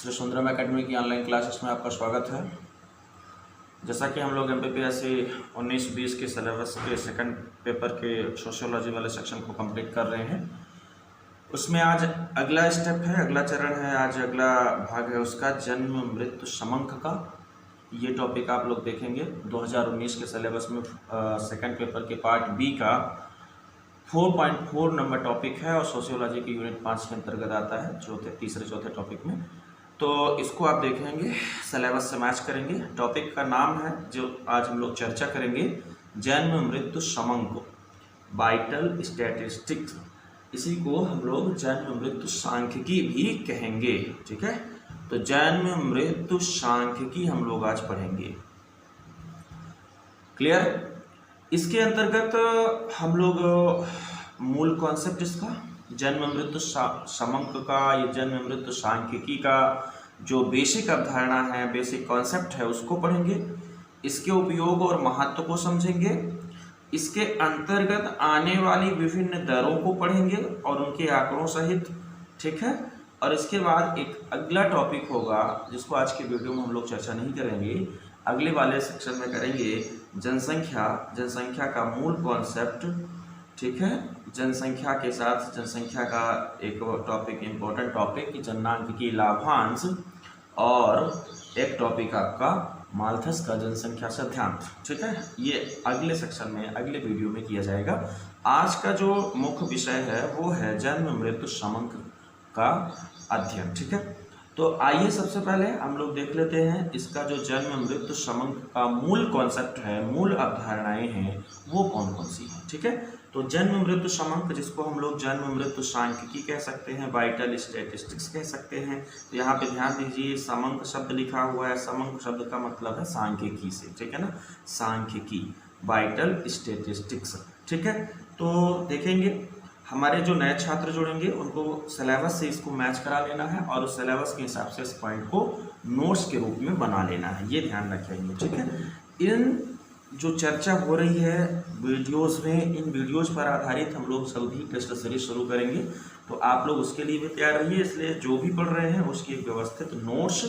Shri Sundaram academy की online classes में आपका स्वागत है। जैसा कि हम लोग MPPSC 19-20 के सिलेबस के सेकंड पेपर के सोशियोलॉजी वाले सेक्शन को कंप्लीट कर रहे हैं। उसमें आज अगला स्टेप है, अगला चरण है, आज अगला भाग है उसका जन्म मृत्यु समंक का। ये टॉपिक आप लोग देखेंगे 2019 के सिलेबस में सेकंड पेपर के पार्ट बी का 4.4 नंबर टॉपिक है और सोशियोलॉजी की यूनिट 5 के अंतर्गत आता है, तीसरे चौथे टॉपिक में। तो इसको आप देखेंगे, सिलेबस से मैच करेंगे। टॉपिक का नाम है जो आज हम लोग चर्चा करेंगे, जन्म मृत्यु समंक, वाइटल स्टैटिस्टिक्स। इसी को हम लोग जन्म मृत्यु सांख्यिकी भी कहेंगे, ठीक है। तो जन्म मृत्यु सांख्यिकी हम लोग आज पढ़ेंगे, क्लियर। इसके अंतर्गत हम लोग मूल कॉन्सेप्ट इसका जन्म मृत्यु समंक का, ये जन्म मृत्यु सांख्यिकी का जो बेसिक अवधारणा है, बेसिक कॉन्सेप्ट है, उसको पढ़ेंगे। इसके उपयोग और महत्व को समझेंगे। इसके अंतर्गत आने वाली विभिन्न दरों को पढ़ेंगे और उनके आंकड़ों सहित, ठीक है। और इसके बाद एक अगला टॉपिक होगा जिसको आज की वीडियो में हम लोग चर्चा नहीं करेंगे, अगले वाले सेक्शन में करेंगे जनसंख्या का मूल कॉन्सेप्ट, ठीक है। जनसंख्या के साथ जनसंख्या का एक टॉपिक, इम्पोर्टेंट टॉपिक कि जननांक लाभांश, और एक टॉपिक आपका माल्थस का जनसंख्या सिद्धांत, ठीक है। ये अगले सेक्शन में, अगले वीडियो में किया जाएगा। आज का जो मुख्य विषय है वो है जन्म मृत्यु समंक का अध्ययन, ठीक है। तो आइए सबसे पहले हम लोग देख लेते हैं इसका जो जन्म मृत्यु समंक का मूल कॉन्सेप्ट है, मूल अवधारणाएं हैं, वो कौन कौन सी हैं, ठीक है। तो जन्म मृत्यु समंक, जिसको हम लोग जन्म मृत्यु सांख्यिकी कह सकते हैं, वाइटल स्टैटिस्टिक्स कह सकते हैं। तो यहाँ पे ध्यान दीजिए, समंक शब्द लिखा हुआ है, समंक शब्द का मतलब है सांख्यिकी से, ठीक है ना, सांख्यिकी, वाइटल स्टैटिस्टिक्स, ठीक है। तो देखेंगे हमारे जो नए छात्र जुड़ेंगे उनको सिलेबस से इसको मैच करा लेना है और उस सिलेबस के हिसाब से इस पॉइंट को नोट्स के रूप में बना लेना है, ये ध्यान रखेंगे, ठीक है। इन जो चर्चा हो रही है वीडियोस में, इन वीडियोस पर आधारित हम लोग सभी टेस्ट सीरीज शुरू करेंगे। तो आप लोग उसके लिए भी तैयार रहिए, इसलिए जो भी पढ़ रहे हैं उसकी एक व्यवस्थित नोट्स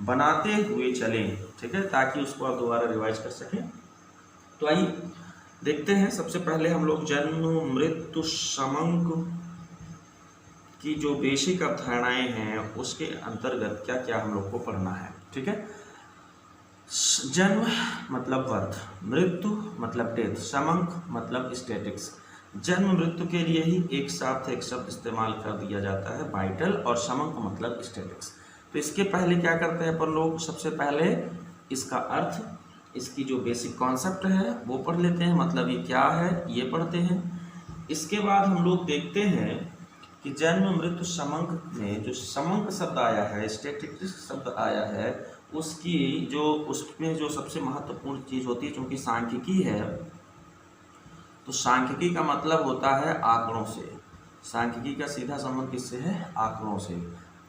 बनाते हुए चलें, ठीक है, ताकि उसको आप दोबारा रिवाइज कर सकें। तो आइए देखते हैं, सबसे पहले हम लोग जन्म मृत्यु समंक की जो बेसिक अवधारणाएं हैं उसके अंतर्गत क्या क्या हम लोग को पढ़ना है, ठीक है। जन्म मतलब बर्थ, मृत्यु मतलब डेथ, समंक मतलब स्टैटिक्स। जन्म मृत्यु के लिए ही एक साथ एक शब्द इस्तेमाल कर दिया जाता है, वाइटल, और समंक मतलब स्टैटिक्स। तो इसके पहले क्या करते हैं अपन लोग, सबसे पहले इसका अर्थ, इसकी जो बेसिक कॉन्सेप्ट है वो पढ़ लेते हैं, मतलब ये क्या है ये पढ़ते हैं। इसके बाद हम लोग देखते हैं कि जन्म मृत्यु समंक में जो समंक शब्द आया है, स्टैटिस्टिक्स शब्द आया है, उसकी जो उसमें जो सबसे महत्वपूर्ण चीज़ होती है, क्योंकि सांख्यिकी है तो सांख्यिकी का मतलब होता है आंकड़ों से। सांख्यिकी का सीधा संबंध किससे है, आंकड़ों से।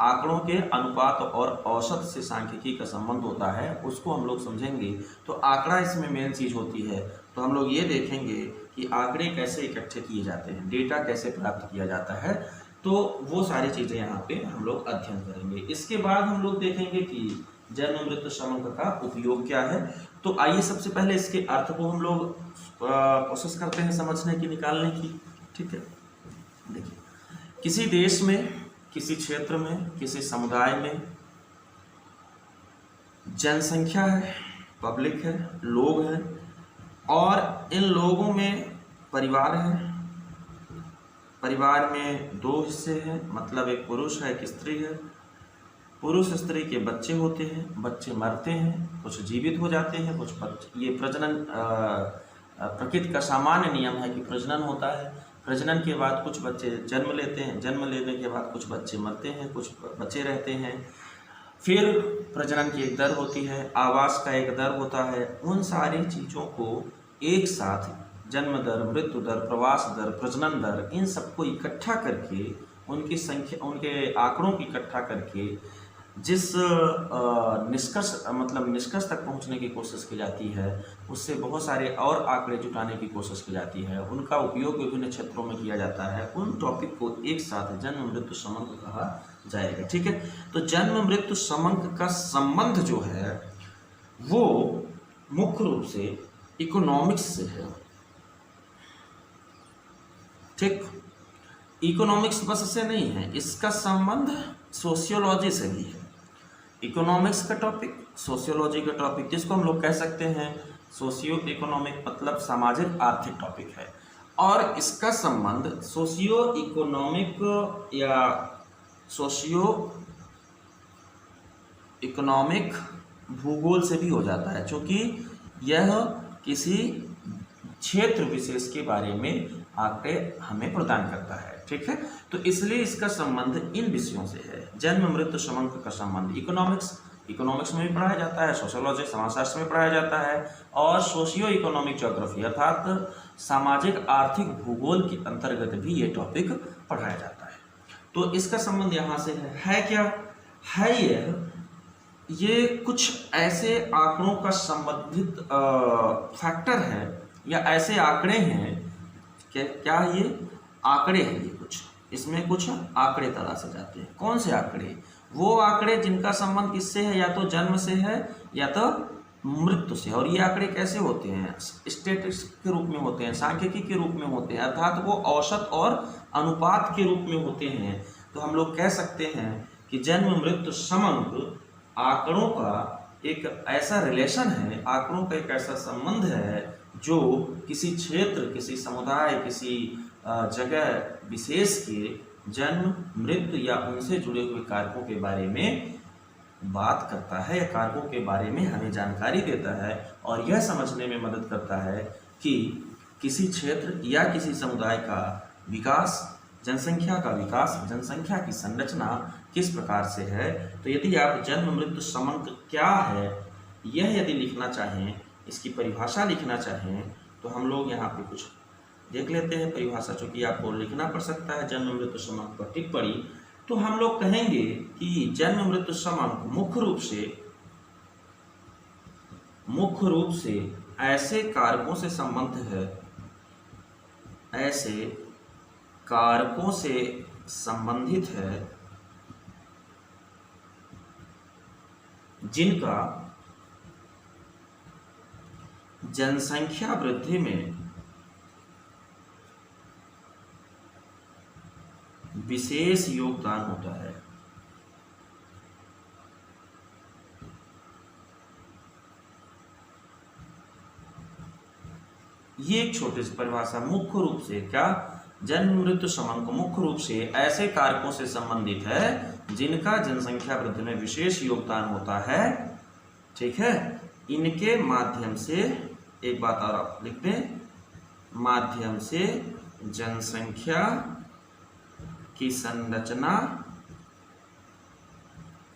आंकड़ों के अनुपात और औसत से सांख्यिकी का संबंध होता है, उसको हम लोग समझेंगे। तो आंकड़ा इसमें मेन चीज़ होती है। तो हम लोग ये देखेंगे कि आंकड़े कैसे इकट्ठे किए जाते हैं, डेटा कैसे प्राप्त किया जाता है, तो वो सारी चीज़ें यहाँ पे हम लोग अध्ययन करेंगे। इसके बाद हम लोग देखेंगे कि जन्म मृत्यु समंक का उपयोग क्या है। तो आइए सबसे पहले इसके अर्थ को हम लोग कोशिश करते हैं समझने की, निकालने की, ठीक है। देखिए, किसी देश में, किसी क्षेत्र में, किसी समुदाय में जनसंख्या है, पब्लिक है, लोग हैं, और इन लोगों में परिवार है। परिवार में दो हिस्से हैं, मतलब एक पुरुष है, एक स्त्री है। पुरुष स्त्री के बच्चे होते हैं, बच्चे मरते हैं, कुछ जीवित हो जाते हैं, कुछ बच्चे, ये प्रजनन प्रकृति का सामान्य नियम है कि प्रजनन होता है। प्रजनन के बाद कुछ बच्चे जन्म लेते हैं, जन्म लेने के बाद कुछ बच्चे मरते हैं, कुछ बच्चे रहते हैं। फिर प्रजनन की एक दर होती है, आवास का एक दर होता है। उन सारी चीज़ों को एक साथ, जन्म दर, मृत्यु दर, प्रवास दर, प्रजनन दर, इन सबको इकट्ठा करके, उनकी संख्या, उनके आंकड़ों की इकट्ठा करके जिस निष्कर्ष तक पहुंचने की कोशिश की जाती है, उससे बहुत सारे और आंकड़े जुटाने की कोशिश की जाती है। उनका उपयोग विभिन्न क्षेत्रों में किया जाता है। उन टॉपिक को एक साथ जन्म मृत्यु समंक कहा जाएगा। ठीक है, तो जन्म मृत्यु समंक का संबंध जो है वो मुख्य रूप से इकोनॉमिक्स से है। ठीक, इकोनॉमिक्स बस से नहीं है, इसका संबंध सोशियोलॉजी से भी है। इकोनॉमिक्स का टॉपिक, सोशियोलॉजी का टॉपिक, जिसको हम लोग कह सकते हैं सोशियो इकोनॉमिक, मतलब सामाजिक आर्थिक टॉपिक है। और इसका संबंध सोशियो इकोनॉमिक या सोशियो इकोनॉमिक भूगोल से भी हो जाता है, क्योंकि यह किसी क्षेत्र विशेष के बारे में आंकड़े हमें प्रदान करता है। ठीक है, तो इसलिए इसका संबंध इन विषयों से है। जन्म मृत्यु समंक का संबंध इकोनॉमिक्स में भी पढ़ाया जाता है, सोशियोलॉजी समाजशास्त्र में पढ़ाया जाता है, और सोशियो इकोनॉमिक ज्योग्राफी अर्थात सामाजिक आर्थिक भूगोल के अंतर्गत भी ये टॉपिक पढ़ाया जाता है। तो इसका संबंध यहाँ से है क्या है, ये कुछ ऐसे आंकड़ों का संबंधित फैक्टर है या ऐसे आंकड़े हैं, क्या ये आंकड़े हैं, ये कुछ इसमें कुछ आंकड़े तलाशे जाते हैं। कौन से आंकड़े? वो आंकड़े जिनका संबंध किससे है, या तो जन्म से है या तो मृत्यु से। और ये आंकड़े कैसे होते हैं? स्टैटिस्टिक्स के रूप में होते हैं, सांख्यिकी के रूप में होते हैं, अर्थात वो औसत और अनुपात के रूप में होते हैं। तो हम लोग कह सकते हैं कि जन्म मृत्यु समंक आंकड़ों का एक ऐसा रिलेशन है, आंकड़ों का एक ऐसा संबंध है जो किसी क्षेत्र, किसी समुदाय, किसी जगह विशेष के जन्म मृत्यु या उनसे जुड़े हुए कारकों के बारे में बात करता है, या कारकों के बारे में हमें जानकारी देता है, और यह समझने में मदद करता है कि किसी क्षेत्र या किसी समुदाय का विकास, जनसंख्या का विकास, जनसंख्या की संरचना किस प्रकार से है। तो यदि आप जन्म मृत्यु समंक क्या है यह यदि लिखना चाहें, इसकी परिभाषा लिखना चाहें, तो हम लोग यहाँ पे कुछ देख लेते हैं परिभाषा, चूँकि आपको लिखना पड़ सकता है जन्म मृत्यु समंक पर टिप्पणी। तो हम लोग कहेंगे कि जन्म मृत्यु समंक मुख्य रूप से ऐसे कारकों से संबंध है, ऐसे कारकों से संबंधित है जिनका जनसंख्या वृद्धि में विशेष योगदान होता है। ये एक छोटी सी परिभाषा, मुख्य रूप से क्या, जन्म मृत्यु समंक मुख्य रूप से ऐसे कारकों से संबंधित है जिनका जनसंख्या वृद्धि में विशेष योगदान होता है। ठीक है, इनके माध्यम से, एक बात और आप लिख दें, माध्यम से जनसंख्या की संरचना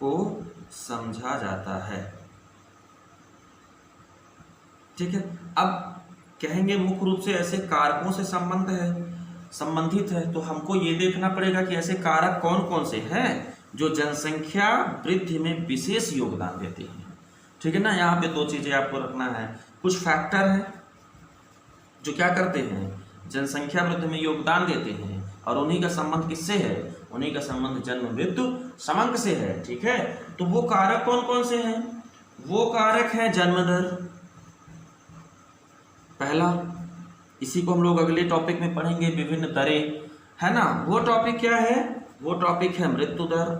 को समझा जाता है। ठीक है, अब कहेंगे मुख्य रूप से ऐसे कारकों से संबंधित है, तो हमको ये देखना पड़ेगा कि ऐसे कारक कौन कौन से हैं जो जनसंख्या वृद्धि में विशेष योगदान देते हैं। ठीक है ना, यहाँ पे दो चीजें आपको रखना है। कुछ फैक्टर हैं जो क्या करते हैं, जनसंख्या वृद्धि में योगदान देते हैं, और उन्हीं का संबंध किससे है, उन्हीं का संबंध जन्म मृत्यु समंक से है। ठीक है, तो वो कारक कौन कौन से हैं? वो कारक है जन्म दर, पहला, इसी को हम लोग अगले टॉपिक में पढ़ेंगे, विभिन्न दरें, है ना। वो टॉपिक क्या है, वो टॉपिक है मृत्यु दर।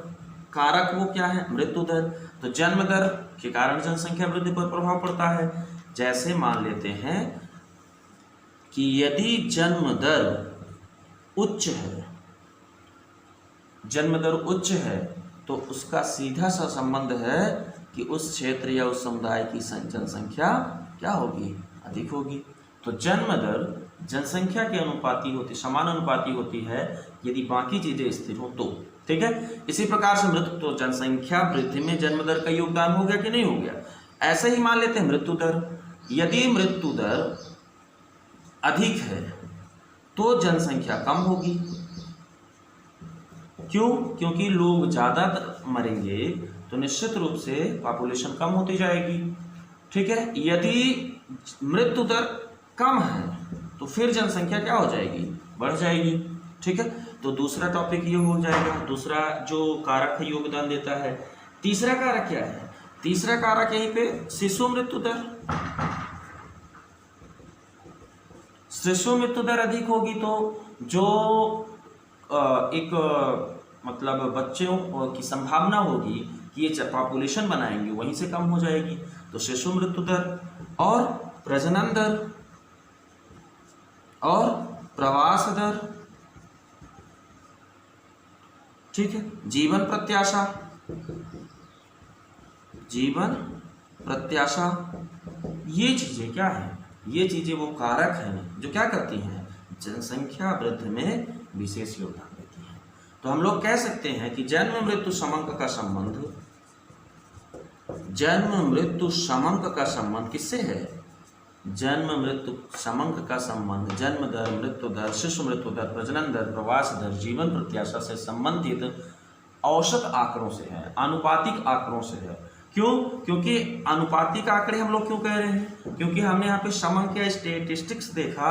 कारक वो क्या है, मृत्यु दर। तो जन्म दर के कारण जनसंख्या वृद्धि पर प्रभाव पड़ता है। जैसे मान लेते हैं कि यदि जन्म दर उच्च है, जन्म दर उच्च है, तो उसका सीधा सा संबंध है कि उस क्षेत्र या उस समुदाय की जनसंख्या क्या होगी, अधिक होगी। तो जन्म दर जनसंख्या के अनुपाती होती, समानुपाती होती है यदि बाकी चीजें स्थिर हो तो। ठीक है, इसी प्रकार से मृत्यु, तो जनसंख्या वृद्धि में जन्म दर का योगदान हो गया कि नहीं हो गया। ऐसे ही मान लेते हैं मृत्यु दर, यदि मृत्यु दर अधिक है तो जनसंख्या कम होगी। क्यों? क्योंकि लोग ज्यादा मरेंगे तो निश्चित रूप से पॉपुलेशन कम होती जाएगी। ठीक है, यदि मृत्यु दर कम है तो फिर जनसंख्या क्या हो जाएगी, बढ़ जाएगी। ठीक है, तो दूसरा टॉपिक ये हो जाएगा। दूसरा जो कारक है योगदान देता है। तीसरा कारक क्या है? तीसरा कारक यहीं पे शिशु मृत्यु दर। शिशु मृत्यु दर अधिक होगी तो जो एक मतलब बच्चों की संभावना होगी कि ये पॉपुलेशन बनाएंगे वहीं से कम हो जाएगी, तो शिशु मृत्यु दर और प्रजनन दर और प्रवास दर, ठीक है। जीवन प्रत्याशा, जीवन प्रत्याशा, ये चीजें क्या है? ये चीजें वो कारक हैं जो क्या करती हैं? जनसंख्या वृद्धि में विशेष योगदान देती हैं। तो हम लोग कह सकते हैं कि जन्म मृत्यु समांक का संबंध, जन्म मृत्यु समांक का संबंध किससे है? जन्म मृत्यु समांक का संबंध जन्म दर, मृत्यु दर, शिशु मृत्यु दर, प्रजनन दर, प्रवास दर, जीवन प्रत्याशा से संबंधित औसत आंकड़ों से है, आनुपातिक आंकड़ों से है। क्यों? क्योंकि आनुपातिक आंकड़े हम लोग क्यों कह रहे हैं? क्योंकि हमने यहाँ पे समांक या स्टेटिस्टिक्स देखा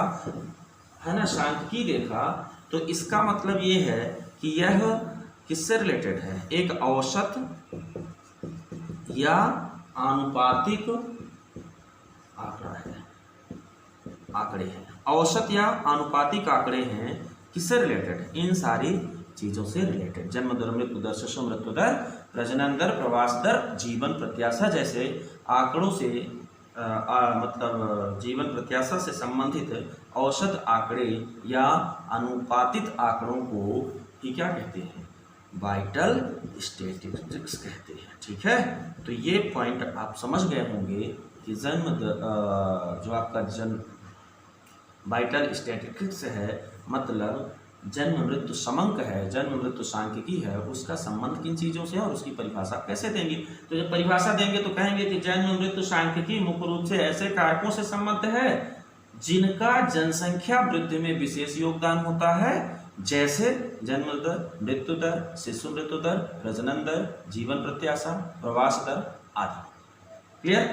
है ना, सांख्यिकी देखा, तो इसका मतलब ये है कि यह किससे रिलेटेड है? एक औसत या आनुपातिक आंकड़ा है, आंकड़े हैं, औसत या आनुपातिक आंकड़े हैं। किससे रिलेटेड? इन सारी चीजों से रिलेटेड। जन्म दर, मृत्यु दर, शिशु मृत्यु दर, प्रजनन दर, प्रवास दर, जीवन प्रत्याशा जैसे आंकड़ों से मतलब जीवन प्रत्याशा से संबंधित औसत आंकड़े या अनुपातित आंकड़ों को ही क्या कहते हैं? वाइटल स्टैटिस्टिक्स कहते हैं, ठीक है। तो ये पॉइंट आप समझ गए होंगे कि जन्म जो आपका जन्म वाइटल स्टैटिस्टिक्स है, मतलब जन्म मृत्यु समांक है, जन्म मृत्यु सांख्यिकी है, उसका संबंध किन चीज़ों से है और उसकी परिभाषा कैसे देंगे? तो जब परिभाषा देंगे तो कहेंगे कि जन्म मृत्यु सांख्यिकी मुख्य रूप से ऐसे कारकों से संबद्ध है जिनका जनसंख्या वृद्धि में विशेष योगदान होता है, जैसे जन्म दर, मृत्यु दर, शिशु मृत्यु दर, प्रजनन दर, जीवन प्रत्याशा, प्रवास दर आदि। क्लियर?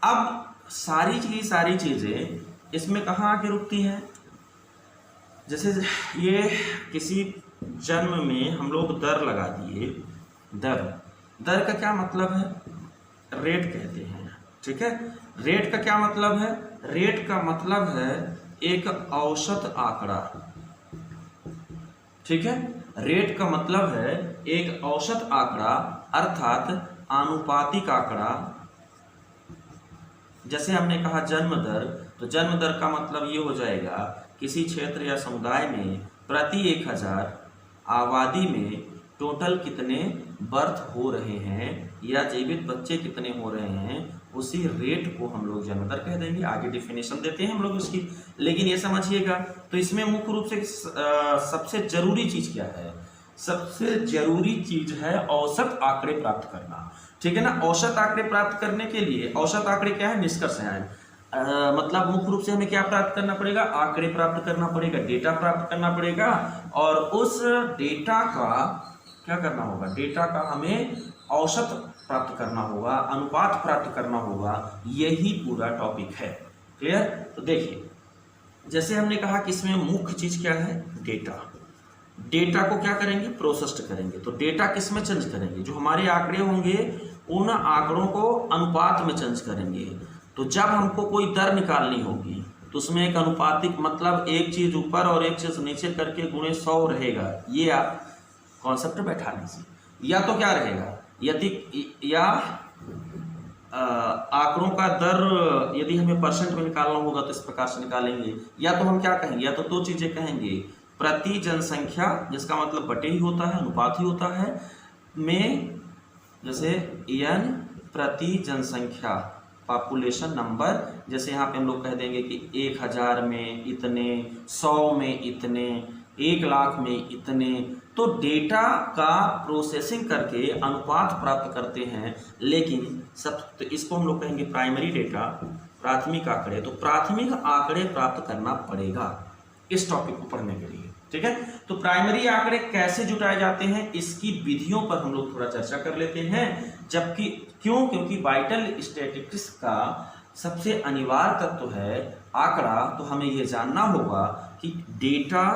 अब सारी चीजें इसमें कहाँ आके रुकती हैं? जैसे ये किसी जन्म में हम लोग दर लगा दिए। दर का क्या मतलब है? रेट कहते हैं, ठीक है। रेट का क्या मतलब है? रेट का मतलब है एक औसत आंकड़ा, ठीक है। रेट का मतलब है एक औसत आंकड़ा अर्थात आनुपातिक आंकड़ा। जैसे हमने कहा जन्म दर, तो जन्म दर का मतलब ये हो जाएगा किसी क्षेत्र या समुदाय में प्रति 1000 आबादी में टोटल कितने बर्थ हो रहे हैं या जीवित बच्चे कितने हो रहे हैं, उसी रेट को हम लोग जन्म दर कह देंगे। आगे डिफिनेशन देते हैं हम लोग उसकी, लेकिन ये समझिएगा। तो इसमें मुख्य रूप से सबसे जरूरी चीज क्या है? सबसे जरूरी चीज है औसत आंकड़े प्राप्त करना, ठीक है ना। औसत आंकड़े प्राप्त करने के लिए औसत आंकड़े क्या है? निष्कर्ष है। मतलब मुख्य रूप से हमें क्या प्राप्त करना पड़ेगा? आंकड़े प्राप्त करना पड़ेगा, डेटा प्राप्त करना पड़ेगा, और उस डेटा का क्या करना होगा? डेटा का हमें औसत प्राप्त करना होगा, अनुपात प्राप्त करना होगा। यही पूरा टॉपिक है। क्लियर? तो देखिए, जैसे हमने कहा कि इसमें मुख्य चीज क्या है? डेटा। डेटा को क्या करेंगे? प्रोसेस्ड करेंगे। तो डेटा किस में चेंज करेंगे? जो हमारे आंकड़े होंगे उन आंकड़ों को अनुपात में चेंज करेंगे। तो जब हमको कोई दर निकालनी होगी तो उसमें एक अनुपातिक मतलब एक चीज ऊपर और एक चीज नीचे करके गुणे 100 रहेगा। ये आप कॉन्सेप्ट बैठा लीजिए। या तो क्या रहेगा? यदि या आंकड़ों का दर यदि हमें परसेंट में निकालना होगा तो इस प्रकार से निकालेंगे। या तो हम क्या कहेंगे? या तो दो चीजें कहेंगे, प्रति जनसंख्या, जिसका मतलब बटे ही होता है, अनुपात ही होता है, में जैसे n प्रति जनसंख्या, पॉपुलेशन नंबर। जैसे यहाँ पे हम लोग कह देंगे कि 1000 में इतने, 100 में इतने, 1 लाख में इतने। तो डेटा का प्रोसेसिंग करके अनुपात प्राप्त करते हैं। लेकिन सब तो इसको हम लोग कहेंगे प्राइमरी डेटा, प्राथमिक आंकड़े। तो प्राथमिक आंकड़े प्राप्त करना पड़ेगा इस टॉपिक को पढ़ने के लिए, ठीक है। तो प्राइमरी आंकड़े कैसे जुटाए जाते हैं, इसकी विधियों पर हम लोग थोड़ा चर्चा कर लेते हैं। जबकि क्यों? क्योंकि वाइटल स्टैटिस्टिक्स का सबसे अनिवार्य तत्व है आंकड़ा। तो हमें यह जानना होगा कि डेटा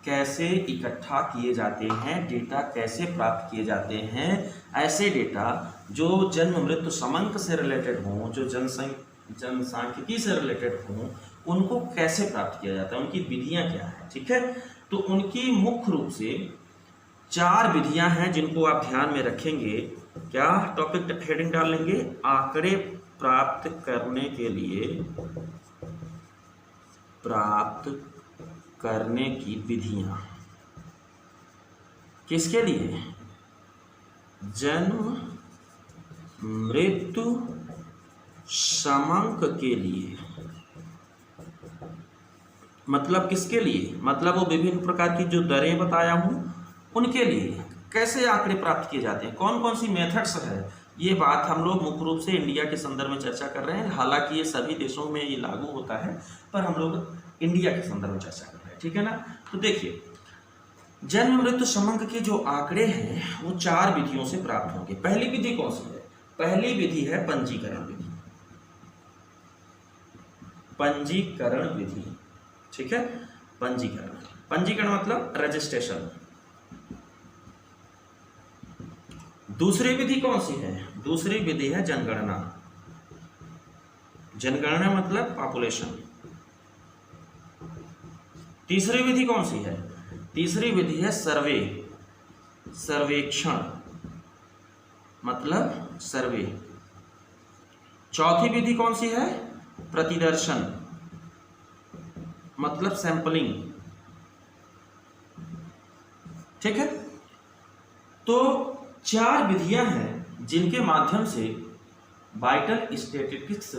कैसे इकट्ठा किए जाते हैं, डेटा कैसे प्राप्त किए जाते हैं, ऐसे डेटा जो जन्म मृत्यु समांक से रिलेटेड हों, जो जनसांख्यिकी से रिलेटेड हों, उनको कैसे प्राप्त किया जाता है, उनकी विधियां क्या है। ठीक है, तो उनकी मुख्य रूप से 4 विधियां हैं जिनको आप ध्यान में रखेंगे। क्या टॉपिक हेडिंग डाल लेंगे, आंकड़े प्राप्त करने की विधियां। किसके लिए? जन्म मृत्यु समांक के लिए। मतलब किसके लिए? मतलब वो विभिन्न प्रकार की जो दरें बताया हूं उनके लिए कैसे आंकड़े प्राप्त किए जाते हैं, कौन कौन सी मेथड्स है। ये बात हम लोग मुख्य रूप से इंडिया के संदर्भ में चर्चा कर रहे हैं। हालांकि ये सभी देशों में ये लागू होता है, पर हम लोग इंडिया के संदर्भ में चर्चा कर रहे हैं। ठीक है ना। तो देखिए, जन्म मृत्यु समांक के जो आंकड़े हैं वो 4 विधियों से प्राप्त होंगे। पहली विधि कौन सी है? पहली विधि है पंजीकरण विधि। पंजीकरण विधि, ठीक है, पंजीकरण मतलब रजिस्ट्रेशन। दूसरी विधि कौन सी है? दूसरी विधि है जनगणना। जनगणना मतलब पॉपुलेशन। तीसरी विधि कौन सी है? तीसरी विधि है सर्वेक्षण मतलब सर्वे। चौथी विधि कौन सी है? प्रतिदर्शन मतलब सैंपलिंग। ठीक है, तो 4 विधियां हैं जिनके माध्यम से वाइटल स्टैटिस्टिक्स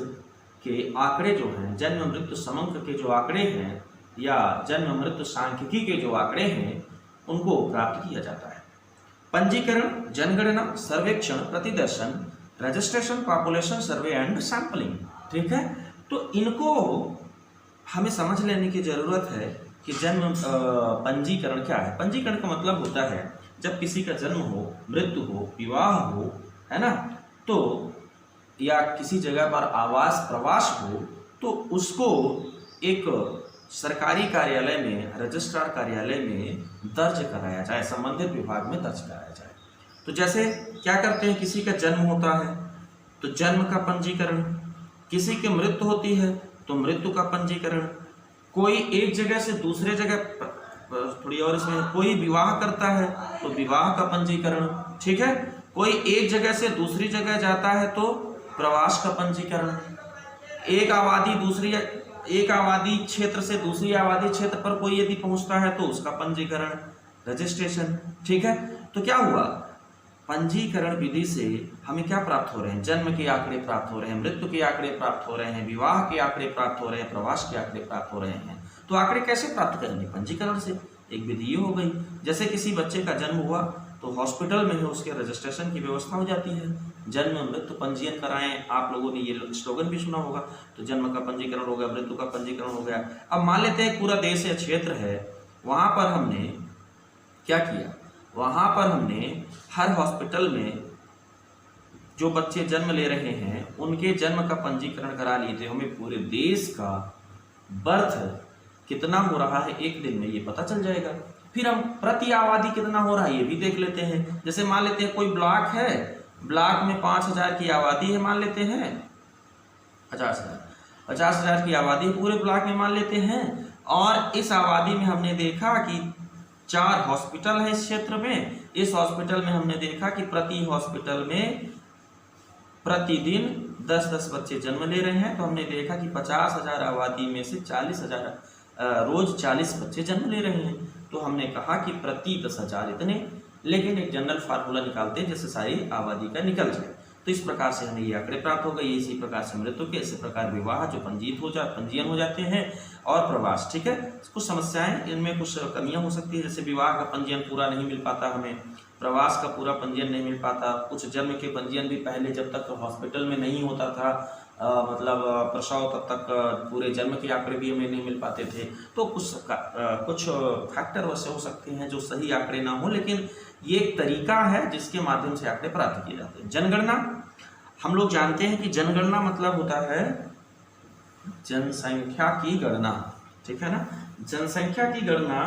के आंकड़े जो हैं, जन्म मृत्यु समांक के जो आंकड़े हैं या जन्म मृत्यु सांख्यिकी के जो आंकड़े हैं उनको प्राप्त किया जाता है। पंजीकरण, जनगणना, सर्वेक्षण, प्रतिदर्शन, registration, population survey and sampling. ठीक है, तो इनको हमें समझ लेने की जरूरत है कि जन्म पंजीकरण क्या है। पंजीकरण का मतलब होता है जब किसी का जन्म हो, मृत्यु हो, विवाह हो, है ना, तो या किसी जगह पर आवास प्रवास हो, तो उसको एक सरकारी कार्यालय में, रजिस्ट्रार कार्यालय में दर्ज कराया जाए, संबंधित विभाग में दर्ज कराया जाए। तो जैसे क्या करते हैं, किसी का जन्म होता है तो जन्म का पंजीकरण, किसी की मृत्यु होती है तो मृत्यु का पंजीकरण, कोई एक जगह से दूसरे जगह, थोड़ी और इसमें, कोई विवाह करता है तो विवाह का पंजीकरण। ठीक है, कोई एक जगह से दूसरी जगह जाता है तो प्रवास का पंजीकरण, एक आबादी क्षेत्र से दूसरी आबादी क्षेत्र पर कोई यदि पहुंचता है तो उसका पंजीकरण, रजिस्ट्रेशन। ठीक है, तो क्या हुआ, पंजीकरण विधि से हमें क्या प्राप्त हो रहे हैं? जन्म के आंकड़े प्राप्त हो रहे हैं, मृत्यु के आंकड़े प्राप्त हो रहे हैं, विवाह के आंकड़े प्राप्त हो रहे हैं, प्रवास के आंकड़े प्राप्त हो रहे हैं। तो आंकड़े कैसे प्राप्त करेंगे? पंजीकरण से। एक विधि ये हो गई। जैसे किसी बच्चे का जन्म हुआ तो हॉस्पिटल में ही उसके रजिस्ट्रेशन की व्यवस्था हो जाती है। जन्म मृत्यु पंजीयन कराएं, आप लोगों ने ये स्लोगन भी सुना होगा। तो जन्म का पंजीकरण हो गया, मृत्यु का पंजीकरण हो गया। अब मान लेते हैं पूरा देश या क्षेत्र है, वहां पर हमने क्या किया, वहां पर हमने हर हॉस्पिटल में जो बच्चे जन्म ले रहे हैं उनके जन्म का पंजीकरण करा लिए थे। हमें पूरे देश का बर्थ कितना हो रहा है एक दिन में ये पता चल जाएगा। फिर हम प्रति आबादी कितना हो रहा है ये भी देख लेते हैं। जैसे मान लेते हैं कोई ब्लॉक है, ब्लॉक में 5000 की आबादी है, मान लेते हैं 50,000 की आबादी पूरे ब्लॉक में मान लेते हैं। और इस आबादी में हमने देखा कि 4 हॉस्पिटल है इस क्षेत्र में। इस हॉस्पिटल में हमने देखा कि प्रति हॉस्पिटल में प्रतिदिन 10-10 बच्चे जन्म ले रहे हैं। तो हमने देखा कि 50,000 आबादी में से 40,000 रोज 40 बच्चे जन्म ले रहे हैं। तो हमने कहा कि प्रति 10,000 इतने, लेकिन एक जनरल फार्मूला निकालते हैं जिससे सारी आबादी का निकल जाए। तो इस प्रकार से हमें ये आंकड़े प्राप्त हो गए। इसी प्रकार से मृत्यु के, इसी प्रकार विवाह जो पंजीयन हो जाते हैं, और प्रवास। ठीक है, कुछ समस्याएं इनमें, कुछ कमियां हो सकती है। जैसे विवाह का पंजीयन पूरा नहीं मिल पाता हमें, प्रवास का पूरा पंजीयन नहीं मिल पाता, कुछ जन्म के पंजीयन भी पहले जब तक हॉस्पिटल में नहीं होता था, मतलब प्रसव तब तक पूरे जन्म के आंकड़े भी हमें नहीं मिल पाते थे। तो कुछ फैक्टर वैसे हो सकते हैं जो सही आंकड़े ना हो, लेकिन ये एक तरीका है जिसके माध्यम से आंकड़े प्राप्त किए जाते हैं। जनगणना, हम लोग जानते हैं कि जनगणना मतलब होता है जनसंख्या की गणना। ठीक है ना, जनसंख्या की गणना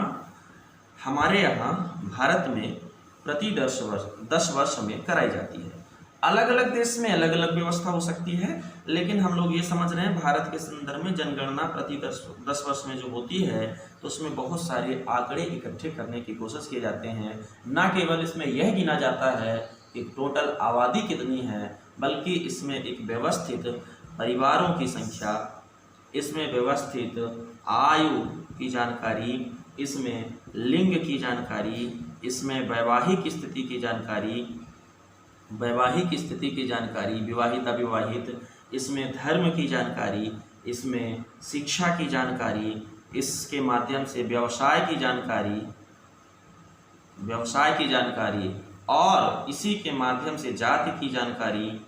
हमारे यहाँ भारत में प्रति 10 वर्ष में कराई जाती है। अलग अलग देश में अलग अलग व्यवस्था हो सकती है, लेकिन हम लोग ये समझ रहे हैं भारत के संदर्भ में जनगणना प्रति 10 वर्ष में जो होती है तो उसमें बहुत सारे आंकड़े इकट्ठे करने की कोशिश किए जाते हैं। न केवल इसमें यह गिना जाता है कि टोटल आबादी कितनी है, बल्कि इसमें एक व्यवस्थित परिवारों की संख्या, इसमें व्यवस्थित आयु की जानकारी, इसमें लिंग की जानकारी, इसमें वैवाहिक स्थिति की जानकारी, विवाहित अविवाहित, इसमें धर्म की जानकारी, इसमें शिक्षा की जानकारी, इसके माध्यम से व्यवसाय की जानकारी और इसी के माध्यम से जाति की जानकारी,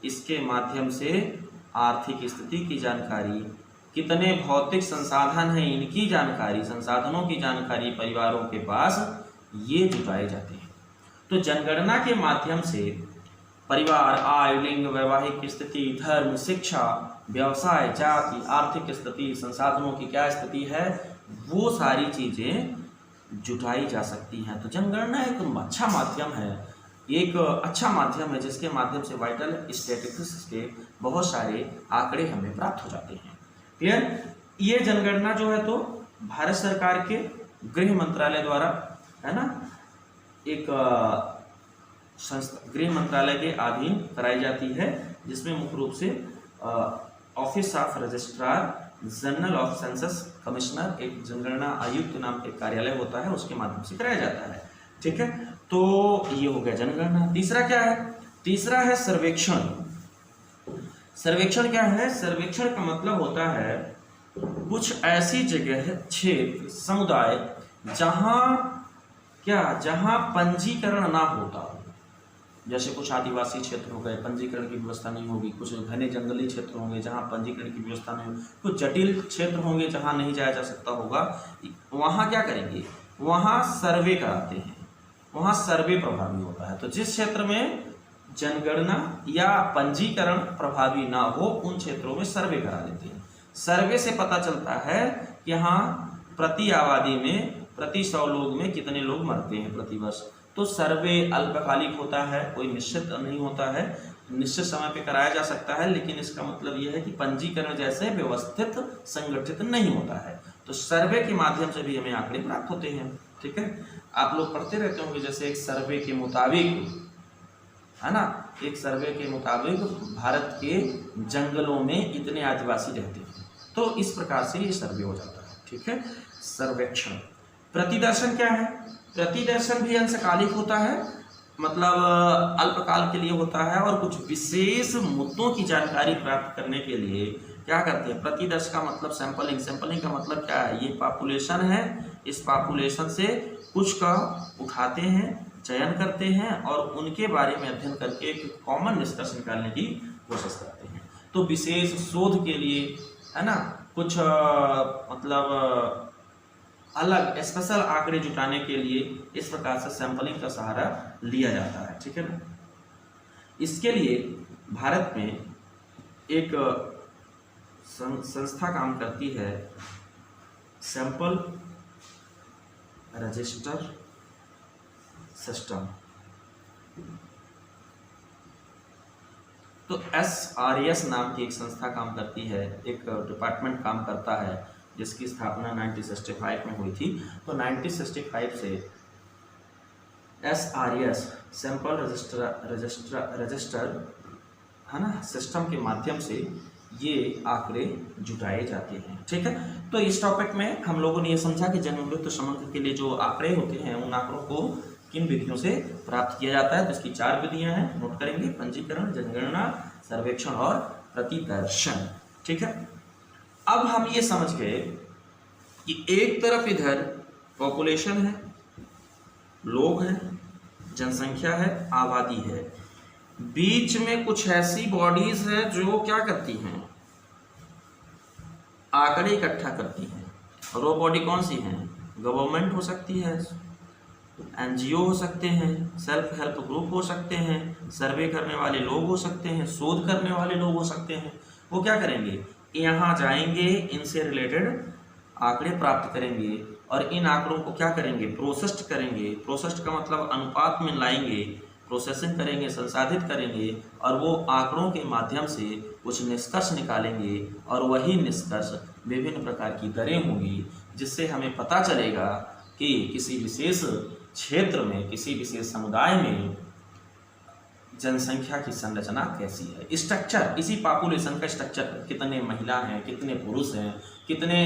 इसके माध्यम से आर्थिक स्थिति की जानकारी, कितने भौतिक संसाधन हैं इनकी जानकारी, संसाधनों की जानकारी परिवारों के पास ये जुटाए जाते हैं। तो जनगणना के माध्यम से परिवार, आय, लिंग, वैवाहिक स्थिति, धर्म, शिक्षा, व्यवसाय, जाति, आर्थिक स्थिति, संसाधनों की क्या स्थिति है, वो सारी चीज़ें जुटाई जा सकती हैं। तो जनगणना एक अच्छा माध्यम है जिसके माध्यम से वाइटल स्टैटिस्टिक्स के बहुत सारे आंकड़े हमें प्राप्त हो जाते हैं। क्लियर? ये जनगणना जो है तो भारत सरकार के गृह मंत्रालय द्वारा, है ना, एक गृह मंत्रालय के अधीन कराई जाती है, जिसमें मुख्य रूप से office of registrar general of census commissioner, एक जनगणना आयुक्त नाम के कार्यालय होता है, उसके माध्यम से कराया जाता है। ठीक है, तो ये हो गया जनगणना। तीसरा क्या है? तीसरा है सर्वेक्षण। सर्वेक्षण क्या है? सर्वेक्षण का मतलब होता है कुछ ऐसी जगह, क्षेत्र, समुदाय जहां पंजीकरण ना होता हो। जैसे कुछ आदिवासी क्षेत्र हो गए, पंजीकरण की व्यवस्था नहीं होगी, कुछ घने जंगली क्षेत्र होंगे जहां पंजीकरण की व्यवस्था नहीं होगी, कुछ जटिल क्षेत्र होंगे जहां नहीं जाया जा सकता होगा। वहां क्या करेंगे? वहां सर्वे कराते हैं, वहां सर्वे प्रभावी होता है। तो जिस क्षेत्र में जनगणना या पंजीकरण प्रभावी ना हो, उन क्षेत्रों में सर्वे करा लेते हैं। सर्वे से पता चलता है कि हाँ, प्रति आबादी में, प्रति 100 लोग में कितने लोग मरते हैं प्रति वर्ष। तो सर्वे अल्पकालिक होता है, कोई निश्चित नहीं होता है, निश्चित समय पे कराया जा सकता है, लेकिन इसका मतलब यह है कि पंजीकरण जैसे व्यवस्थित, संगठित नहीं होता है। तो सर्वे के माध्यम से भी हमें आंकड़े प्राप्त होते हैं। ठीक है, आप लोग पढ़ते रहते होंगे, जैसे एक सर्वे के मुताबिक, है ना, एक सर्वे के मुताबिक भारत के जंगलों में इतने आदिवासी रहते हैं। तो इस प्रकार से ये सर्वे हो जाता है। ठीक है, सर्वेक्षण। प्रतिदर्शन क्या है? प्रतिदर्शन भी अंशकालिक होता है, मतलब अल्पकाल के लिए होता है, और कुछ विशेष मुद्दों की जानकारी प्राप्त करने के लिए क्या करते हैं? प्रतिदर्श का मतलब सैंपलिंग। सैंपलिंग का मतलब क्या है? ये पॉपुलेशन है, इस पॉपुलेशन से कुछ का उठाते हैं, चयन करते हैं और उनके बारे में अध्ययन करके एक कॉमन निष्कर्ष निकालने की कोशिश करते हैं। तो विशेष शोध के लिए, है ना, कुछ मतलब अलग स्पेशल आंकड़े जुटाने के लिए इस प्रकार से सैंपलिंग का सहारा लिया जाता है। ठीक है ना। इसके लिए भारत में एक संस्था काम करती है, सैंपल रजिस्टर सिस्टम। तो SRS नाम की एक संस्था काम करती है, एक डिपार्टमेंट काम करता है, जिसकी स्थापना 1965 में हुई थी। तो 1965 से SRS सैंपल रजिस्टर, है ना, सिस्टम के माध्यम से ये आंकड़े जुटाए जाते हैं। ठीक है, तो इस टॉपिक में हम लोगों ने ये समझा कि जन्म मृत्यु समग्र के लिए जो आंकड़े होते हैं, उन आंकड़ों को किन विधियों से प्राप्त किया जाता है। तो इसकी 4 विधियां हैं, नोट करेंगे: पंजीकरण, जनगणना, सर्वेक्षण और प्रतिदर्शन। ठीक है, अब हम ये समझ गए कि एक तरफ इधर पॉपुलेशन है, लोग हैं, जनसंख्या है, आबादी है, बीच में कुछ ऐसी बॉडीज है जो क्या करती हैं? आंकड़े इकट्ठा करती हैं। और वो बॉडी कौन सी हैं? गवर्नमेंट हो सकती है, NGO हो सकते हैं, सेल्फ हेल्प ग्रुप हो सकते हैं, सर्वे करने वाले लोग हो सकते हैं, शोध करने वाले लोग हो सकते हैं। वो क्या करेंगे? यहाँ जाएंगे, इनसे रिलेटेड आंकड़े प्राप्त करेंगे और इन आंकड़ों को क्या करेंगे, प्रोसेस्ड करेंगे। प्रोसेस्ड का मतलब अनुपात में लाएंगे, प्रोसेसिंग करेंगे, संसाधित करेंगे और वो आंकड़ों के माध्यम से कुछ निष्कर्ष निकालेंगे और वही निष्कर्ष विभिन्न प्रकार की दरें होंगी, जिससे हमें पता चलेगा कि किसी विशेष क्षेत्र में, किसी विशेष समुदाय में जनसंख्या की संरचना कैसी है। स्ट्रक्चर, इसी पॉपुलेशन का स्ट्रक्चर, कितने महिला हैं, कितने पुरुष हैं, कितने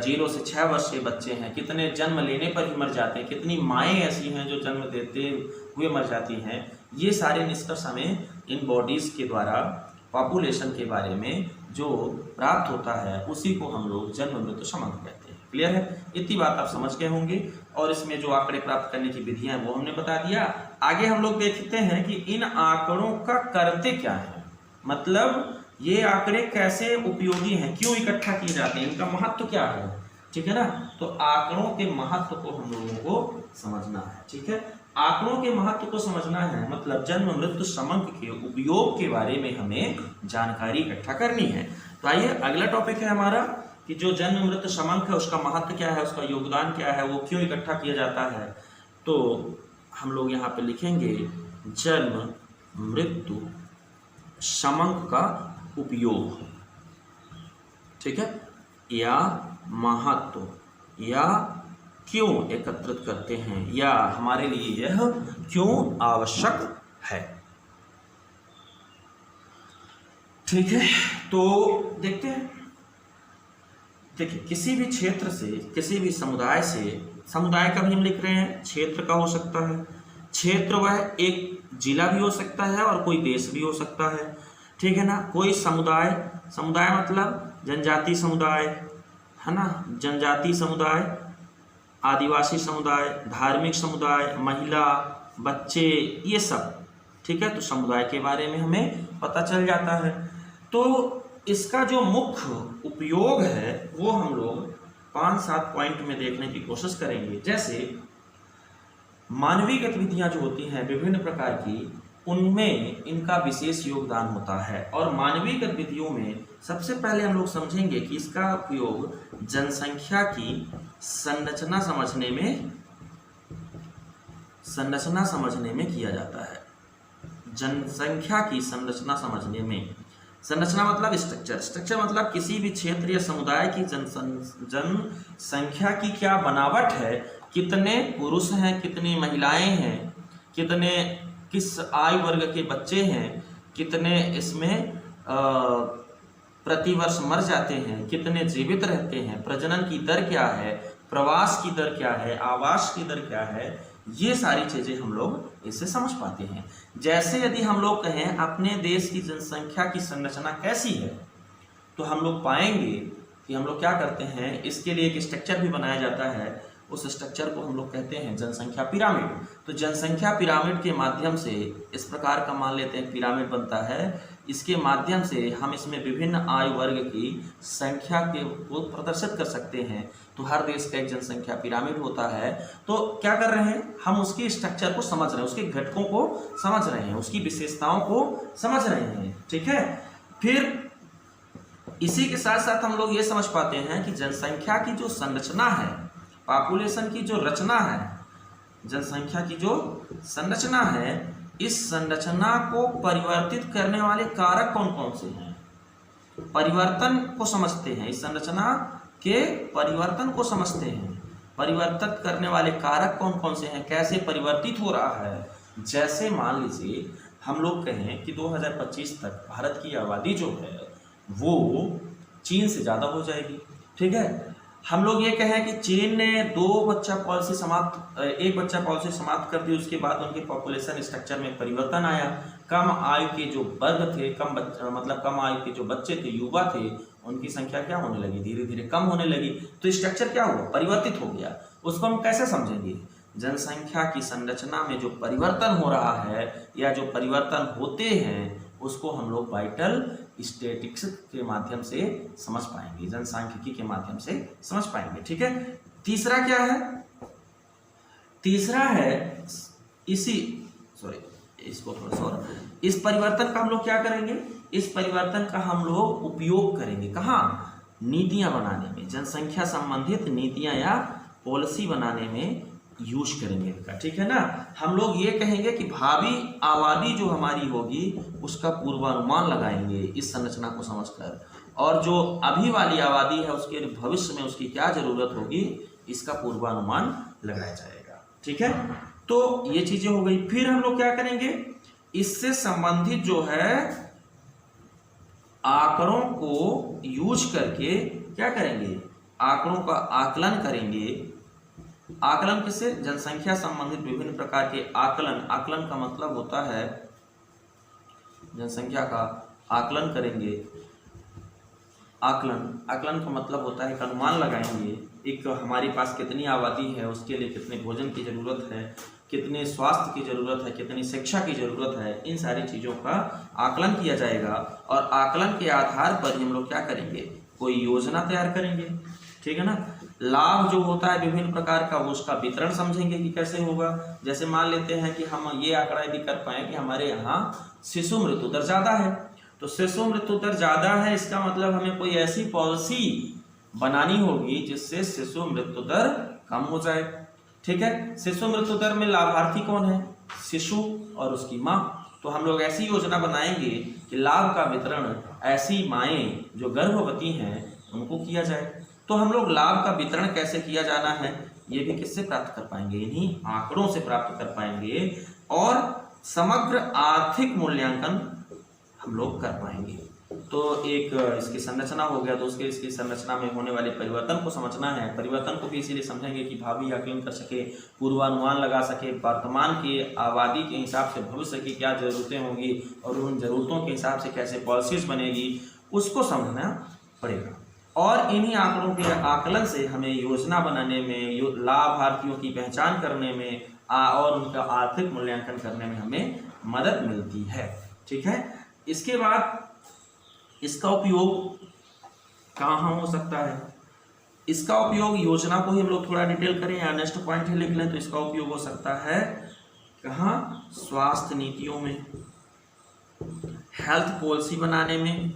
0 से 6 वर्ष के बच्चे हैं, कितने जन्म लेने पर ही मर जाते हैं, कितनी माएँ ऐसी हैं जो जन्म देते हुए मर जाती हैं। ये सारे निष्कर्ष हमें इन बॉडीज़ के द्वारा पॉपुलेशन के बारे में जो प्राप्त होता है उसी को हम लोग जन्म मृत्यु समांक कहते हैं। क्लियर है, इतनी बात आप समझ गए होंगे। और इसमें जो आंकड़े प्राप्त करने की विधियां हैं वो हमने बता दिया। आगे हम लोग देखते हैं कि इन आंकड़ों का करते क्या है, मतलब ये आंकड़े कैसे उपयोगी हैं, क्यों इकट्ठा किए जाते हैं, इनका महत्व क्या है। ठीक है ना, तो आंकड़ों के महत्व को हम लोगों को समझना है। ठीक है, आंकड़ों के महत्व को समझना है, मतलब जन्म मृत्यु समांक के उपयोग के बारे में हमें जानकारी इकट्ठा करनी है। तो आइए अगला टॉपिक है हमारा कि जो जन्म मृत्यु समांक है उसका महत्व क्या है, उसका योगदान क्या है, वो क्यों इकट्ठा किया जाता है। तो हम लोग यहाँ पे लिखेंगे जन्म मृत्यु समांक का उपयोग। ठीक है, या महत्व, या क्यों एकत्रित करते हैं, या हमारे लिए यह क्यों आवश्यक है। ठीक है, तो देखते हैं। देखिए, किसी भी क्षेत्र से, किसी भी समुदाय से, समुदाय का भी हम लिख रहे हैं, क्षेत्र का हो सकता है। क्षेत्र वह एक जिला भी हो सकता है और कोई देश भी हो सकता है। ठीक है ना, कोई समुदाय, समुदाय मतलब जनजाति समुदाय है ना, जनजाति समुदाय, आदिवासी समुदाय, धार्मिक समुदाय, महिला, बच्चे, ये सब। ठीक है, तो समुदाय के बारे में हमें पता चल जाता है। तो इसका जो मुख्य उपयोग है वो हम लोग 5-7 पॉइंट में देखने की कोशिश करेंगे। जैसे मानवीय गतिविधियां जो होती हैं विभिन्न प्रकार की, उनमें इनका विशेष योगदान होता है। और मानवीय गतिविधियों में सबसे पहले हम लोग समझेंगे कि इसका उपयोग जनसंख्या की संरचना समझने में किया जाता है। जनसंख्या की संरचना समझने में, संरचना मतलब स्ट्रक्चर, स्ट्रक्चर मतलब किसी भी क्षेत्र या समुदाय की जनसंख्या की क्या बनावट है, कितने पुरुष हैं, कितनी महिलाएं हैं, कितने किस आयु वर्ग के बच्चे हैं, कितने इसमें प्रतिवर्ष मर जाते हैं, कितने जीवित रहते हैं, प्रजनन की दर क्या है, प्रवास की दर क्या है, आवास की दर क्या है, ये सारी चीज़ें हम लोग इससे समझ पाते हैं। जैसे यदि हम लोग कहें अपने देश की जनसंख्या की संरचना कैसी है, तो हम लोग पाएंगे कि हम लोग क्या करते हैं, इसके लिए एक स्ट्रक्चर भी बनाया जाता है। उस स्ट्रक्चर को हम लोग कहते हैं जनसंख्या पिरामिड। तो जनसंख्या पिरामिड के माध्यम से इस प्रकार का मान लेते हैं पिरामिड बनता है। इसके माध्यम से हम इसमें विभिन्न आयु वर्ग की संख्या के को प्रदर्शित कर सकते हैं। तो हर देश का एक जनसंख्या पिरामिड होता है। तो क्या कर रहे हैं, हम उसके स्ट्रक्चर को समझ रहे हैं, उसके घटकों को समझ रहे हैं, उसकी विशेषताओं को समझ रहे हैं। ठीक है, फिर इसी के साथ साथ हम लोग ये समझ पाते हैं कि जनसंख्या की जो संरचना है, पॉपुलेशन की जो रचना है, जनसंख्या की जो संरचना है, इस संरचना को परिवर्तित करने वाले कारक कौन कौन से हैं, परिवर्तन को समझते हैं। इस संरचना के परिवर्तन को समझते हैं, परिवर्तित करने वाले कारक कौन कौन से हैं, कैसे परिवर्तित हो रहा है। जैसे मान लीजिए हम लोग कहें कि 2025 तक भारत की आबादी जो है वो चीन से ज़्यादा हो जाएगी। ठीक है, हम लोग ये कहें कि चीन ने एक बच्चा पॉलिसी समाप्त कर दी, उसके बाद उनके पॉपुलेशन स्ट्रक्चर में परिवर्तन आया। कम आयु के जो वर्ग थे, कम आयु के जो बच्चे थे, युवा थे, उनकी संख्या क्या होने लगी, धीरे धीरे कम होने लगी। तो स्ट्रक्चर क्या हुआ, परिवर्तित हो गया। उसको हम कैसे समझेंगे, जनसंख्या की संरचना में जो परिवर्तन हो रहा है या जो परिवर्तन होते हैं उसको हम लोग वाइटल स्टैटिस्टिक्स के माध्यम से समझ पाएंगे, जनसांख्यिकी के माध्यम से समझ पाएंगे। ठीक है, तीसरा क्या है, तीसरा है इस परिवर्तन का हम लोग क्या करेंगे, इस परिवर्तन का हम लोग उपयोग करेंगे कहाँ, नीतियां बनाने में, जनसंख्या संबंधित नीतियां या पॉलिसी बनाने में यूज करेंगे इनका, ठीक है ना। हम लोग ये कहेंगे कि भावी आबादी जो हमारी होगी उसका पूर्वानुमान लगाएंगे इस संरचना को समझकर, और जो अभी वाली आबादी है उसके भविष्य में उसकी क्या जरूरत होगी इसका पूर्वानुमान लगाया जाएगा, ठीक है। तो ये चीजें हो गई। फिर हम लोग क्या करेंगे, इससे संबंधित जो है आंकड़ों को यूज करके क्या करेंगे, आंकड़ों का आकलन करेंगे। आकलन किससे, जनसंख्या संबंधित विभिन्न प्रकार के आकलन। आकलन का मतलब होता है जनसंख्या का आकलन करेंगे। आकलन का मतलब होता है एक अनुमान लगाएंगे, एक हमारे पास कितनी आबादी है, उसके लिए कितने भोजन की जरूरत है, कितने स्वास्थ्य की जरूरत है, कितनी शिक्षा की जरूरत है, इन सारी चीज़ों का आकलन किया जाएगा। और आकलन के आधार पर हम लोग क्या करेंगे, कोई योजना तैयार करेंगे, ठीक है ना। लाभ जो होता है विभिन्न प्रकार का वो उसका वितरण समझेंगे कि कैसे होगा। जैसे मान लेते हैं कि हम ये आंकड़ा यदि कर पाए कि हमारे यहाँ शिशु मृत्यु दर ज़्यादा है, तो शिशु मृत्यु दर ज़्यादा है इसका मतलब हमें कोई ऐसी पॉलिसी बनानी होगी जिससे शिशु मृत्यु दर कम हो जाए, ठीक है। शिशु मृत्यु दर में लाभार्थी कौन है, शिशु और उसकी माँ। तो हम लोग ऐसी योजना बनाएंगे कि लाभ का वितरण ऐसी माएँ जो गर्भवती हैं उनको किया जाए। तो हम लोग लाभ का वितरण कैसे किया जाना है ये भी किससे प्राप्त कर पाएंगे, इन्हीं आंकड़ों से प्राप्त कर पाएंगे, और समग्र आर्थिक मूल्यांकन हम लोग कर पाएंगे। तो एक इसकी संरचना हो गया, तो उसके इसकी संरचना में होने वाले परिवर्तन को समझना है। परिवर्तन को भी इसीलिए समझेंगे कि भावी आकलन कर सके, पूर्वानुमान लगा सके, वर्तमान की आबादी के हिसाब से भविष्य की क्या जरूरतें होंगी और उन जरूरतों के हिसाब से कैसे पॉलिसीज बनेगी उसको समझना पड़ेगा। और इन्हीं आंकड़ों के आकलन से हमें योजना बनाने में, लाभार्थियों की पहचान करने में और उनका आर्थिक मूल्यांकन करने में हमें मदद मिलती है, ठीक है। इसके बाद इसका उपयोग कहाँ हो सकता है, इसका उपयोग योजना को ही हम लोग थोड़ा डिटेल करें या नेक्स्ट पॉइंट ही लिख लें, तो इसका उपयोग हो सकता है कहाँ, स्वास्थ्य नीतियों में, हेल्थ पॉलिसी बनाने में,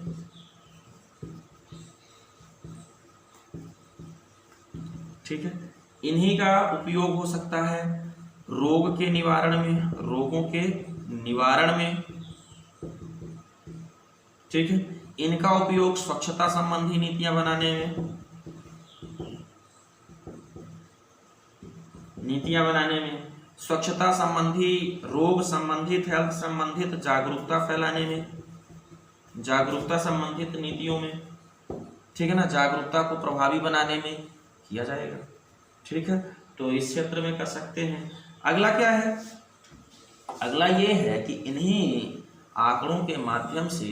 ठीक है। इन्हीं का उपयोग हो सकता है रोग के निवारण में, रोगों के निवारण में, ठीक है। इनका उपयोग स्वच्छता संबंधी नीतियां बनाने में, स्वच्छता संबंधी, रोग संबंधित, हेल्थ संबंधित जागरूकता फैलाने में, जागरूकता संबंधित नीतियों में, ठीक है ना, जागरूकता को प्रभावी बनाने में किया जाएगा, ठीक है। तो इस क्षेत्र में कर सकते हैं। अगला क्या है, अगला ये है कि इन्हीं आंकड़ों के माध्यम से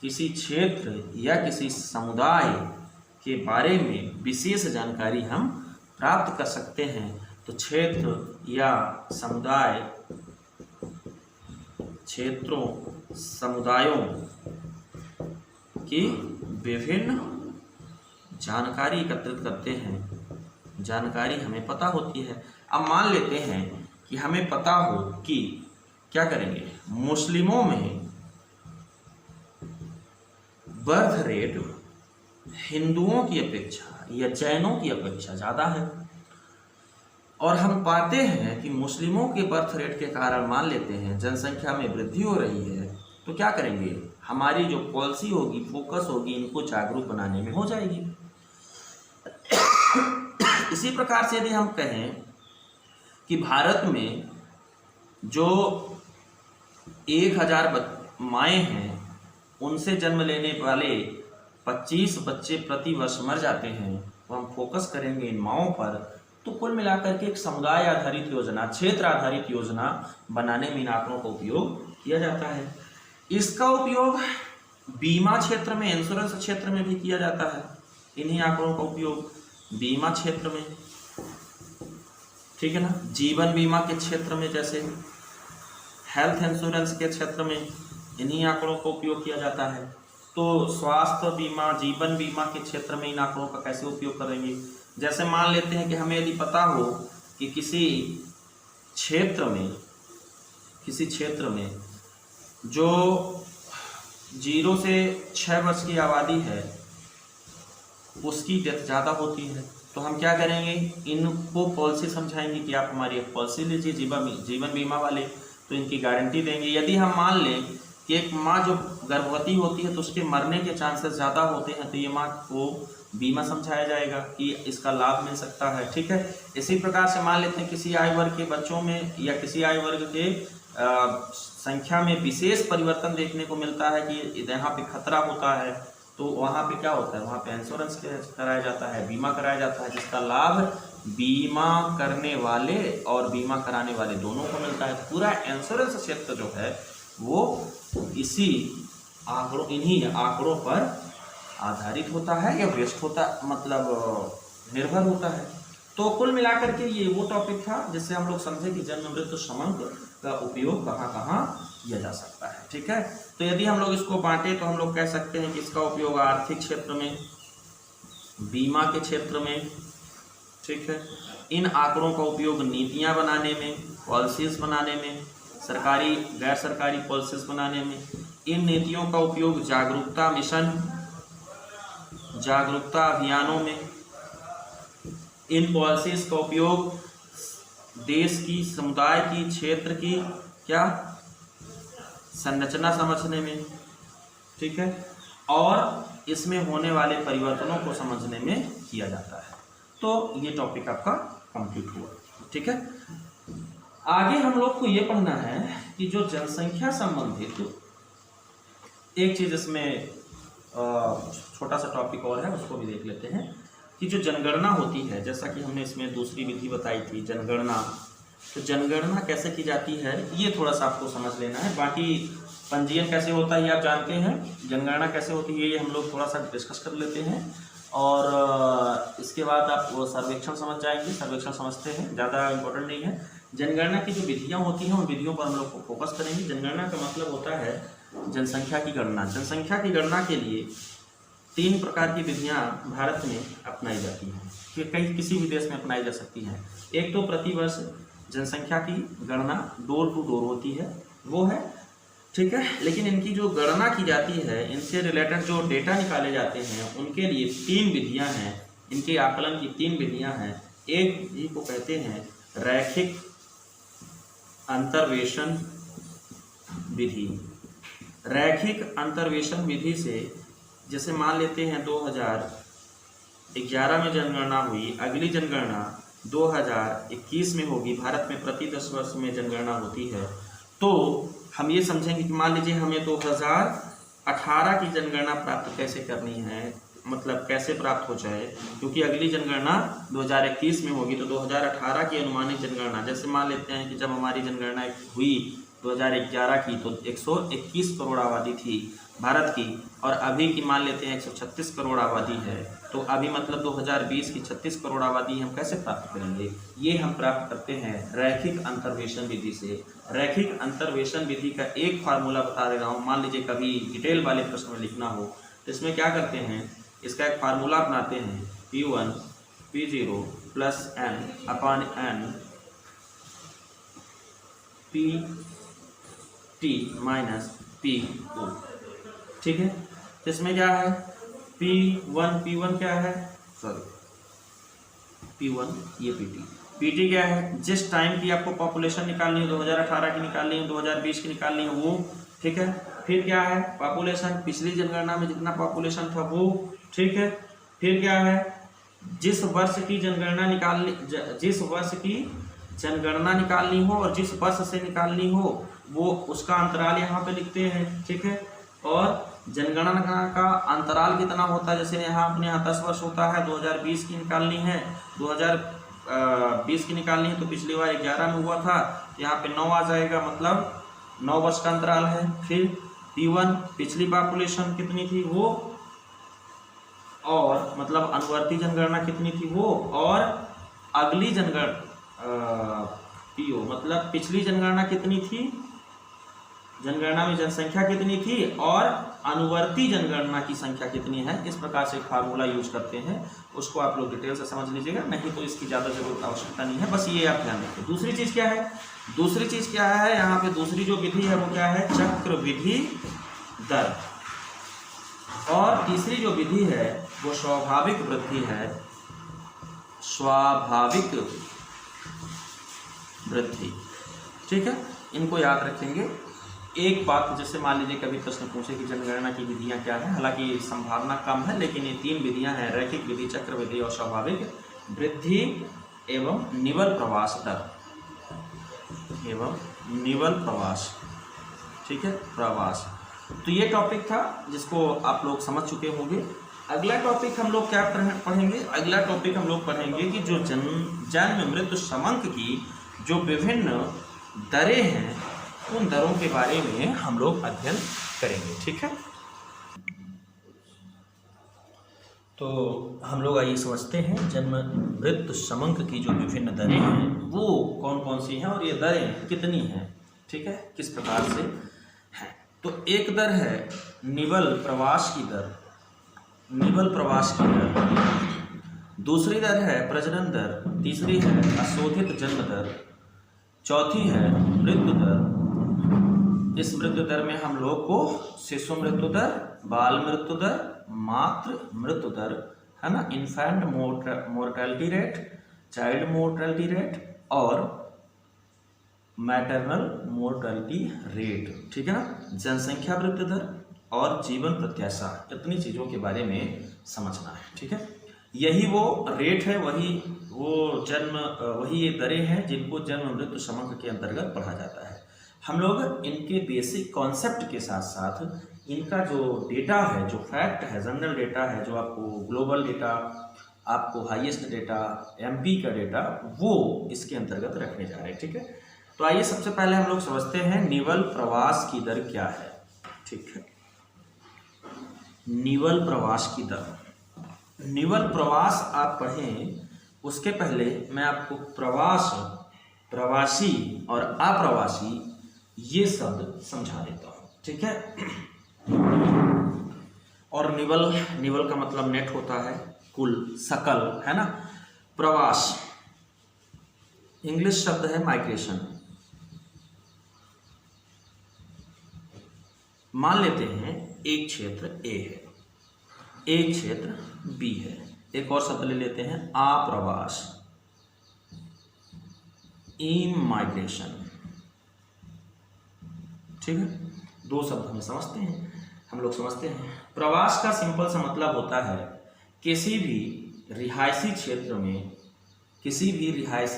किसी क्षेत्र या किसी समुदाय के बारे में विशेष जानकारी हम प्राप्त कर सकते हैं। तो क्षेत्र या समुदाय, क्षेत्रों, समुदायों की विभिन्न जानकारी एकत्रित करते हैं, जानकारी हमें पता होती है। अब मान लेते हैं कि हमें पता हो कि क्या करेंगे, मुस्लिमों में बर्थ रेट हिंदुओं की अपेक्षा या जैनों की अपेक्षा ज़्यादा है, और हम पाते हैं कि मुस्लिमों के बर्थ रेट के कारण मान लेते हैं जनसंख्या में वृद्धि हो रही है, तो क्या करेंगे, हमारी जो पॉलिसी होगी, फोकस होगी, इनको जागरूक बनाने में हो जाएगी। इसी प्रकार से यदि हम कहें कि भारत में जो 1000 माएँ हैं उनसे जन्म लेने वाले 25 बच्चे प्रति वर्ष मर जाते हैं, तो हम फोकस करेंगे इन माओं पर, तो कुल मिलाकर के एक समुदाय आधारित योजना, क्षेत्र आधारित योजना बनाने में इन आंकड़ों का उपयोग किया जाता है। इसका उपयोग बीमा क्षेत्र में, इंश्योरेंस क्षेत्र में भी किया जाता है। इन्हीं आंकड़ों का उपयोग बीमा क्षेत्र में, ठीक है ना, जीवन बीमा के क्षेत्र में, जैसे हेल्थ इंश्योरेंस के क्षेत्र में इन्हीं आंकड़ों का उपयोग किया जाता है। तो स्वास्थ्य बीमा, जीवन बीमा के क्षेत्र में इन आंकड़ों का कैसे उपयोग करेंगे, जैसे मान लेते हैं कि हमें यदि पता हो कि किसी क्षेत्र में जो 0 से 6 वर्ष की आबादी है उसकी डेथ ज़्यादा होती है, तो हम क्या करेंगे, इनको पॉलिसी समझाएंगे कि आप हमारी एक पॉलिसी लीजिए जीवन बीमा वाले, तो इनकी गारंटी देंगे। यदि हम मान लें कि एक माँ जो गर्भवती होती है तो उसके मरने के चांसेस ज़्यादा होते हैं, तो ये माँ को बीमा समझाया जाएगा कि इसका लाभ मिल सकता है, ठीक है। इसी प्रकार से मान लेते हैं किसी आयु वर्ग के बच्चों में या किसी आयु वर्ग के संख्या में विशेष परिवर्तन देखने को मिलता है कि यहाँ पे खतरा होता है, तो वहाँ पे क्या होता है, वहाँ पे इंश्योरेंस कराया जाता है, बीमा कराया जाता है, जिसका लाभ बीमा करने वाले और बीमा कराने वाले दोनों को मिलता है। पूरा इंश्योरेंस क्षेत्र जो है वो इन्हीं आंकड़ों पर आधारित होता है या बेस्ड होता, मतलब निर्भर होता है। तो कुल मिलाकर के ये वो टॉपिक था जिससे हम लोग समझे कि जन्म मृत्यु समांक का उपयोग कहाँ कहाँ किया जा सकता है, ठीक है। तो यदि हम लोग इसको बांटे तो हम लोग कह सकते हैं कि इसका उपयोग आर्थिक क्षेत्र में, बीमा के क्षेत्र में, ठीक है। इन आंकड़ों का उपयोग नीतियां बनाने में, पॉलिसीज बनाने में, सरकारी गैर सरकारी पॉलिसीज बनाने में। इन नीतियों का उपयोग जागरूकता मिशन, जागरूकता अभियानों में। इन पॉलिसीज का उपयोग देश की, समुदाय की, क्षेत्र की क्या संरचना समझने में, ठीक है, और इसमें होने वाले परिवर्तनों को समझने में किया जाता है। तो ये टॉपिक आपका कंप्लीट हुआ, ठीक है। आगे हम लोग को ये पढ़ना है कि जो जनसंख्या संबंधित एक चीज, इसमें छोटा सा टॉपिक और है, उसको भी देख लेते हैं कि जो जनगणना होती है, जैसा कि हमने इसमें दूसरी विधि बताई थी जनगणना, तो जनगणना कैसे की जाती है ये थोड़ा सा आपको समझ लेना है। बाकी पंजीयन कैसे होता है ये आप जानते हैं, जनगणना कैसे होती है ये हम लोग थोड़ा सा डिस्कस कर लेते हैं, और इसके बाद आप वो सर्वेक्षण समझ जाएंगे। सर्वेक्षण समझते हैं, ज़्यादा इम्पोर्टेंट नहीं है। जनगणना की जो विधियाँ होती हैं उन विधियों पर हम लोग को फोकस करेंगे। जनगणना का मतलब होता है जनसंख्या की गणना। जनसंख्या की गणना के लिए 3 प्रकार की विधियाँ भारत में अपनाई जाती हैं, कि किसी भी देश में अपनाई जा सकती हैं। एक तो प्रतिवर्ष जनसंख्या की गणना डोर टू डोर होती है, वो है, ठीक है। लेकिन इनकी जो गणना की जाती है, इनसे रिलेटेड जो डेटा निकाले जाते हैं, उनके लिए 3 विधियाँ हैं। इनके आकलन की 3 विधियाँ हैं। एक विधि को कहते हैं रैखिक अंतर्वेशन विधि। रैखिक अंतर्वेशन विधि से, जैसे मान लेते हैं 2011 में जनगणना हुई, अगली जनगणना 2021 में होगी। भारत में प्रति 10 वर्ष में जनगणना होती है। तो हम ये समझेंगे कि मान लीजिए हमें 2018 की जनगणना प्राप्त कैसे करनी है, मतलब कैसे प्राप्त हो जाए, क्योंकि अगली जनगणना 2021 में होगी। तो 2018 की अनुमानित जनगणना, जैसे मान लेते हैं कि जब हमारी जनगणना हुई 2011 की तो 121 करोड़ आबादी थी भारत की, और अभी की मान लेते हैं 136 करोड़ आबादी है। तो अभी मतलब 2020 की 36 करोड़ आबादी हम कैसे प्राप्त करेंगे, ये हम प्राप्त करते हैं रैखिक अंतर्वेशन विधि से। रैखिक अंतर्वेशन विधि का एक फार्मूला बता दे रहा हूँ, मान लीजिए कभी डिटेल वाले प्रश्न में लिखना हो तो इसमें क्या करते हैं, इसका एक फार्मूला अपनाते हैं, P1 P0 प्लस n अपान n Pt माइनस P2, ठीक है। तो इसमें क्या है, P1 क्या है, सॉरी P1 ये PT क्या है, जिस टाइम की आपको पॉपुलेशन निकालनी है, 2018 की निकालनी है, 2020 की निकालनी है वो, ठीक है। फिर क्या है, पॉपुलेशन पिछली जनगणना में जितना पॉपुलेशन था वो, ठीक है। फिर क्या है, जिस वर्ष की जनगणना निकालनी हो और जिस वर्ष से निकालनी हो वो उसका अंतराल यहाँ पे लिखते हैं, ठीक है। और जनगणना का अंतराल कितना होता है, जैसे यहाँ अपने यहाँ 10 वर्ष होता है, 2020 की निकालनी है, 2020 की निकालनी है तो पिछली बार 11 में हुआ था, यहाँ पे 9 आ जाएगा, मतलब 9 वर्ष का अंतराल है। फिर P1 पिछली पॉपुलेशन कितनी थी वो, और मतलब अनुवर्ती जनगणना कितनी थी वो, और अगली PO मतलब पिछली जनगणना कितनी थी, जनगणना में जनसंख्या कितनी थी, और अनुवर्ती जनगणना की संख्या कितनी है। इस प्रकार से एक फार्मूला यूज करते हैं, उसको आप लोग डिटेल से समझ लीजिएगा, नहीं तो इसकी ज़्यादा जरूरत आवश्यकता नहीं है, बस ये आप ध्यान रखें। दूसरी चीज़ क्या है, यहाँ पे दूसरी जो विधि है वो क्या है, चक्रविधि दर, और तीसरी जो विधि है वो स्वाभाविक वृद्धि है, स्वाभाविक वृद्धि। ठीक है, इनको याद रखेंगे। एक बात, जैसे मान लीजिए कभी प्रश्न पूछे कि जनगणना की विधियां क्या है, हालांकि संभावना कम है, लेकिन ये 3 विधियां हैं, रैखिक विधि, चक्र विधि और स्वाभाविक वृद्धि एवं निवल प्रवास दर एवं निवल प्रवास। ठीक है, प्रवास। तो ये टॉपिक था जिसको आप लोग समझ चुके होंगे। अगला टॉपिक हम लोग क्या पढ़ेंगे? अगला टॉपिक हम लोग पढ़ेंगे कि जो जन्म मृत्यु समांक की जो विभिन्न दरें हैं, उन दरों के बारे में हम लोग अध्ययन करेंगे। ठीक है, तो हम लोग आइए समझते हैं जन्म मृत्यु समांक की जो विभिन्न दरें हैं वो कौन कौन सी हैं और ये दरें कितनी हैं। ठीक है, किस प्रकार से हैं। तो एक दर है निवल प्रवास की दर, निवल प्रवास की दर। दूसरी दर है प्रजनन दर। तीसरी है अशोधित जन्म दर। चौथी है मृत्यु दर। इस मृत्यु दर में हम लोग को शिशु मृत्यु दर, बाल मृत्यु दर, मातृ मृत्यु दर, है ना, infant mortality rate, child mortality rate और मैटरनल मोर्टेलिटी रेट। ठीक है ना, जनसंख्या वृद्धि दर और जीवन प्रत्याशा, इतनी चीज़ों के बारे में समझना है। ठीक है, यही वो रेट है, वही ये दरें हैं जिनको जन्म मृत्यु समांक के अंतर्गत पढ़ा जाता है। हम लोग इनके बेसिक कॉन्सेप्ट के साथ साथ इनका जो डेटा है, जो फैक्ट है, जनरल डेटा है, जो आपको ग्लोबल डेटा, आपको हाईएस्ट डेटा, एमपी का डेटा, वो इसके अंतर्गत रखने जा रहे हैं। ठीक है, तो आइए सबसे पहले हम लोग समझते हैं निवल प्रवास की दर क्या है। ठीक है, निवल प्रवास की दर। निवल प्रवास आप पढ़ें उसके पहले मैं आपको प्रवास, प्रवासी और अप्रवासी ये शब्द समझा देता हूँ। ठीक है, और निवल का मतलब नेट होता है, कुल, सकल, है ना। प्रवास इंग्लिश शब्द है माइग्रेशन। मान लेते हैं एक क्षेत्र ए है, एक क्षेत्र बी है, एक और शब्द ले लेते हैं अप्रवास, इमाइग्रेशन। ठीक है, 2 शब्द हम समझते हैं। प्रवास का सिंपल सा मतलब होता है किसी भी रिहायशी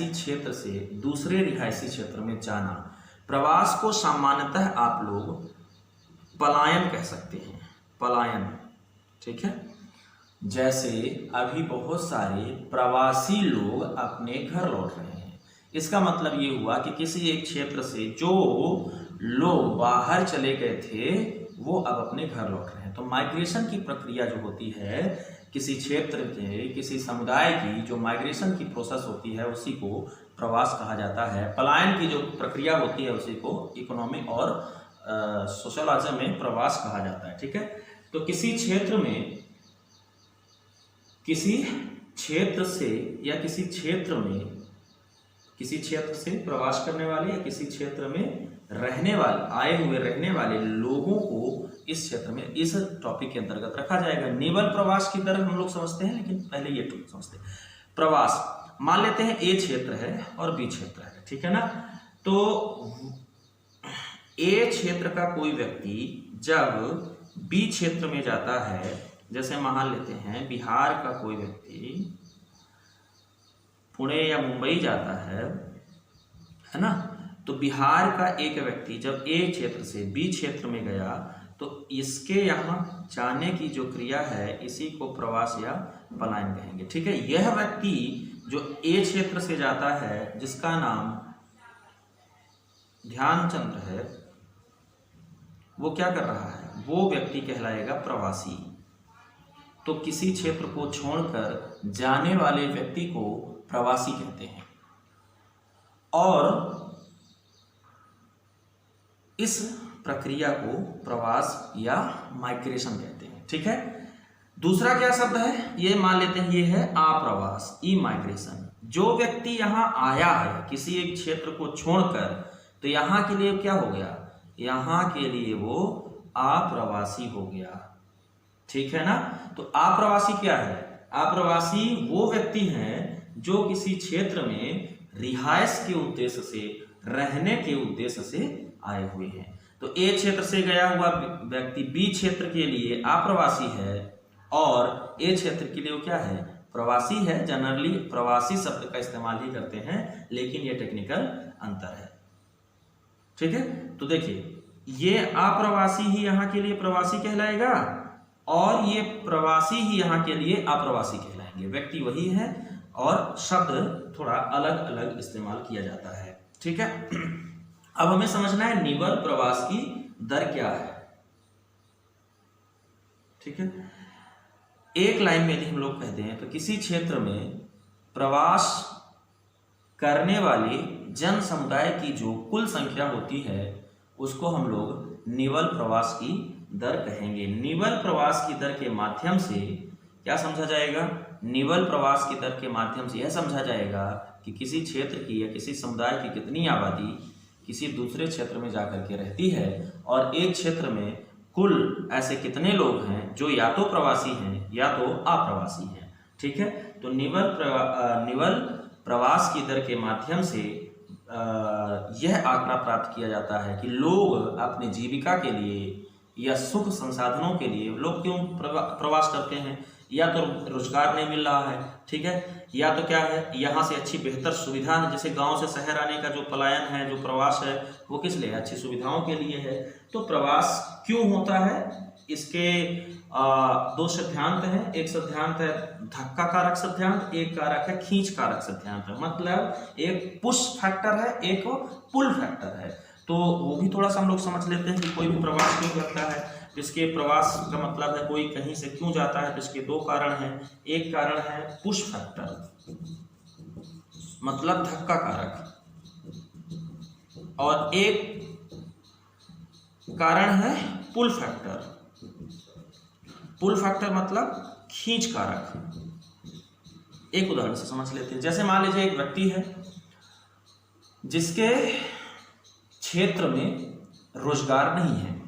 क्षेत्र से दूसरे रिहायशी क्षेत्र में जाना। प्रवास को सामान्यतः आप लोग पलायन कह सकते हैं, पलायन। ठीक है, जैसे अभी बहुत सारे प्रवासी लोग अपने घर लौट रहे हैं। इसका मतलब ये हुआ कि किसी एक क्षेत्र से जो लोग बाहर चले गए थे वो अब अपने घर लौट रहे हैं। तो माइग्रेशन की प्रक्रिया जो होती है, किसी क्षेत्र के, किसी समुदाय की जो माइग्रेशन की प्रोसेस होती है उसी को प्रवास कहा जाता है। पलायन की जो प्रक्रिया होती है उसी को इकोनॉमिक और सोशलॉजी में प्रवास कहा जाता है। ठीक है, तो किसी क्षेत्र से प्रवास करने वाले या किसी क्षेत्र में रहने वाले लोगों को इस क्षेत्र में इस टॉपिक के अंतर्गत रखा जाएगा। निवल प्रवास की तरह हम लोग समझते हैं, लेकिन पहले ये टॉपिक समझते हैं। प्रवास मान लेते हैं ए क्षेत्र है और बी क्षेत्र है। ठीक है ना, तो ए क्षेत्र का कोई व्यक्ति जब बी क्षेत्र में जाता है, जैसे मान लेते हैं बिहार का कोई व्यक्ति पुणे या मुंबई जाता है ना, तो बिहार का एक व्यक्ति जब ए क्षेत्र से बी क्षेत्र में गया तो इसके यहाँ जाने की जो क्रिया है इसी को प्रवास या पलायन कहेंगे। ठीक है, यह व्यक्ति जो ए क्षेत्र से जाता है जिसका नाम ध्यानचंद्र है, वो क्या कर रहा है, वो व्यक्ति कहलाएगा प्रवासी। तो किसी क्षेत्र को छोड़कर जाने वाले व्यक्ति को प्रवासी कहते हैं और इस प्रक्रिया को प्रवास या माइग्रेशन कहते हैं। ठीक है, दूसरा क्या शब्द है, ये मान लेते हैं ये है अप्रवास, इमाइग्रेशन। जो व्यक्ति यहाँ आया है किसी एक क्षेत्र को छोड़कर, तो यहाँ के लिए क्या हो गया, यहाँ के लिए वो अप्रवासी हो गया। ठीक है ना, तो अप्रवासी क्या है, अप्रवासी वो व्यक्ति हैं जो किसी क्षेत्र में रिहाइश के उद्देश्य से, रहने के उद्देश्य से आए हुए हैं। तो ए क्षेत्र से गया हुआ व्यक्ति बी क्षेत्र के लिए अप्रवासी है और ए क्षेत्र के लिए वो क्या है, प्रवासी है। जनरली प्रवासी शब्द का इस्तेमाल ही करते हैं, लेकिन ये टेक्निकल अंतर है। ठीक है, तो देखिए ये अप्रवासी ही यहाँ के लिए प्रवासी कहलाएगा और ये प्रवासी ही यहाँ के लिए अप्रवासी कहलाएंगे। व्यक्ति वही है और शब्द थोड़ा अलग अलग इस्तेमाल किया जाता है। ठीक है, अब हमें समझना है निवल प्रवास की दर क्या है। ठीक है, एक लाइन में यदि हम लोग कहते हैं तो किसी क्षेत्र में प्रवास करने वाले जन समुदाय की जो कुल संख्या होती है उसको हम लोग निवल प्रवास की दर कहेंगे। निवल प्रवास की दर के माध्यम से क्या समझा जाएगा, निवल प्रवास की दर के माध्यम से यह समझा जाएगा कि किसी क्षेत्र की या किसी समुदाय की कितनी आबादी किसी दूसरे क्षेत्र में जाकर के रहती है और एक क्षेत्र में कुल ऐसे कितने लोग हैं जो या तो प्रवासी हैं या तो अप्रवासी हैं। ठीक है, तो निवल प्रवास की दर के माध्यम से यह आंकड़ा प्राप्त किया जाता है कि लोग अपने जीविका के लिए या सुख संसाधनों के लिए लोग क्यों प्रवास करते हैं, या तो रोजगार नहीं मिल रहा है, ठीक है, या तो क्या है यहाँ से अच्छी बेहतर सुविधा है, जैसे गांव से शहर आने का जो पलायन है, जो प्रवास है वो किस लिए, अच्छी सुविधाओं के लिए है। तो प्रवास क्यों होता है, इसके दो सिद्धांत हैं। एक सिद्धांत है धक्का कारक सिद्धांत, एक कारक है खींच कारक सिद्धांत। मतलब एक पुश फैक्टर है, एक पुल फैक्टर है। तो वो भी थोड़ा सा हम लोग समझ लेते हैं कि कोई भी प्रवास क्यों करता है। जिसके प्रवास का मतलब है कोई कहीं से क्यों जाता है, तो इसके दो कारण हैं। एक कारण है पुश फैक्टर मतलब धक्का कारक, और एक कारण है पुल फैक्टर। पुल फैक्टर मतलब खींच कारक। एक उदाहरण से समझ लेते हैं। जैसे मान लीजिए एक व्यक्ति है जिसके क्षेत्र में रोजगार नहीं है,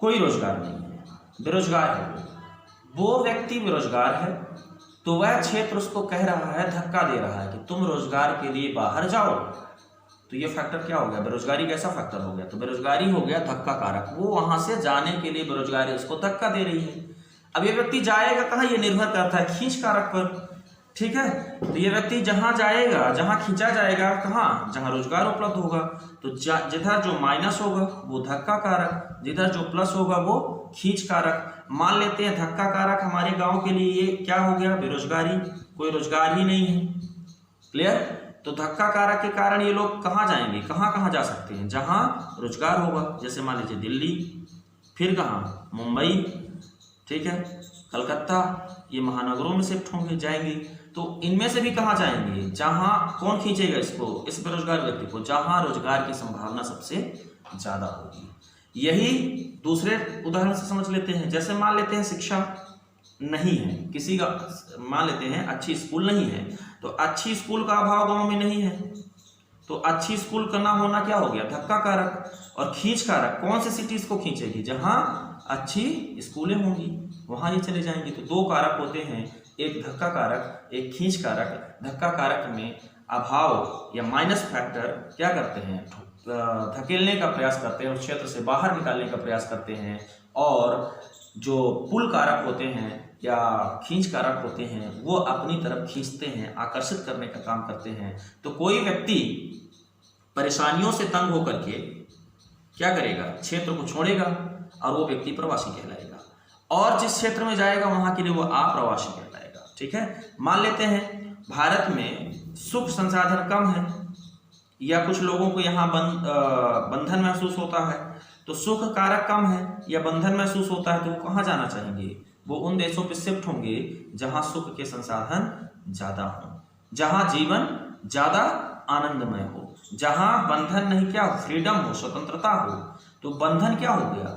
कोई रोजगार नहीं है, बेरोजगार है। वो व्यक्ति बेरोजगार है तो वह क्षेत्र उसको कह रहा है, धक्का दे रहा है कि तुम रोजगार के लिए बाहर जाओ। तो ये फैक्टर क्या हो गया, बेरोजगारी कैसा फैक्टर हो गया, तो बेरोजगारी हो गया धक्का कारक। वो वहां से जाने के लिए बेरोजगारी उसको धक्का दे रही है। अब ये व्यक्ति जाएगा कहाँ, ये निर्भर करता है खींच कारक पर। ठीक है, तो ये व्यक्ति जहां जाएगा, जहां खींचा जाएगा, कहाँ, जहां रोजगार उपलब्ध होगा। तो जिधर जो माइनस होगा वो धक्का कारक, जिधर जो प्लस होगा वो खींच कारक। मान लेते हैं धक्का कारक हमारे गांव के लिए ये क्या हो गया, बेरोजगारी, कोई रोजगार ही नहीं है। क्लियर। तो धक्का कारक के कारण ये लोग कहाँ जाएंगे, कहाँ कहाँ जा सकते हैं, जहां रोजगार होगा। जैसे मान लीजिए दिल्ली, फिर कहाँ, मुंबई, ठीक है, कलकत्ता, ये महानगरों में शिफ्ट होंगे, जाएंगे। तो इनमें से भी कहाँ जाएंगे, जहां, कौन खींचेगा इसको, इस बेरोजगार व्यक्ति को, जहां रोजगार की संभावना सबसे ज्यादा होगी। यही दूसरे उदाहरण से समझ लेते हैं। जैसे मान लेते हैं शिक्षा नहीं है किसी का, मान लेते हैं अच्छी स्कूल नहीं है, तो अच्छी स्कूल का अभाव गांव में नहीं है, तो अच्छी स्कूल का ना होना क्या हो गया, धक्का कारक। और खींच कारक कौन सी सिटीज को खींचेगी, जहां अच्छी स्कूलें होंगी वहां ये चले जाएंगे। तो दो कारक होते हैं, एक धक्का कारक, एक खींच कारक। धक्का कारक में अभाव या माइनस फैक्टर क्या करते हैं, धकेलने का प्रयास करते हैं, उस क्षेत्र से बाहर निकालने का प्रयास करते हैं। और जो पुल कारक होते हैं या खींच कारक होते हैं वो अपनी तरफ खींचते हैं, आकर्षित करने का काम करते हैं। तो कोई व्यक्ति परेशानियों से तंग होकर के क्या करेगा, क्षेत्र को छोड़ेगा और वो व्यक्ति प्रवासी कहलाएगा। और जिस क्षेत्र में जाएगा वहां के लिए वो अप्रवासी कहलाएगा। ठीक है, मान लेते हैं भारत में सुख संसाधन कम है या कुछ लोगों को यहाँ बंधन महसूस होता है, तो सुख कारक कम है या बंधन महसूस होता है, तो वो कहाँ जाना चाहेंगे, वो उन देशों पे शिफ्ट होंगे जहां सुख के संसाधन ज्यादा हो, जहां जीवन ज्यादा आनंदमय हो, जहां बंधन नहीं, क्या हो, फ्रीडम हो, स्वतंत्रता हो। तो बंधन क्या हो गया,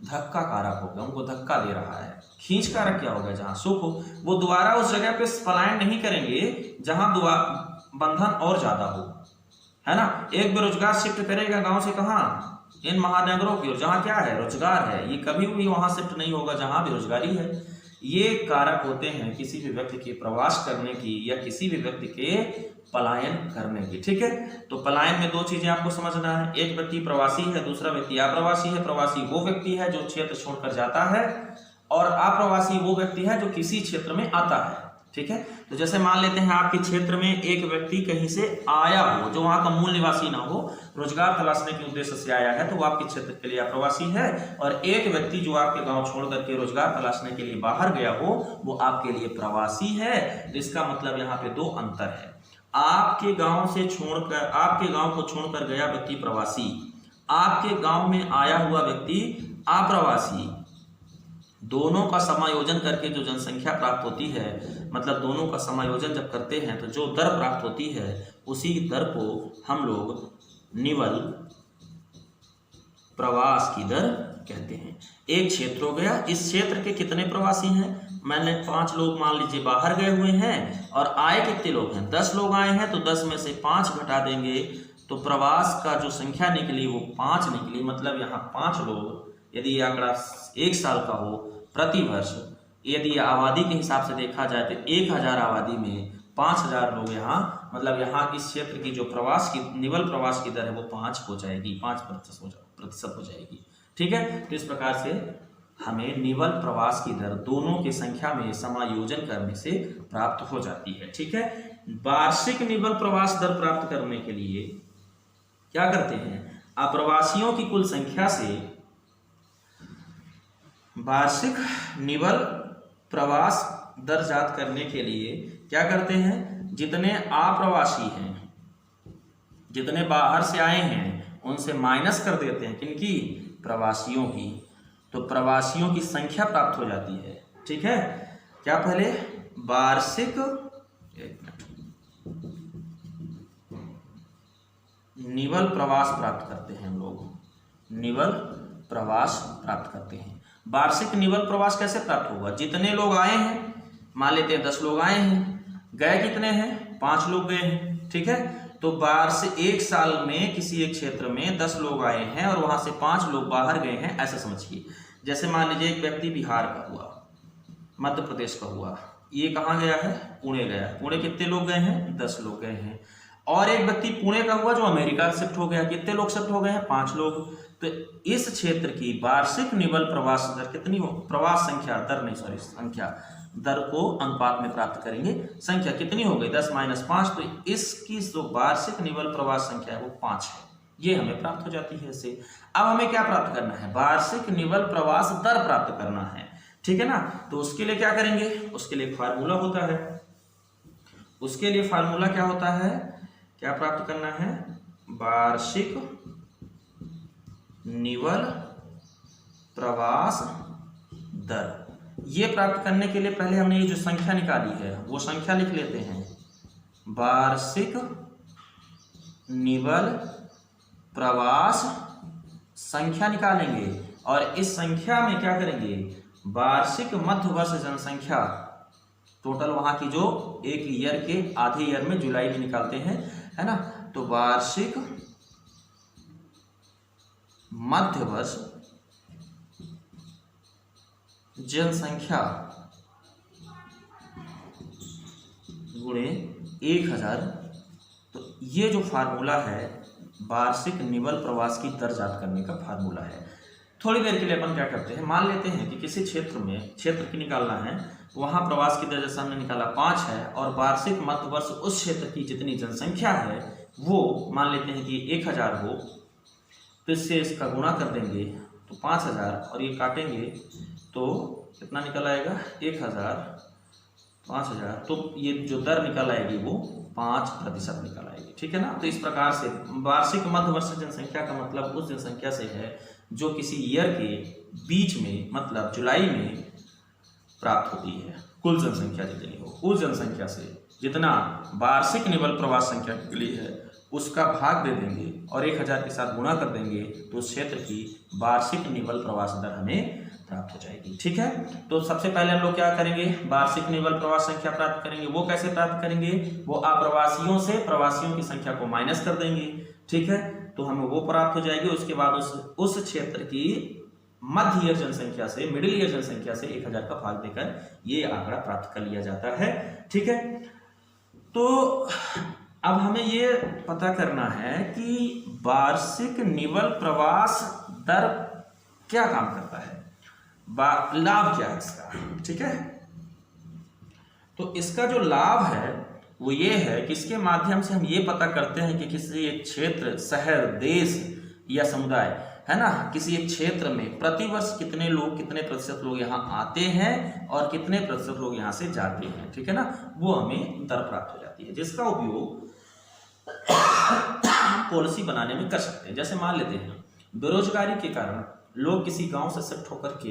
धक्का कारक हो गया, उनको धक्का दे रहा है। खींच कारक क्या हो गया, जहां सुख हो, वो दोबारा उस जगह पे पलायन नहीं करेंगे जहां बंधन और ज्यादा हो, है ना। एक बेरोजगार शिफ्ट करेगा गांव से कहाँ, इन महानगरों की ओर जहां क्या है, रोजगार है, ये कभी भी वहां शिफ्ट नहीं होगा जहां बेरोजगारी है। ये कारक होते हैं किसी भी व्यक्ति के प्रवास करने की या किसी भी व्यक्ति के पलायन करने की। ठीक है, तो पलायन में दो चीजें आपको समझना है, एक व्यक्ति प्रवासी है, दूसरा व्यक्ति अप्रवासी है। प्रवासी वो व्यक्ति है जो क्षेत्र छोड़कर जाता है, और अप्रवासी वो व्यक्ति है जो किसी क्षेत्र में आता है। ठीक है, तो जैसे मान लेते हैं आपके क्षेत्र में एक व्यक्ति कहीं से आया हो जो वहां का मूल निवासी ना हो, रोजगार तलाशने के उद्देश्य से आया है, तो वो आपके क्षेत्र के लिए अप्रवासी है। और एक व्यक्ति जो आपके गांव छोड़ करके रोजगार तलाशने के लिए बाहर गया हो, वो आपके लिए प्रवासी है। तो इसका मतलब यहाँ पे दो अंतर है, आपके गांव को छोड़कर गया व्यक्ति प्रवासी, आपके गांव में आया हुआ व्यक्ति अप्रवासी। दोनों का समायोजन करके जो जनसंख्या प्राप्त होती है, मतलब दोनों का समायोजन जब करते हैं तो जो दर प्राप्त होती है, उसी दर को हम लोग निवल प्रवास की दर कहते हैं। एक क्षेत्र हो गया, इस क्षेत्र के कितने प्रवासी हैं, मैंने 5 लोग मान लीजिए बाहर गए हुए हैं, और आए कितने लोग हैं, 10 लोग आए हैं, तो 10 में से 5 घटा देंगे तो प्रवास का जो संख्या निकली वो 5 निकली। मतलब यहाँ 5 लोग, यदि ये आंकड़ा 1 साल का हो प्रति वर्ष, यदि आबादी के हिसाब से देखा जाए तो 1000 आबादी में 5000 लोग यहाँ, मतलब यहाँ इस क्षेत्र की जो निवल प्रवास की दर है वो 5 हो जाएगी, 5% हो जाएगी। ठीक है, तो इस प्रकार से हमें निवल प्रवास की दर दोनों की संख्या में समायोजन करने से प्राप्त हो जाती है। ठीक है, वार्षिक निवल प्रवास दर प्राप्त करने के लिए क्या करते हैं, अप्रवासियों की कुल संख्या से वार्षिक निवल प्रवास दर ज्ञात करने के लिए क्या करते हैं, जितने अप्रवासी हैं, जितने बाहर से आए हैं, उनसे माइनस कर देते हैं, किनकी, प्रवासियों की, तो प्रवासियों की संख्या प्राप्त हो जाती है। ठीक है, क्या पहले वार्षिक निवल प्रवास प्राप्त करते हैं, हम लोग निवल प्रवास प्राप्त करते हैं। वार्षिक निवल प्रवास कैसे प्राप्त होगा, जितने लोग आए हैं, मान लेते हैं 10 लोग आए हैं, गए कितने हैं, 5 लोग गए हैं। ठीक है, तो वार्षिक 1 साल में किसी एक क्षेत्र में 10 लोग आए हैं और वहां से 5 लोग बाहर गए हैं, ऐसा समझिए। जैसे मान लीजिए एक व्यक्ति बिहार का हुआ, मध्य प्रदेश का हुआ, ये कहाँ गया है, पुणे गया, पुणे कितने लोग गए हैं, 10 लोग गए हैं। और एक व्यक्ति पुणे का हुआ जो अमेरिका शिफ्ट हो गया, कितने लोग शिफ्ट हो गए हैं, 5 लोग। तो इस क्षेत्र की वार्षिक निवल प्रवास दर कितनी हो, प्रवास संख्या, दर नहीं सॉरी संख्या, दर को अनुपात में प्राप्त करेंगे, संख्या कितनी हो गई, 10 - 5, तो इसकी जो वार्षिक निवल प्रवास संख्या है वो 5 है, ये हमें प्राप्त हो जाती है इससे। अब हमें क्या प्राप्त करना है, वार्षिक निवल प्रवास दर प्राप्त करना है। ठीक है ना, तो उसके लिए क्या करेंगे, उसके लिए फार्मूला होता है, उसके लिए फार्मूला क्या होता है, क्या प्राप्त करना है, वार्षिक निवल प्रवास दर। ये प्राप्त करने के लिए पहले हमने ये जो संख्या निकाली है वो संख्या लिख लेते हैं, वार्षिक निवल प्रवास संख्या निकालेंगे, और इस संख्या में क्या करेंगे, वार्षिक मध्य वर्ष जनसंख्या, टोटल वहां की जो एक ईयर के आधे ईयर में जुलाई में निकालते हैं, है ना, तो वार्षिक मध्य वर्ष जनसंख्या गुणे 1000। तो ये जो फार्मूला है वार्षिक निवल प्रवास की दर ज्ञात करने का फार्मूला है। थोड़ी देर के लिए अपन क्या करते हैं, मान लेते हैं कि किसी क्षेत्र में, क्षेत्र की निकालना है, वहां प्रवास की दर जैसे हमने निकाला 5 है, और वार्षिक मध्य वर्ष उस क्षेत्र की जितनी जनसंख्या है वो मान लेते हैं कि 1000 हो, तो इससे इसका गुणा कर देंगे तो 5000, और ये काटेंगे तो कितना निकल आएगा, 1000 5000, तो ये जो दर निकल आएगी वो 5% निकल आएगी। ठीक है ना, तो इस प्रकार से वार्षिक मध्य वर्ष जनसंख्या का मतलब उस जनसंख्या से है जो किसी ईयर के बीच में, मतलब जुलाई में प्राप्त होती है। कुल जनसंख्या जितनी हो, उस जनसंख्या से जितना वार्षिक निवल प्रवास संख्या के लिए है उसका भाग दे देंगे और 1000 के साथ गुणा कर देंगे, तो उस क्षेत्र की वार्षिक निवल प्रवास दर हमें प्राप्त हो जाएगी। ठीक है, तो सबसे पहले हम लोग क्या करेंगे, वार्षिक निवल प्रवास संख्या प्राप्त करेंगे। वो कैसे प्राप्त करेंगे, वो अप्रवासियों से प्रवासियों की संख्या को माइनस कर देंगे। ठीक है, तो हमें वो प्राप्त हो जाएगी। उसके बाद उस क्षेत्र की मध्य ईयर जनसंख्या से, मिडिल ईयर जनसंख्या से 1000 का भाग देकर ये आंकड़ा प्राप्त कर लिया जाता है। ठीक है, तो अब हमें ये पता करना है कि वार्षिक निवल प्रवास दर क्या काम करता है, लाभ क्या है इसका। ठीक है, तो इसका जो लाभ है वो ये है कि इसके माध्यम से हम ये पता करते हैं कि किसी एक क्षेत्र, शहर, देश या समुदाय है ना, किसी एक क्षेत्र में प्रतिवर्ष कितने लोग, कितने प्रतिशत लोग यहाँ आते हैं और कितने प्रतिशत लोग यहाँ से जाते हैं। ठीक है ना, वो हमें दर प्राप्त हो जाती है, जिसका उपयोग पॉलिसी बनाने में कर सकते हैं। जैसे मान लेते हैं बेरोजगारी के कारण लोग किसी गांव से शिफ्ट होकर के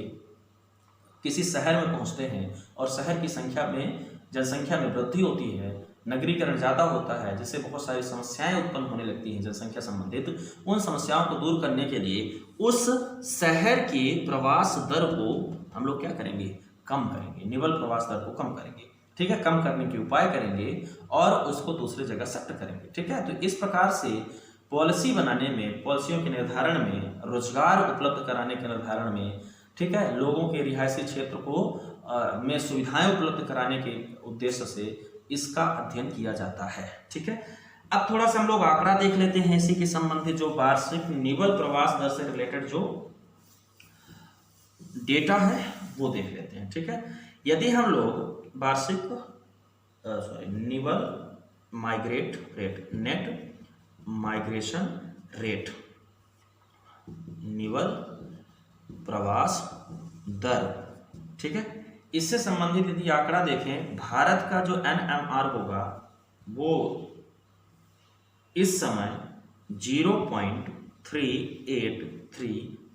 किसी शहर में पहुंचते हैं और शहर की संख्या में, जनसंख्या में वृद्धि होती है, नगरीकरण ज़्यादा होता है, जिससे बहुत सारी समस्याएं उत्पन्न होने लगती हैं जनसंख्या संबंधित। उन समस्याओं को दूर करने के लिए उस शहर के प्रवास दर को हम लोग क्या करेंगे, कम करेंगे, निवल प्रवास दर को कम करेंगे। ठीक है, कम करने के उपाय करेंगे और उसको दूसरी जगह शिफ्ट करेंगे। ठीक है, तो इस प्रकार से पॉलिसी बनाने में, पॉलिसियों के निर्धारण में, रोजगार उपलब्ध कराने के निर्धारण में, ठीक है, लोगों के रिहायशी क्षेत्र को में सुविधाएं उपलब्ध कराने के उद्देश्य से इसका अध्ययन किया जाता है। ठीक है, अब थोड़ा सा हम लोग आंकड़ा देख लेते हैं इसी के संबंधित, जो वार्षिक निवल प्रवास दर से रिलेटेड जो डेटा है वो देख लेते हैं। ठीक है, यदि हम लोग वार्षिक निवल migrate rate, net migration rate, निवल प्रवास दर, ठीक है, इससे संबंधित यदि आंकड़ा देखें, भारत का जो NMR होगा वो इस समय 0.383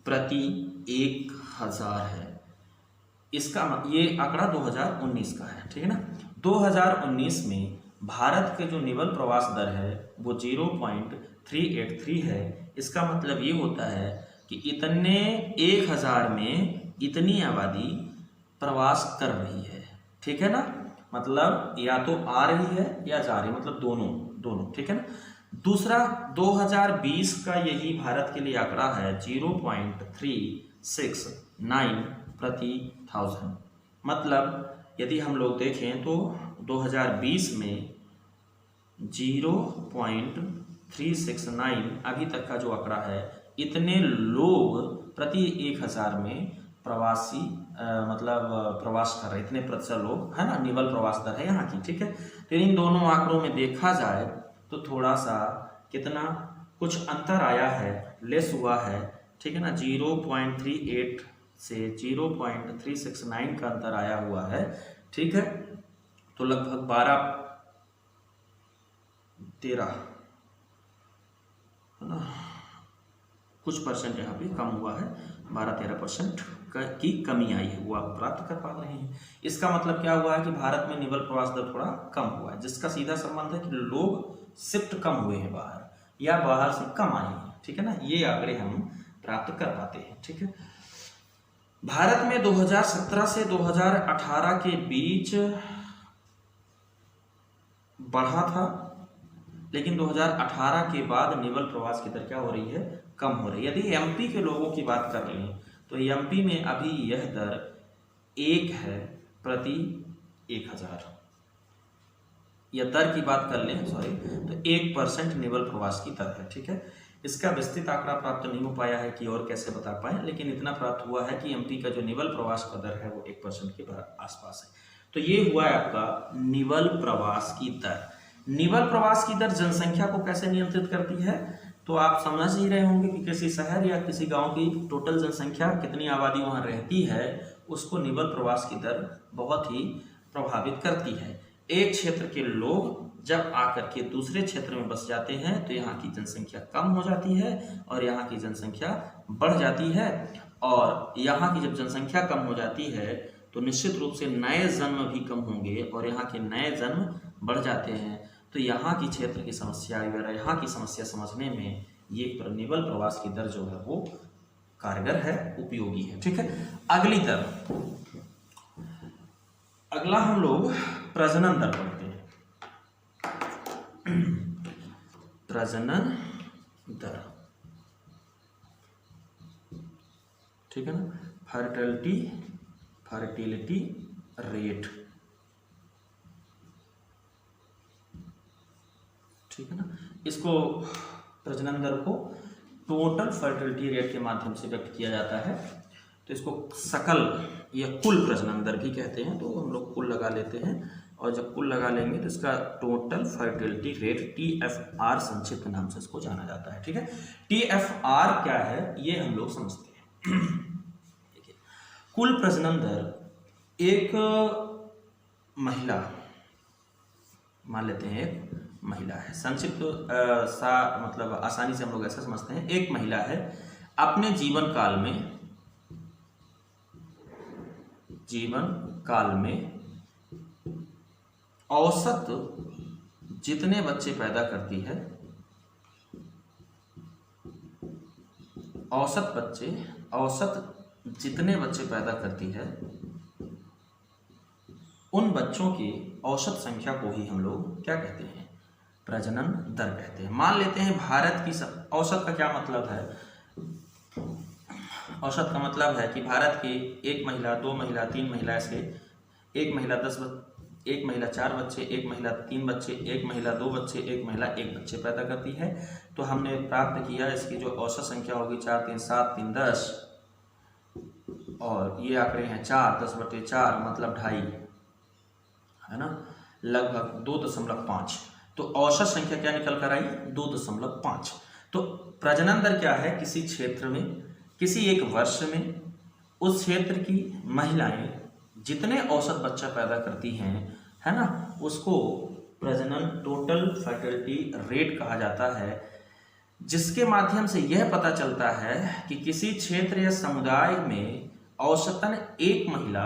प्रति 1000 है। इसका ये आंकड़ा 2019 का है। ठीक है ना, 2019 में भारत के जो निवल प्रवास दर है वो 0.383 है। इसका मतलब ये होता है कि इतने 1000 में इतनी आबादी प्रवास कर रही है। ठीक है ना, मतलब या तो आ रही है या जा रही है, मतलब दोनों। ठीक है ना, दूसरा 2020 का यही भारत के लिए आंकड़ा है 0.369 प्रति 1000। मतलब यदि हम लोग देखें तो 2020 में 0.369 अभी तक का जो आंकड़ा है, इतने लोग प्रति 1000 में प्रवासी मतलब प्रवास कर रहे, इतने प्रतिशत लोग, है ना, निवल प्रवास दर है यहाँ की। ठीक है, तो इन दोनों आंकड़ों में देखा जाए तो थोड़ा सा कितना कुछ अंतर आया है, लेस हुआ है। ठीक है ना, 0.38 से 0.369 का अंतर आया हुआ है। ठीक है, तो लगभग 12-13 है ना, कुछ परसेंट यहाँ पे कम हुआ है, 12-13% की कमी आई है, वो आप प्राप्त कर पा रहे हैं। इसका मतलब क्या हुआ है कि भारत में निवल प्रवास दर थोड़ा कम हुआ है, जिसका सीधा संबंध है कि लोग शिफ्ट कम हुए हैं बाहर, या बाहर से कम आए हैं। ठीक है ना, ये आंकड़े हम प्राप्त कर पाते हैं। ठीक है, भारत में 2017 से 2018 के बीच बढ़ा था, लेकिन 2018 के बाद निवल प्रवास की दर क्या हो रही है, कम हो रही है। यदि एमपी के लोगों की बात कर लें तो एमपी में अभी यह दर 1 है प्रति 1000, या दर की बात कर लें सॉरी, तो 1% निवल प्रवास की दर है। ठीक है, इसका विस्तृत आंकड़ा प्राप्त नहीं हो पाया है कि और कैसे बता पाए, लेकिन इतना प्राप्त हुआ है कि एमपी का जो निवल प्रवास का दर है वो 1% के आसपास है। तो ये हुआ है आपका निवल प्रवास की दर। निवल प्रवास की दर जनसंख्या को कैसे नियंत्रित करती है, तो आप समझ ही रहे होंगे कि किसी शहर या किसी गांव की टोटल जनसंख्या, कितनी आबादी वहां रहती है, उसको निवल प्रवास की दर बहुत ही प्रभावित करती है। एक क्षेत्र के लोग जब आकर के दूसरे क्षेत्र में बस जाते हैं तो यहाँ की जनसंख्या कम हो जाती है और यहाँ की जनसंख्या बढ़ जाती है, और यहाँ की जब जनसंख्या कम हो जाती है तो निश्चित रूप से नए जन्म भी कम होंगे, और यहाँ के नए जन्म बढ़ जाते हैं। तो यहाँ की क्षेत्र की समस्या या यहाँ की समस्या समझने में ये निवल प्रवास की दर जो है वो कारगर है, उपयोगी है। ठीक है, अगली दर, अगला हम लोग प्रजनन दर पढ़ते हैं। प्रजनन दर, ठीक ठीक है ना, फर्टिलिटी रेट, ठीक है ना। इसको प्रजनन दर को टोटल फर्टिलिटी रेट के माध्यम से व्यक्त किया जाता है। तो इसको सकल या कुल प्रजनन दर भी कहते हैं, तो हम लोग कुल लगा लेते हैं, और जब कुल लगा लेंगे तो इसका टोटल फर्टिलिटी रेट TFR संक्षिप्त नाम से इसको जाना जाता है, ठीक है। TFR क्या है ये हम लोग समझते हैं। देखिए, कुल प्रजनन दर एक महिला, मान लेते हैं एक महिला है, संक्षिप्त मतलब आसानी से हम लोग ऐसा समझते हैं, एक महिला है, अपने जीवन काल में औसत जितने बच्चे पैदा करती है, औसत जितने बच्चे पैदा करती है, उन बच्चों की औसत संख्या को ही हम लोग क्या कहते हैं, प्रजनन दर कहते हैं। मान लेते हैं भारत की औसत का क्या मतलब है, औसत का मतलब है कि भारत की एक महिला, दो महिला, तीन महिला, ऐसे एक महिला 4 बच्चे, एक महिला 3 बच्चे, एक महिला 2 बच्चे, एक महिला 1 बच्चे पैदा करती है। तो हमने प्राप्त किया इसकी जो औसत संख्या होगी 4 3 7 3 10, और ये आंकड़े हैं 4 10/4 मतलब 2.5, है ना, लगभग 2.5। तो औसत संख्या क्या निकल कर आई, 2.5। तो प्रजनन दर क्या है, किसी क्षेत्र में, किसी एक वर्ष में उस क्षेत्र की महिलाएं जितने औसत बच्चा पैदा करती हैं, है ना, उसको प्रजनन टोटल फर्टिलिटी रेट कहा जाता है, जिसके माध्यम से यह पता चलता है कि किसी क्षेत्र या समुदाय में औसतन एक महिला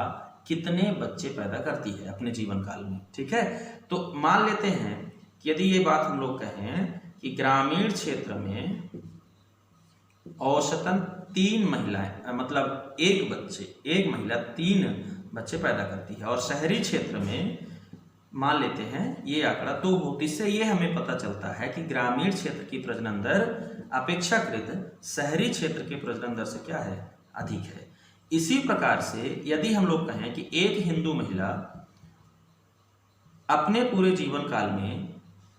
कितने बच्चे पैदा करती है अपने जीवन काल में, ठीक है। तो मान लेते हैं कि यदि ये बात हम लोग कहें कि ग्रामीण क्षेत्र में औसतन 3 महिलाएं, मतलब एक महिला 3 बच्चे पैदा करती है, और शहरी क्षेत्र में मान लेते हैं ये आंकड़ा 2 हो, इससे ये हमें पता चलता है कि ग्रामीण क्षेत्र की प्रजनन दर अपेक्षाकृत शहरी क्षेत्र के प्रजनन दर से क्या है, अधिक है। इसी प्रकार से यदि हम लोग कहें कि एक हिंदू महिला अपने पूरे जीवन काल में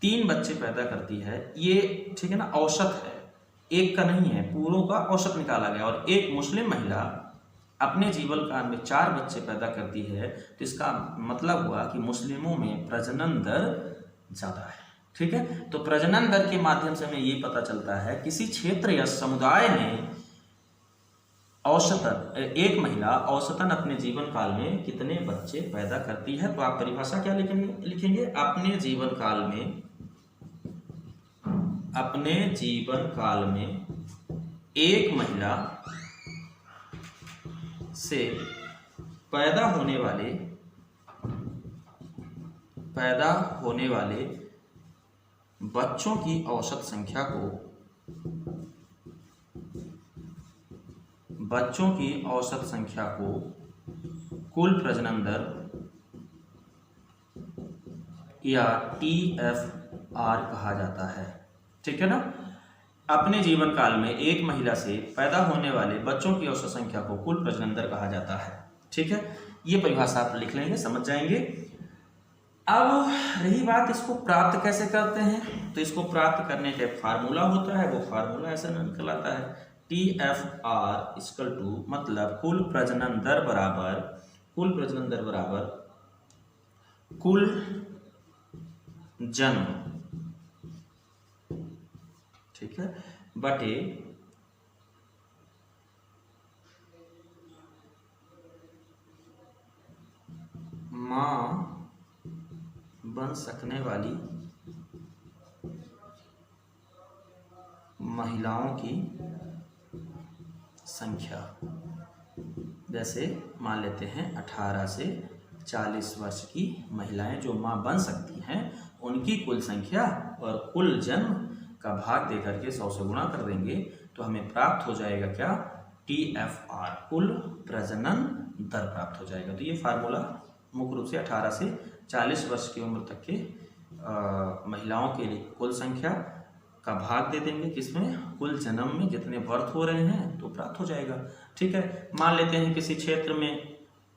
3 बच्चे पैदा करती है, ये ठीक है ना, औसत है, एक का नहीं है, पूरों का औसत निकाला गया, और एक मुस्लिम महिला अपने जीवन काल में 4 बच्चे पैदा करती है, तो इसका मतलब हुआ कि मुस्लिमों में प्रजनन दर ज़्यादा है, ठीक है। तो प्रजनन दर के माध्यम से हमें ये पता चलता है किसी क्षेत्र या समुदाय में औसतन एक महिला औसतन अपने जीवन काल में कितने बच्चे पैदा करती है। तो आप परिभाषा क्या लिखेंगे, अपने जीवन काल में एक महिला से पैदा होने वाले बच्चों की औसत संख्या को कुल प्रजनन दर या TFR कहा जाता है, ठीक है ना। अपने जीवन काल में एक महिला से पैदा होने वाले बच्चों की औसत संख्या को कुल प्रजनन दर कहा जाता है, ठीक है। ये परिभाषा आप लिख लेंगे, समझ जाएंगे। अब रही बात इसको प्राप्त कैसे करते हैं, तो इसको प्राप्त करने का एक फार्मूला होता है, वो फार्मूला ऐसा निकल आता है, TFR इक्वल टू, मतलब कुल प्रजनन दर बराबर कुल जन्म, ठीक है, बटे मां बन सकने वाली महिलाओं की संख्या। जैसे मान लेते हैं 18 से 40 वर्ष की महिलाएं जो मां बन सकती हैं, उनकी कुल संख्या और कुल जन्म का भाग दे करके 100 से गुणा कर देंगे, तो हमें प्राप्त हो जाएगा क्या, TFR, कुल प्रजनन दर प्राप्त हो जाएगा। तो ये फार्मूला मुख्य रूप से 18 से 40 वर्ष की उम्र तक के महिलाओं के लिए कुल संख्या का भाग दे देंगे, किसमें, कुल जन्म में जितने बर्थ हो रहे हैं, तो प्राप्त हो जाएगा। ठीक है। मान लेते हैं किसी क्षेत्र में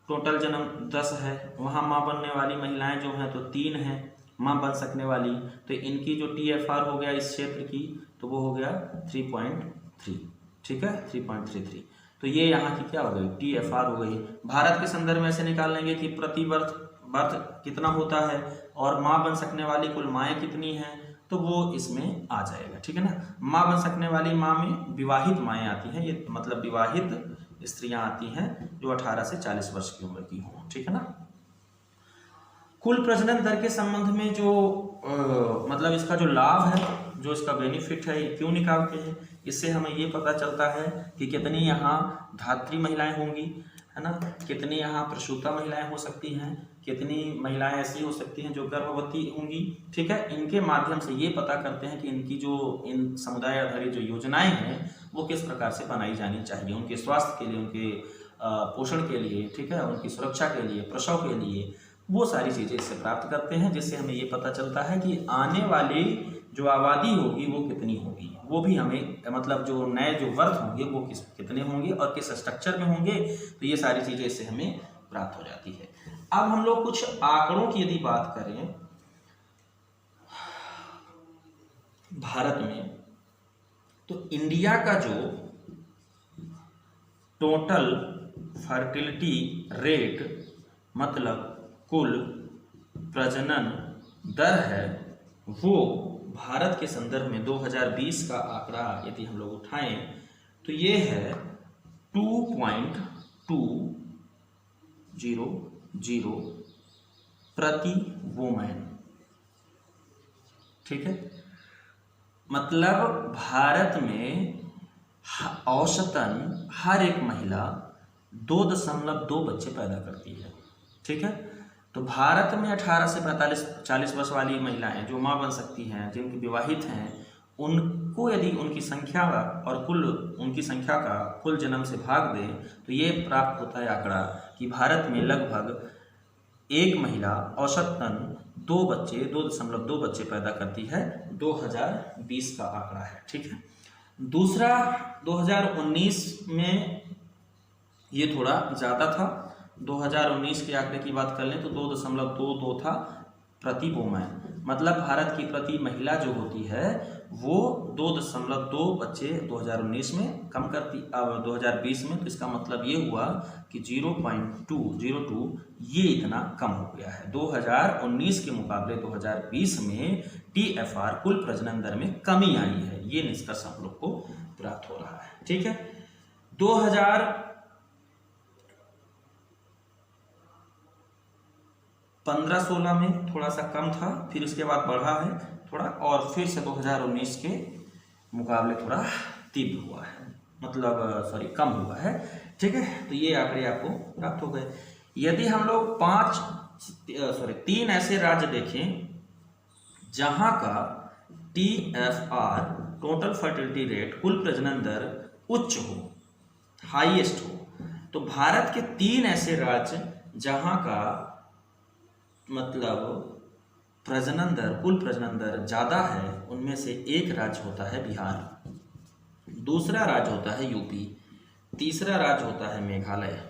टोटल जन्म 10 है, वहाँ माँ बनने वाली महिलाएं जो हैं तो 3 हैं माँ बन सकने वाली, तो इनकी जो TFR हो गया इस क्षेत्र की, तो वो हो गया 3.3, ठीक है 3.33। तो ये यहाँ की क्या हो गई, TFR हो गई। भारत के संदर्भ में ऐसे निकाल लेंगे कि प्रति बर्थ कितना होता है और माँ बन सकने वाली कुल माएँ कितनी हैं, तो वो इसमें आ जाएगा, ठीक है ना। माँ बन सकने वाली माँ में विवाहित माएँ आती हैं, ये मतलब विवाहित स्त्रियां आती हैं जो 18 से 40 वर्ष की उम्र की हों, ठीक है ना। कुल प्रजनन दर के संबंध में जो मतलब इसका जो लाभ है, जो इसका बेनिफिट है, ये क्यों निकालते हैं, इससे हमें ये पता चलता है कि कितनी यहाँ धात्री महिलाएं होंगी, है ना, कितनी यहाँ प्रसूता महिलाएं हो सकती हैं, कितनी महिलाएं ऐसी हो सकती हैं जो गर्भवती होंगी, ठीक है। इनके माध्यम से ये पता करते हैं कि इनकी जो इन समुदाय आधारित जो योजनाएं हैं वो किस प्रकार से बनाई जानी चाहिए, उनके स्वास्थ्य के लिए, उनके पोषण के लिए, ठीक है, उनकी सुरक्षा के लिए, प्रसव के लिए, वो सारी चीज़ें इससे प्राप्त करते हैं, जिससे हमें ये पता चलता है कि आने वाली जो आबादी होगी वो कितनी होगी, वो भी हमें मतलब जो नए जो वर्ग होंगे वो कितने होंगे और किस स्ट्रक्चर में होंगे, तो ये सारी चीज़ें इससे हमें प्राप्त हो जाती है। अब हम लोग कुछ आंकड़ों की यदि बात करें भारत में, तो इंडिया का जो टोटल फर्टिलिटी रेट मतलब कुल प्रजनन दर है, वो भारत के संदर्भ में 2020 का आंकड़ा यदि हम लोग उठाएं तो ये है 2.200 प्रति वुमन, ठीक है। मतलब भारत में औसतन हर एक महिला 2.2 बच्चे पैदा करती है, ठीक है। तो भारत में 18 से 40 वर्ष वाली महिलाएं जो माँ बन सकती हैं, जिनकी विवाहित हैं, उनको यदि उनकी संख्या और कुल उनकी संख्या का कुल जन्म से भाग दें तो ये प्राप्त होता है आंकड़ा कि भारत में लगभग एक महिला औसतन 2.2 बच्चे पैदा करती है। 2020 का आंकड़ा है, ठीक है। दूसरा 2019 में ये थोड़ा ज़्यादा था, 2019 के आंकड़े की बात कर लें तो 2.22 था प्रति वुमन, मतलब भारत की प्रति महिला जो होती है वो 2.2 बच्चे 2019 में कम करती, अब 2020 में, तो इसका मतलब ये हुआ कि 0.202 ये इतना कम हो गया है। 2019 के मुकाबले 2020 में TFR कुल प्रजनन दर में कमी आई है, ये निष्कर्ष हम लोग को प्राप्त हो रहा है, ठीक है। 2015-16 में थोड़ा सा कम था, फिर उसके बाद बढ़ा है थोड़ा, और फिर से 2019 के मुकाबले थोड़ा तीव्र हुआ है, मतलब कम हुआ है, ठीक है। तो ये आंकड़े आपको प्राप्त हो गए। यदि हम लोग 3 ऐसे राज्य देखें जहां का TFR टोटल फर्टिलिटी रेट कुल प्रजनन दर उच्च हो, हाईएस्ट हो, तो भारत के 3 ऐसे राज्य जहां का मतलब प्रजनन दर कुल प्रजनन दर ज़्यादा है, उनमें से एक राज्य होता है बिहार, दूसरा राज्य होता है यूपी, तीसरा राज्य होता है मेघालय,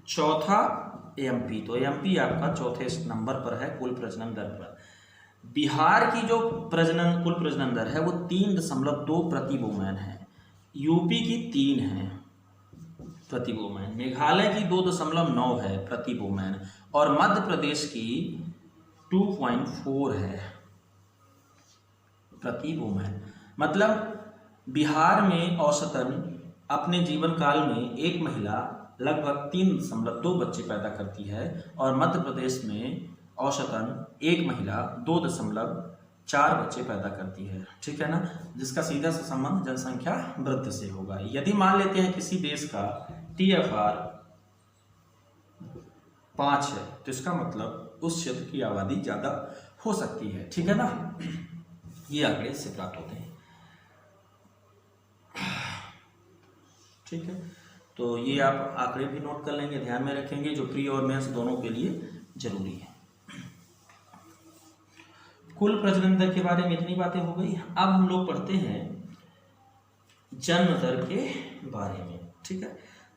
चौथा MP। तो MP आपका चौथे नंबर पर है कुल प्रजनन दर पर। बिहार की जो कुल प्रजनन दर है वो 3.2 प्रति वुमन है, यूपी की 3 है प्रति वुमन, मेघालय की 2.9 है प्रति वुमन, और मध्य प्रदेश की 2.4 है प्रति वुमन। मतलब बिहार में औसतन अपने जीवन काल में एक महिला लगभग 3.2 बच्चे पैदा करती है, और मध्य प्रदेश में औसतन एक महिला 2.4 बच्चे पैदा करती है, ठीक है ना, जिसका सीधा सा संबंध जनसंख्या वृद्धि से होगा। यदि मान लेते हैं किसी देश का TFR 5 है, तो इसका मतलब उस क्षेत्र की आबादी ज़्यादा हो सकती है, ठीक है ना। ये आंकड़े इससे प्राप्त होते हैं, ठीक है। तो ये आप आंकड़े भी नोट कर लेंगे, ध्यान में रखेंगे, जो प्री और मेंस दोनों के लिए जरूरी है। कुल प्रजनन दर के बारे में इतनी बातें हो गई। अब हम लोग पढ़ते हैं जन्म दर के बारे में। ठीक है,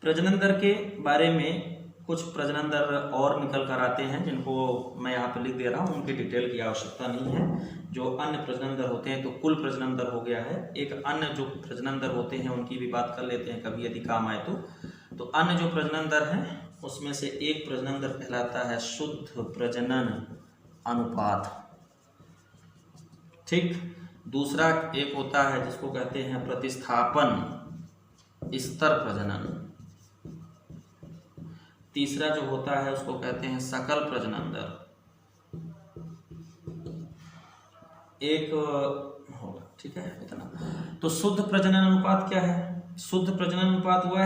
प्रजनन दर के बारे में कुछ प्रजनन दर और निकल कर आते हैं जिनको मैं यहाँ पे लिख दे रहा हूँ, उनकी डिटेल की आवश्यकता नहीं है। जो अन्य प्रजनन दर होते हैं, तो कुल प्रजनन दर हो गया है। एक अन्य जो प्रजनन दर होते हैं उनकी भी बात कर लेते हैं कभी यदि काम आए तो अन्य जो प्रजनन दर हैं उसमें से एक प्रजनन दर कहलाता है शुद्ध प्रजनन अनुपात। ठीक, दूसरा एक होता है जिसको कहते हैं प्रतिस्थापन स्तर प्रजनन। तीसरा जो होता है उसको कहते हैं सकल प्रजनन दर। एक होगा, ठीक है, इतना। तो शुद्ध प्रजनन अनुपात क्या है? शुद्ध प्रजनन अनुपात वह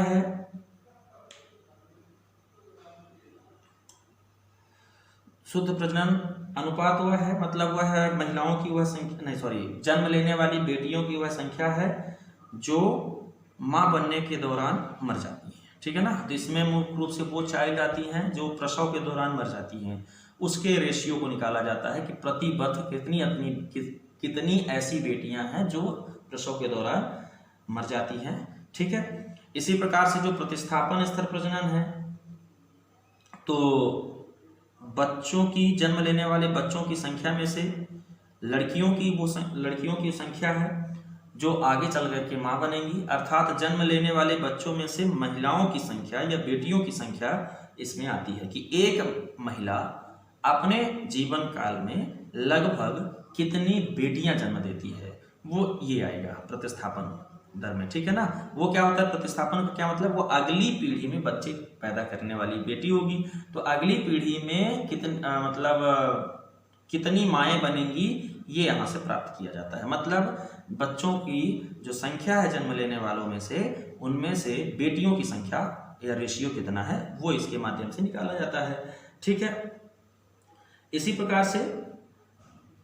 है मतलब वह है महिलाओं की वह संख्या, नहीं सॉरी, जन्म लेने वाली बेटियों की वह संख्या है जो मां बनने के दौरान मर जाती है। ठीक है ना, तो इसमें मुख्य रूप से वो चाइल्ड आती हैं जो प्रसव के दौरान मर जाती हैं, उसके रेशियो को निकाला जाता है कि प्रतिबद्ध कितनी ऐसी बेटियां हैं जो प्रसव के दौरान मर जाती हैं। ठीक है, इसी प्रकार से जो प्रतिस्थापन स्तर प्रजनन है, तो बच्चों की, जन्म लेने वाले बच्चों की संख्या में से लड़कियों की संख्या है जो आगे चल करके मां बनेंगी, अर्थात जन्म लेने वाले बच्चों में से महिलाओं की संख्या या बेटियों की संख्या इसमें आती है कि एक महिला अपने जीवन काल में लगभग कितनी बेटियां जन्म देती है, वो ये आएगा प्रतिस्थापन दर में। ठीक है ना, वो क्या होता है प्रतिस्थापन का क्या मतलब, वो अगली पीढ़ी में बच्चे पैदा करने वाली बेटी होगी, तो अगली पीढ़ी में कितनी माएँ बनेंगी ये यहाँ से प्राप्त किया जाता है। मतलब बच्चों की जो संख्या है जन्म लेने वालों में से, उनमें से बेटियों की संख्या या रेशियो कितना है वो इसके माध्यम से निकाला जाता है। ठीक है, इसी प्रकार से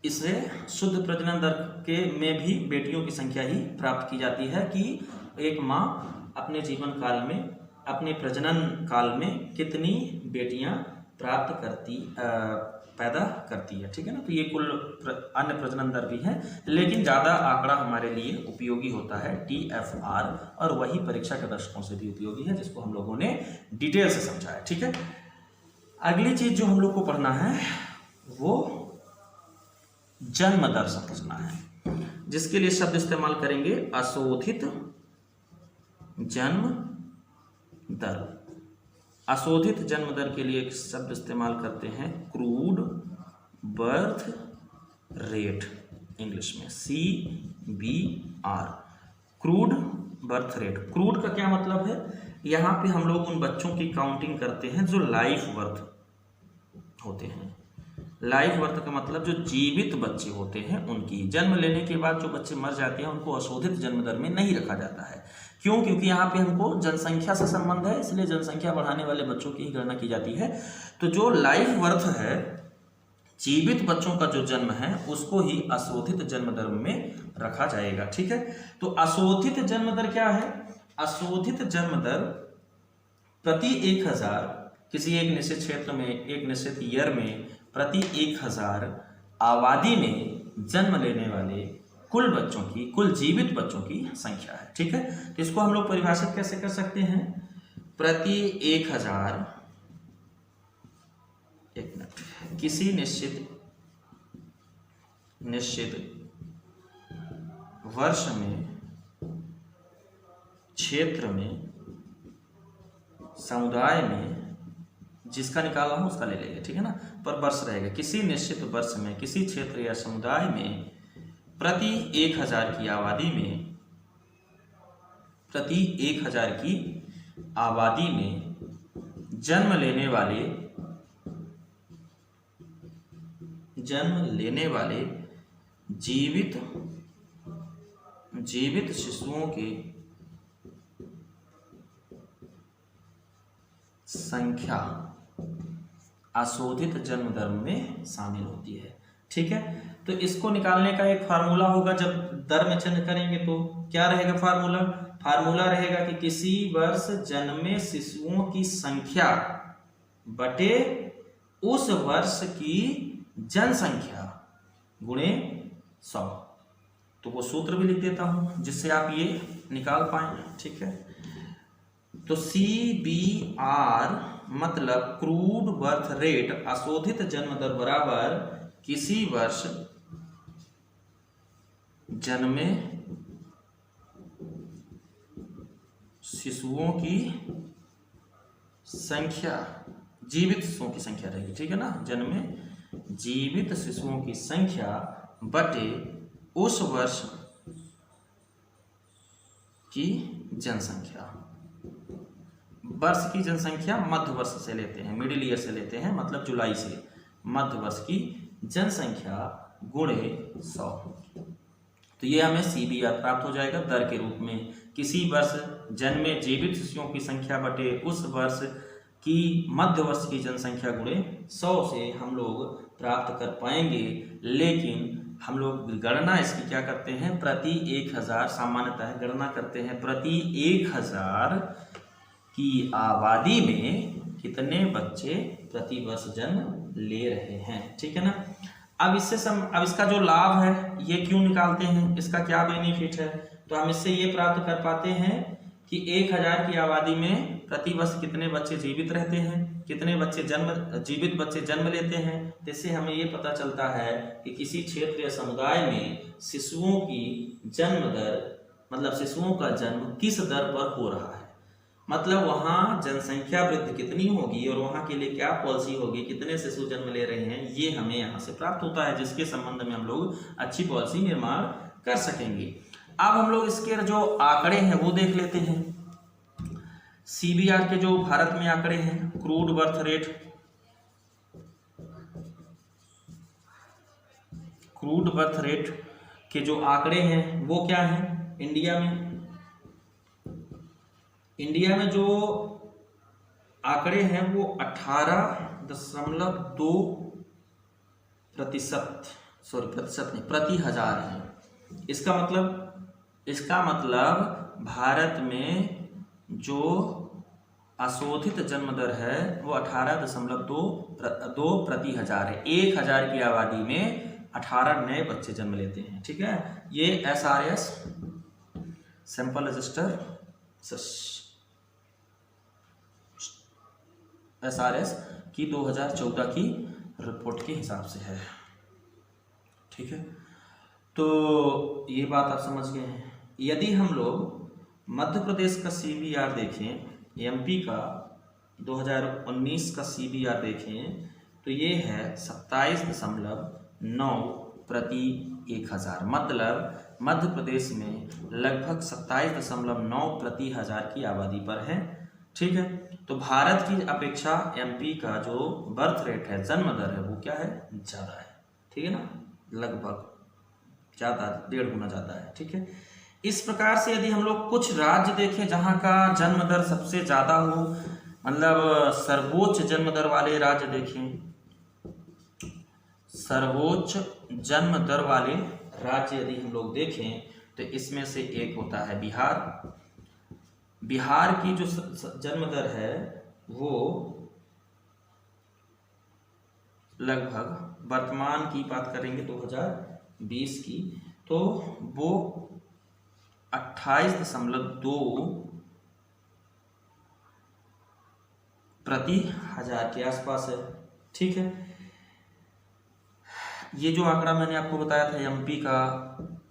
इससे शुद्ध प्रजनन दर के में भी बेटियों की संख्या ही प्राप्त की जाती है कि एक माँ अपने जीवन काल में, अपने प्रजनन काल में कितनी बेटियां पैदा करती है। ठीक है ना, तो ये कुल अन्य प्रजनन दर भी है, लेकिन ज़्यादा आंकड़ा हमारे लिए उपयोगी होता है TFR, और वही परीक्षा के दर्शकों से भी उपयोगी है जिसको हम लोगों ने डिटेल से समझा है। ठीक है, अगली चीज जो हम लोग को पढ़ना है वो जन्म दर समझना है, जिसके लिए शब्द इस्तेमाल करेंगे अशोधित जन्म दर। अशोधित जन्म दर के लिए एक शब्द इस्तेमाल करते हैं क्रूड बर्थ रेट, इंग्लिश में CBR, crude birth rate. Crude का क्या मतलब है, यहाँ पे हम लोग उन बच्चों की काउंटिंग करते हैं जो लाइफ बर्थ होते हैं। लाइफ बर्थ का मतलब जो जीवित बच्चे होते हैं उनकी, जन्म लेने के बाद जो बच्चे मर जाते हैं उनको अशोधित जन्म दर में नहीं रखा जाता है। क्यों? क्योंकि यहाँ पे हमको जनसंख्या से संबंध है, इसलिए जनसंख्या बढ़ाने वाले बच्चों की ही गणना की जाती है। तो जो लाइफ बर्थ है, जीवित बच्चों का जो जन्म है, उसको ही अशोधित जन्म दर में रखा जाएगा। ठीक है, तो अशोधित जन्म दर क्या है? अशोधित जन्म दर प्रति 1000 किसी एक निश्चित क्षेत्र में, एक निश्चित ईयर में प्रति 1000 आबादी में जन्म लेने वाले कुल बच्चों की, कुल जीवित बच्चों की संख्या है। ठीक है, तो इसको हम लोग परिभाषित कैसे कर सकते हैं? प्रति 1000, एक मिनट, किसी निश्चित वर्ष में, क्षेत्र में, समुदाय में, जिसका निकाला हो उसका ले लेंगे। ठीक है ना, पर वर्ष रहेगा। किसी निश्चित वर्ष में, किसी क्षेत्र या समुदाय में प्रति 1000 की आबादी में, प्रति 1000 की आबादी में जन्म लेने वाले जीवित शिशुओं की संख्या अशोधित जन्म दर में शामिल होती है। ठीक है, तो इसको निकालने का एक फार्मूला होगा। जब दर में चयन करेंगे तो क्या रहेगा फार्मूला? फार्मूला रहेगा कि किसी वर्ष जन्मे शिशुओं की संख्या बटे उस वर्ष की जनसंख्या गुणे 100। तो वो सूत्र भी लिख देता हूं जिससे आप ये निकाल पाए। ठीक है, तो CBR मतलब क्रूड बर्थ रेट, अशोधित जन्म दर बराबर किसी वर्ष जन्मे शिशुओं की संख्या, जीवित शिशुओं की संख्या रहेगी, ठीक है ना, जन्मे जीवित शिशुओं की संख्या बटे उस वर्ष की जनसंख्या। वर्ष की जनसंख्या मध्य वर्ष से लेते हैं, मिडिल ईयर से लेते हैं, मतलब जुलाई से, मध्य वर्ष की जनसंख्या गुणे 100। तो ये हमें CBR प्राप्त हो जाएगा दर के रूप में, किसी वर्ष जन्मे जीवित शिशुओं की संख्या बटे उस वर्ष की मध्य वर्ष की जनसंख्या गुणे 100 से हम लोग प्राप्त कर पाएंगे। लेकिन हम लोग गणना इसकी क्या करते हैं, प्रति 1000, सामान्यतः गणना करते हैं प्रति 1000 की आबादी में कितने बच्चे प्रति वर्ष जन्म ले रहे हैं, ठीक है ना। अब इसका जो लाभ है ये क्यों निकालते हैं, इसका क्या बेनिफिट है, तो हम इससे ये प्राप्त कर पाते हैं कि 1000 की आबादी में प्रति वर्ष कितने बच्चे जीवित रहते हैं, कितने बच्चे जीवित बच्चे जन्म लेते हैं। इससे हमें ये पता चलता है कि किसी क्षेत्र या समुदाय में शिशुओं की जन्म दर, मतलब शिशुओं का जन्म किस दर पर हो रहा है, मतलब वहाँ जनसंख्या वृद्धि कितनी होगी और वहाँ के लिए क्या पॉलिसी होगी, कितने शिशु जन्म ले रहे हैं, ये हमें यहाँ से प्राप्त होता है, जिसके संबंध में हम लोग अच्छी पॉलिसी निर्माण कर सकेंगे। अब हम लोग इसके जो आंकड़े हैं वो देख लेते हैं। CBR के जो भारत में आंकड़े हैं, crude birth rate, crude birth rate के जो आंकड़े हैं वो क्या हैं इंडिया में जो आंकड़े हैं वो 18.2%, प्रतिशत नहीं, प्रति हजार हैं। इसका मतलब भारत में जो अशोधित जन्म दर है वो 18.2 प्रति हजार है। 1000 की आबादी में 18 नए बच्चे जन्म लेते हैं, ठीक है। ये SRS सैंपल रजिस्टर SRS की 2014 की रिपोर्ट के हिसाब से है, ठीक है। तो ये बात आप समझ गए हैं। यदि हम लोग मध्य प्रदेश का CBR देखें, MP का 2019 का CBR देखें तो ये है 27.9 प्रति 1000, मतलब मध्य प्रदेश में लगभग 27.9 प्रति हजार की आबादी पर है, ठीक है। तो भारत की अपेक्षा MP का जो बर्थ रेट है, जन्म दर है, वो क्या है, ज़्यादा है, ठीक है ना, लगभग ज़्यादा, 1.5 गुना ज़्यादा है, ठीक है। इस प्रकार से यदि हम लोग कुछ राज्य देखें जहाँ का जन्म दर सबसे ज़्यादा हो, मतलब सर्वोच्च जन्म दर वाले राज्य देखें, सर्वोच्च जन्म दर वाले राज्य यदि हम लोग देखें तो इसमें से एक होता है बिहार। बिहार की जो जन्म दर है वो लगभग, वर्तमान की बात करेंगे 2020 की, तो वो 28.2 प्रति हजार के आसपास है, ठीक है। ये जो आंकड़ा मैंने आपको बताया था MP का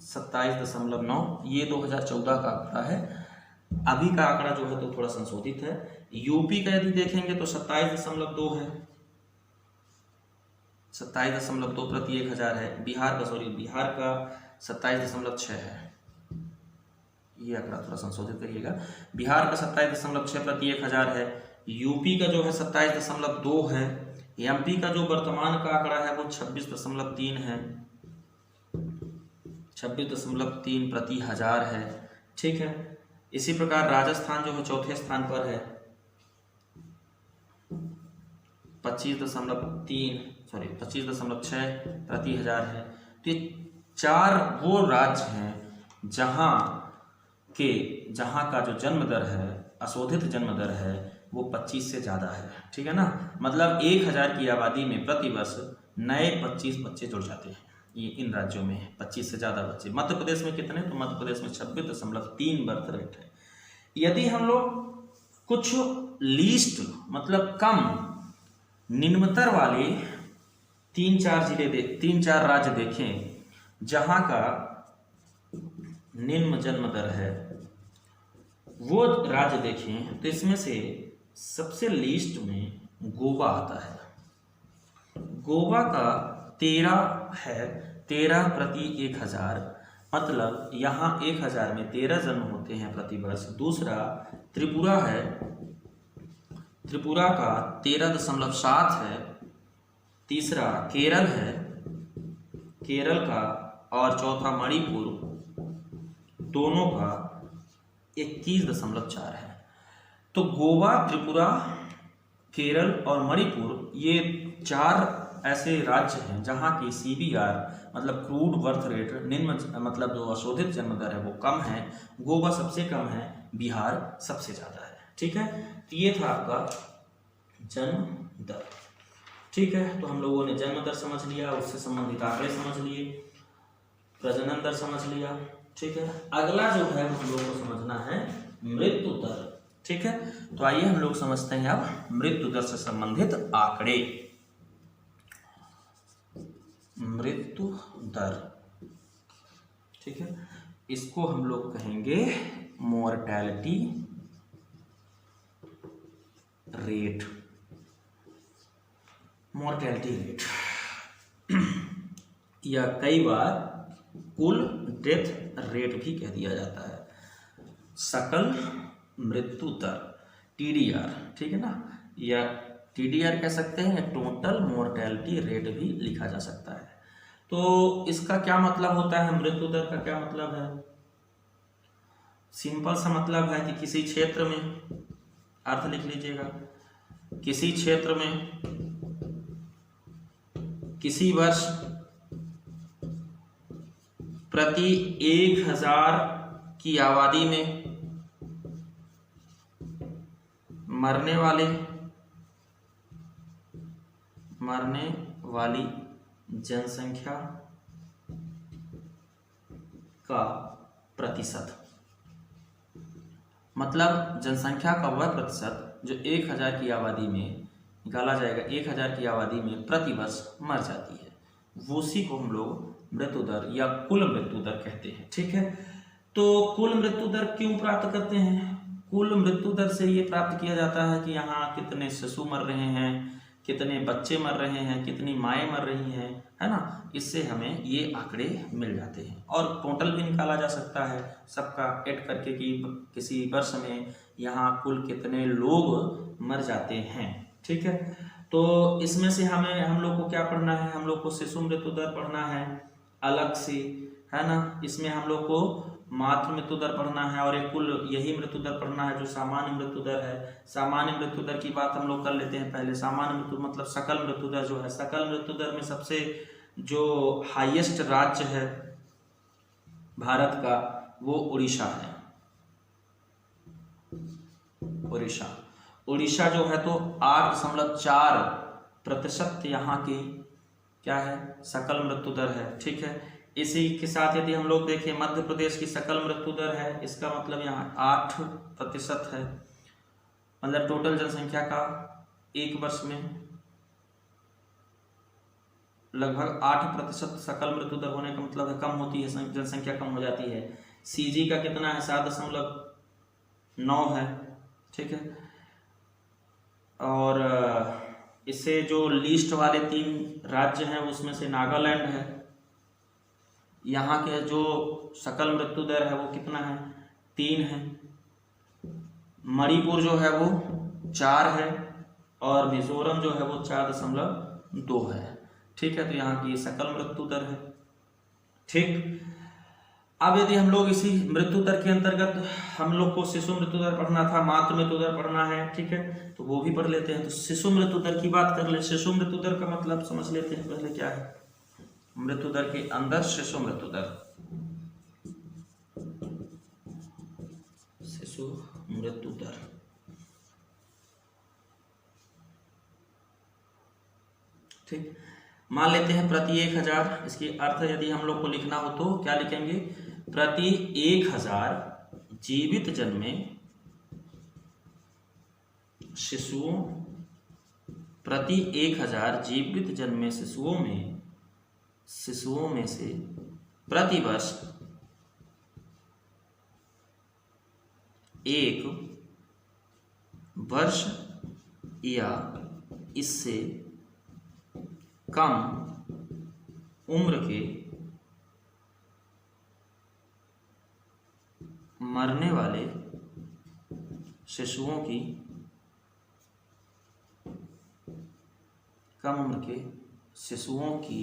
27.9, ये 2014 का आंकड़ा है। अभी का आंकड़ा जो है तो थोड़ा संशोधित है। यूपी का यदि देखेंगे तो 27.2 है, 27.2 प्रति 1000 है। बिहार का 27.6 है। ये आंकड़ा थोड़ा संशोधित करिएगा। बिहार का 27.6 प्रति 1000 है। यूपी का जो है 27.2 है। MP का जो वर्तमान का आंकड़ा है वो 26.3 है, 26.3 प्रति 1000 है, ठीक है। इसी प्रकार राजस्थान जो है चौथे स्थान पर है, 25.6 प्रति 1000 है। तो ये 4 वो राज्य हैं जहाँ का जो जन्म दर है, अशोधित जन्म दर है, वो 25 से ज़्यादा है, ठीक है ना। मतलब 1000 की आबादी में प्रति वर्ष नए 25 बच्चे जुड़ जाते हैं। ये इन राज्यों में है 25 से ज़्यादा बच्चे। मध्य प्रदेश में कितने, तो मध्य प्रदेश में 26.3 बर्थ रेट है। यदि हम लोग कुछ लीस्ट मतलब कम निम्नतर वाले 3-4 राज्य देखें जहां का निम्न जन्म दर है, वो राज्य देखें तो इसमें से सबसे लीस्ट में गोवा आता है। गोवा का 13 है, 13 प्रति 1000, मतलब यहाँ 1000 में 13 जन्म होते हैं प्रति वर्ष। दूसरा त्रिपुरा है, त्रिपुरा का 13.7 है। तीसरा केरल है, केरल का, और चौथा मणिपुर, दोनों का 21.4 है। तो गोवा, त्रिपुरा, केरल और मणिपुर ये 4 ऐसे राज्य हैं जहाँ की CBR मतलब क्रूड बर्थ रेट निम्न मतलब जो अशोधित जन्म दर है वो कम है। गोवा सबसे कम है, बिहार सबसे ज़्यादा है। ठीक है, तो ये था आपका जन्म दर। ठीक है, तो हम लोगों ने जन्म दर समझ लिया, उससे संबंधित आंकड़े समझ लिए, प्रजनन दर समझ लिया। ठीक है, अगला जो है हम लोग को समझना है मृत्यु दर। ठीक है, तो आइए हम लोग समझते हैं अब मृत्यु दर से संबंधित आंकड़े। मृत्यु दर, ठीक है, इसको हम लोग कहेंगे मोर्टेलिटी रेट, मोर्टेलिटी रेट या कई बार कुल डेथ रेट भी कह दिया जाता है। सकल मृत्यु दर TDR, ठीक है ना, या TDR कह सकते हैं, या टोटल मोर्टेलिटी रेट भी लिखा जा सकता है। तो इसका क्या मतलब होता है, मृत्यु दर का क्या मतलब है? सिंपल सा मतलब है कि किसी क्षेत्र में, अर्थ लिख लीजिएगा, किसी क्षेत्र में किसी वर्ष प्रति 1000 की आबादी में मरने वाली जनसंख्या का प्रतिशत, मतलब जनसंख्या का वह प्रतिशत जो 1000 की आबादी में निकाला जाएगा, 1000 की आबादी में प्रति वर्ष मर जाती है, वो उसी को हम लोग मृत्यु दर या कुल मृत्यु दर कहते हैं। ठीक है, तो कुल मृत्यु दर क्यों प्राप्त करते हैं? कुल मृत्यु दर से ये प्राप्त किया जाता है कि यहाँ कितने शिशु मर रहे हैं, कितने बच्चे मर रहे हैं, कितनी माएँ मर रही हैं, है ना, इससे हमें ये आंकड़े मिल जाते हैं। और टोटल भी निकाला जा सकता है सबका ऐड करके कि किसी वर्ष में यहाँ कुल कितने लोग मर जाते हैं। ठीक है, तो इसमें से हम लोग को क्या पढ़ना है, हम लोग को शिशु मृत्यु दर पढ़ना है अलग से, है ना, इसमें हम लोग को मातृ मृत्यु दर पढ़ना है, और एक कुल यही मृत्यु दर पढ़ना है जो सामान्य मृत्यु दर है। सामान्य मृत्यु दर की बात हम लोग कर लेते हैं पहले। सामान्य मृत्यु मतलब सकल मृत्यु दर जो है, सकल मृत्यु दर में सबसे जो हाईएस्ट राज्य है भारत का वो उड़ीसा है। उड़ीसा जो है तो 8.4% यहाँ की क्या है, सकल मृत्यु दर है। ठीक है, इसी के साथ यदि हम लोग देखें मध्य प्रदेश की सकल मृत्यु दर है, इसका मतलब यहाँ 8% है, मतलब टोटल जनसंख्या का एक वर्ष में लगभग 8% सकल मृत्यु दर होने का मतलब है कम होती है, जनसंख्या कम हो जाती है। CG का कितना है, 7.9 है। ठीक है, और इससे जो लिस्ट वाले 3 राज्य हैं उसमें से नागालैंड है, यहाँ के जो सकल मृत्यु दर है वो कितना है, 3 है। मणिपुर जो है वो 4 है, और मिजोरम जो है वो 4.2 है। ठीक है, तो यहाँ की सकल मृत्यु दर है। ठीक, अब यदि हम लोग इसी मृत्यु दर के अंतर्गत हम लोग को शिशु मृत्यु दर पढ़ना था, मातृ मृत्यु दर पढ़ना है। ठीक है, तो वो भी पढ़ लेते हैं। तो शिशु मृत्यु दर की बात कर ले। शिशु मृत्यु दर का मतलब समझ लेते हैं पहले क्या है। मृत्यु दर के अंदर शिशु मृत्यु दर, शिशु मृत्यु दर, ठीक, मान लेते हैं प्रति 1000। इसकी अर्थ यदि हम लोग को लिखना हो तो क्या लिखेंगे, प्रति 1000 जीवित जन में शिशुओं प्रति 1000 जीवित जन्मे शिशुओं में से प्रतिवर्ष 1 वर्ष या इससे कम उम्र के मरने वाले शिशुओं की कम उम्र के शिशुओं की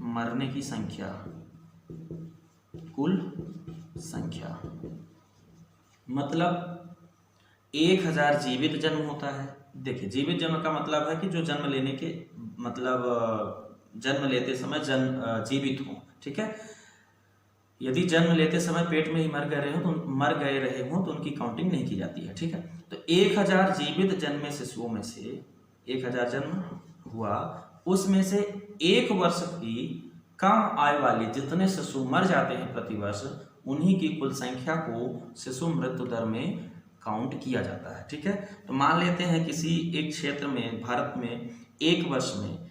मरने की संख्या, कुल संख्या, मतलब 1000 जीवित जन्म होता है। देखिए, जीवित जन्म का मतलब है कि जो जन्म लेने के मतलब जन्म लेते समय जीवित हो, ठीक है। यदि जन्म लेते समय पेट में ही मर गए रहे हों तो उनकी काउंटिंग नहीं की जाती है, ठीक है। तो 1000 जीवित जन्मे शिशुओं में से 1000 जन्म हुआ, उसमें से 1 वर्ष की कम आयु वाले जितने शिशु मर जाते हैं प्रतिवर्ष, उन्हीं की कुल संख्या को शिशु मृत्यु दर में काउंट किया जाता है, ठीक है। तो मान लेते हैं किसी एक क्षेत्र में, भारत में 1 वर्ष में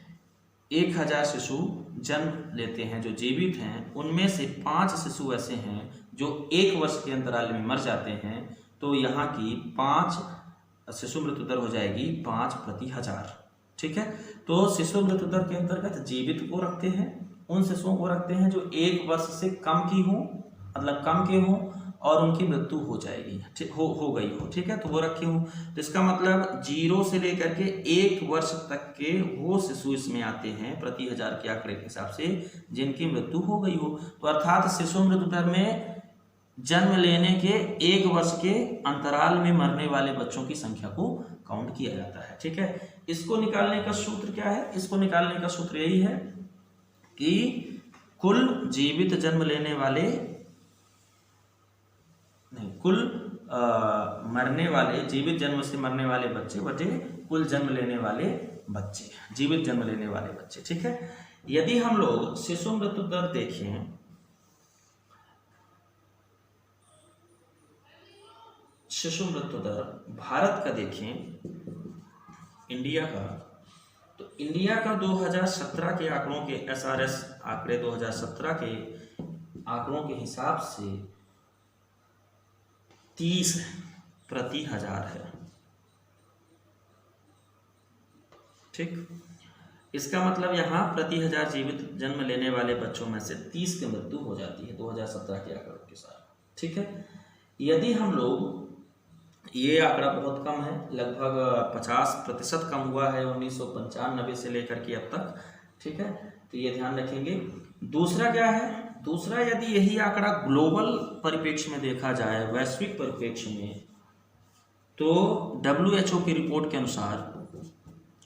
1000 शिशु जन्म लेते हैं जो जीवित हैं, उनमें से 5 शिशु ऐसे हैं जो 1 वर्ष के अंतराल में मर जाते हैं, तो यहाँ की 5 शिशु मृत्यु दर हो जाएगी 5 प्रति 1000, ठीक है। तो शिशु मृत्यु दर के अंतर्गत जीवित को रखते हैं, उन शिशुओं को रखते हैं जो 1 वर्ष से कम की हो, मतलब कम के हो और उनकी मृत्यु हो जाएगी, ठीक हो गई हो, ठीक है, तो वो रखे हो। तो इसका मतलब 0 से लेकर के 1 वर्ष तक के वो शिशु इसमें आते हैं प्रति 1000 के आंकड़े के हिसाब से जिनकी मृत्यु हो गई हो। तो अर्थात शिशु मृत्यु दर में जन्म लेने के 1 वर्ष के अंतराल में मरने वाले बच्चों की संख्या को काउंट किया जाता है, ठीक है। इसको निकालने का सूत्र क्या है? इसको निकालने का सूत्र यही है कि कुल जीवित जन्म लेने वाले कुल मरने वाले, जीवित जन्म से मरने वाले बच्चे बटे कुल जन्म लेने वाले बच्चे, जीवित जन्म लेने वाले बच्चे, ठीक है। यदि हम लोग शिशु मृत्यु दर देखें, शिशु मृत्यु दर भारत का देखें, इंडिया का, तो इंडिया का 2017 के आंकड़ों के SRS आंकड़े 2017 के आंकड़ों के हिसाब से 30 प्रति 1000 है, ठीक। इसका मतलब यहाँ प्रति 1000 जीवित जन्म लेने वाले बच्चों में से 30 की मृत्यु हो जाती है 2017 के आंकड़ों के साथ, ठीक है। यदि हम लोग, ये आंकड़ा बहुत कम है, लगभग 50% कम हुआ है 1995 से लेकर के अब तक, ठीक है, तो ये ध्यान रखेंगे। दूसरा क्या है? दूसरा, यदि यही आंकड़ा ग्लोबल परिप्रेक्ष्य में देखा जाए, वैश्विक परिप्रेक्ष्य में, तो WHO की रिपोर्ट के अनुसार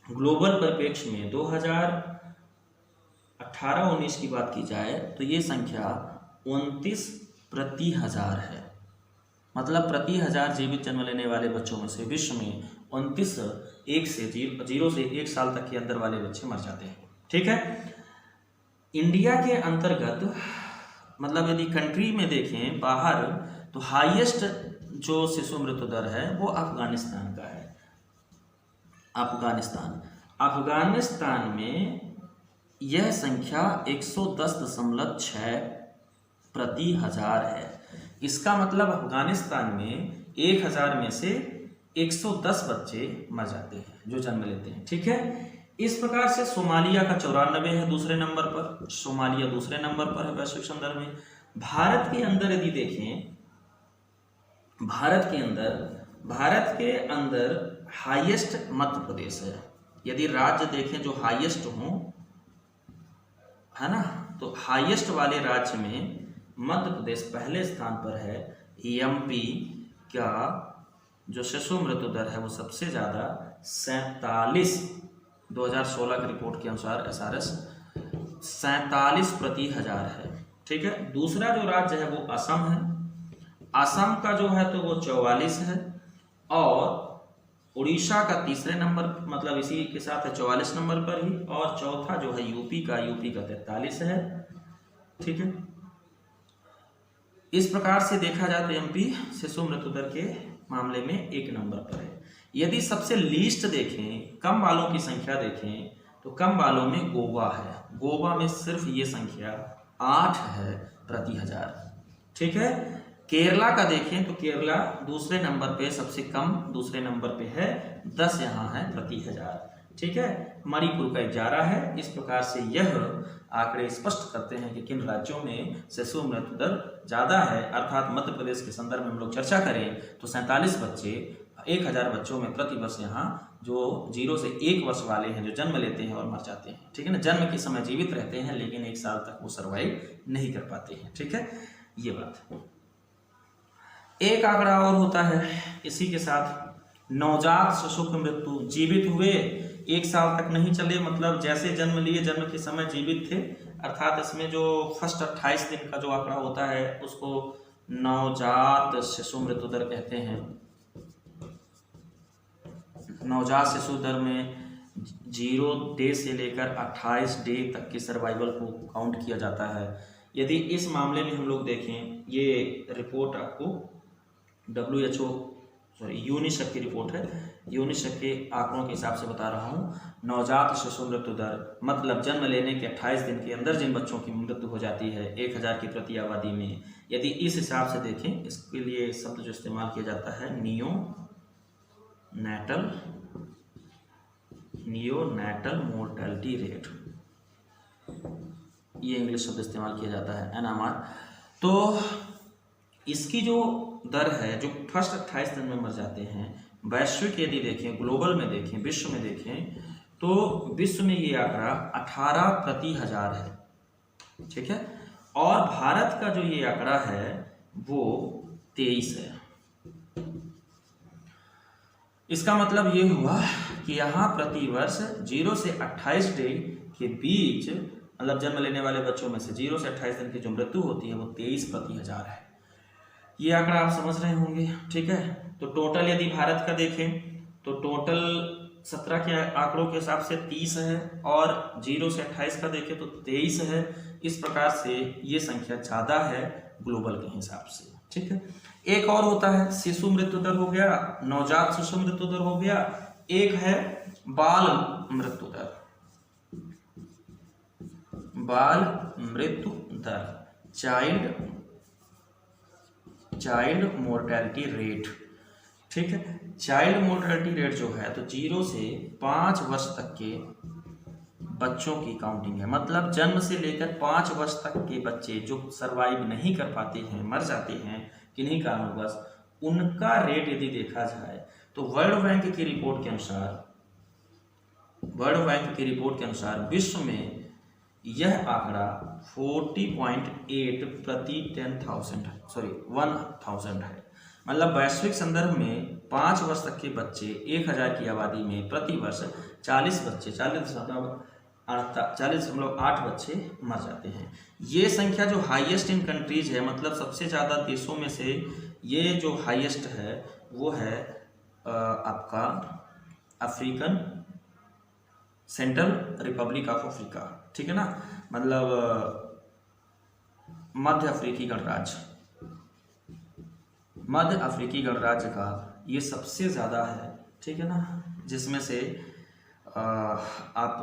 ग्लोबल परिप्रेक्ष्य में 2018-19 की बात की जाए तो ये संख्या 29 प्रति 1000 है। मतलब प्रति 1000 जीवित जन्म लेने वाले बच्चों में से विश्व में 29 0 से 1 साल तक के अंदर वाले बच्चे मर जाते हैं, ठीक है। इंडिया के अंतर्गत, मतलब यदि कंट्री में देखें बाहर, तो हाईएस्ट जो शिशु मृत्यु दर है वो अफगानिस्तान का है। अफगानिस्तान में यह संख्या 110.6 प्रति 1000 है। इसका मतलब अफगानिस्तान में 1000 में से 110 बच्चे मर जाते हैं जो जन्म लेते हैं, ठीक है। इस प्रकार से सोमालिया का 94 है दूसरे नंबर पर, सोमालिया दूसरे नंबर पर है वैश्विक संदर्भ में। भारत के अंदर यदि देखें, भारत के अंदर हाईएस्ट मध्य प्रदेश है। यदि राज्य देखें जो हाईएस्ट हो, है ना, तो हाईएस्ट वाले राज्य में मध्य प्रदेश पहले स्थान पर है। MP का जो शिशु मृत्यु दर है वो सबसे ज़्यादा 47, 2016 की रिपोर्ट के अनुसार SRS 47 प्रति 1000 है, ठीक है। दूसरा जो राज्य है वो असम है। असम का जो है तो वो 44 है, और उड़ीसा का तीसरे नंबर, मतलब इसी के साथ है 44 नंबर पर ही, और चौथा जो है यूपी का 43 है। ठीक है, इस प्रकार से देखा जाए तो एमपी शिशु मृत्यु दर के मामले में 1 नंबर पर है। यदि सबसे लीस्ट देखें, कम वालों की संख्या देखें, तो कम वालों में गोवा है। गोवा में सिर्फ ये संख्या 8 है प्रति 1000। ठीक है, केरला का देखें तो केरला दूसरे नंबर पे, सबसे कम दूसरे नंबर पे है, 10 यहाँ है प्रति 1000। ठीक है, मणिपुर का 11 है। इस प्रकार से यह आंकड़े स्पष्ट करते हैं कि किन राज्यों में शिशु मृत्यु दर ज़्यादा है। अर्थात मध्य प्रदेश के संदर्भ में हम लोग चर्चा करें तो 47 बच्चे 1000 बच्चों में प्रति वर्ष यहाँ जो 0 से 1 वर्ष वाले हैं जो जन्म लेते हैं और मर जाते हैं। ठीक है ना, जन्म के समय जीवित रहते हैं लेकिन 1 साल तक वो सर्वाइव नहीं कर पाते हैं। ठीक है, ये बात। एक आंकड़ा और होता है इसी के साथ, नवजात शिशु की मृत्यु, जीवित हुए 1 साल तक नहीं चले, मतलब जैसे जन्म लिए जन्म के समय जीवित थे, अर्थात इसमें जो फर्स्ट 28 दिन का जो आंकड़ा होता है उसको नवजात शिशु मृत्यु दर कहते हैं। नवजात शिशु दर में 0 डे से लेकर 28 डे तक के सर्वाइवल को काउंट किया जाता है। यदि इस मामले में हम लोग देखें, ये रिपोर्ट आपको यूनिसेफ की रिपोर्ट है, यूनिसेफ के आंकड़ों के हिसाब से बता रहा हूँ। नवजात शिशु मृत्यु दर मतलब जन्म लेने के 28 दिन के अंदर जिन बच्चों की मृत्यु हो जाती है 1000 की प्रति आबादी में, यदि इस हिसाब से देखें, इसके लिए शब्द जो इस्तेमाल किया जाता है नियोनैटल मोर्टेलिटी रेट, ये इंग्लिश शब्द इस्तेमाल किया जाता है, NMR। तो इसकी जो दर है, जो फर्स्ट 28 दिन में मर जाते हैं, वैश्विक यदि देखें, ग्लोबल में देखें, विश्व में देखें, तो विश्व में ये आंकड़ा 18 प्रति 1000 है। ठीक है, और भारत का जो ये आंकड़ा है वो 23 है। इसका मतलब ये हुआ कि यहाँ प्रति वर्ष 0 से 28 डे के बीच, मतलब जन्म लेने वाले बच्चों में से 0 से 28 दिन की जो मृत्यु होती है वो 23 प्रति 1000 है। ये आंकड़ा आप समझ रहे होंगे। ठीक है, तो टोटल यदि भारत का देखें तो टोटल 17 के आंकड़ों के हिसाब से 30 है, और 0 से 28 का देखें तो 23 है। इस प्रकार से ये संख्या ज़्यादा है ग्लोबल के हिसाब से। ठीक है, एक और होता है शिशु मृत्यु दर हो गया, नवजात शिशु मृत्यु दर हो गया, एक है बाल मृत्यु दर, बाल मृत्यु दर, चाइल्ड मोर्टेलिटी रेट। ठीक है, चाइल्ड मोर्टेलिटी रेट जो है तो 0 से 5 वर्ष तक के बच्चों की काउंटिंग है, मतलब जन्म से लेकर 5 वर्ष तक के बच्चे जो सरवाइव नहीं कर पाते हैं, मर जाते हैं किन्हीं कारणवश, उनका रेट यदि देखा जाए तो वर्ल्ड बैंक की रिपोर्ट के अनुसार विश्व में यह आंकड़ा 40.8 प्रति 1000 है। मतलब वैश्विक संदर्भ में 5 वर्ष तक के बच्चे 1000 की आबादी में प्रति वर्ष 40.8 बच्चे मर जाते हैं। ये संख्या जो हाईएस्ट इन कंट्रीज है, मतलब सबसे ज़्यादा देशों में से ये जो हाईएस्ट है वो है आपका African central Republic of Africa. ठीक है ना, मतलब मध्य अफ्रीकी गणराज्य का ये सबसे ज़्यादा है। ठीक है ना, जिसमें से आप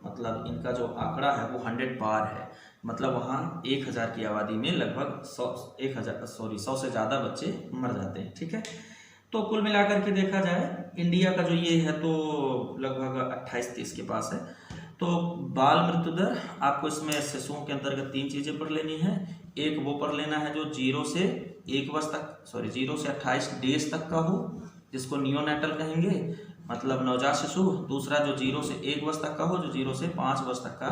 मतलब इनका जो आंकड़ा है वो 100 पार है, मतलब वहाँ 1000 की आबादी में लगभग 100 से ज़्यादा बच्चे मर जाते हैं। ठीक है, तो कुल मिलाकर के देखा जाए इंडिया का जो ये है तो लगभग 28-30 के पास है। तो बाल मृत्यु दर आपको इसमें शिशुओं के अंतर्गत 3 चीज़ें पढ़ लेनी है। एक वो पढ़ लेना है जो 0 से 28 डेज तक का हो, जिसको नियोनैटल कहेंगे, मतलब नवजात शिशु। दूसरा जो 0 से 1 वर्ष तक का हो, जो 0 से 5 वर्ष तक का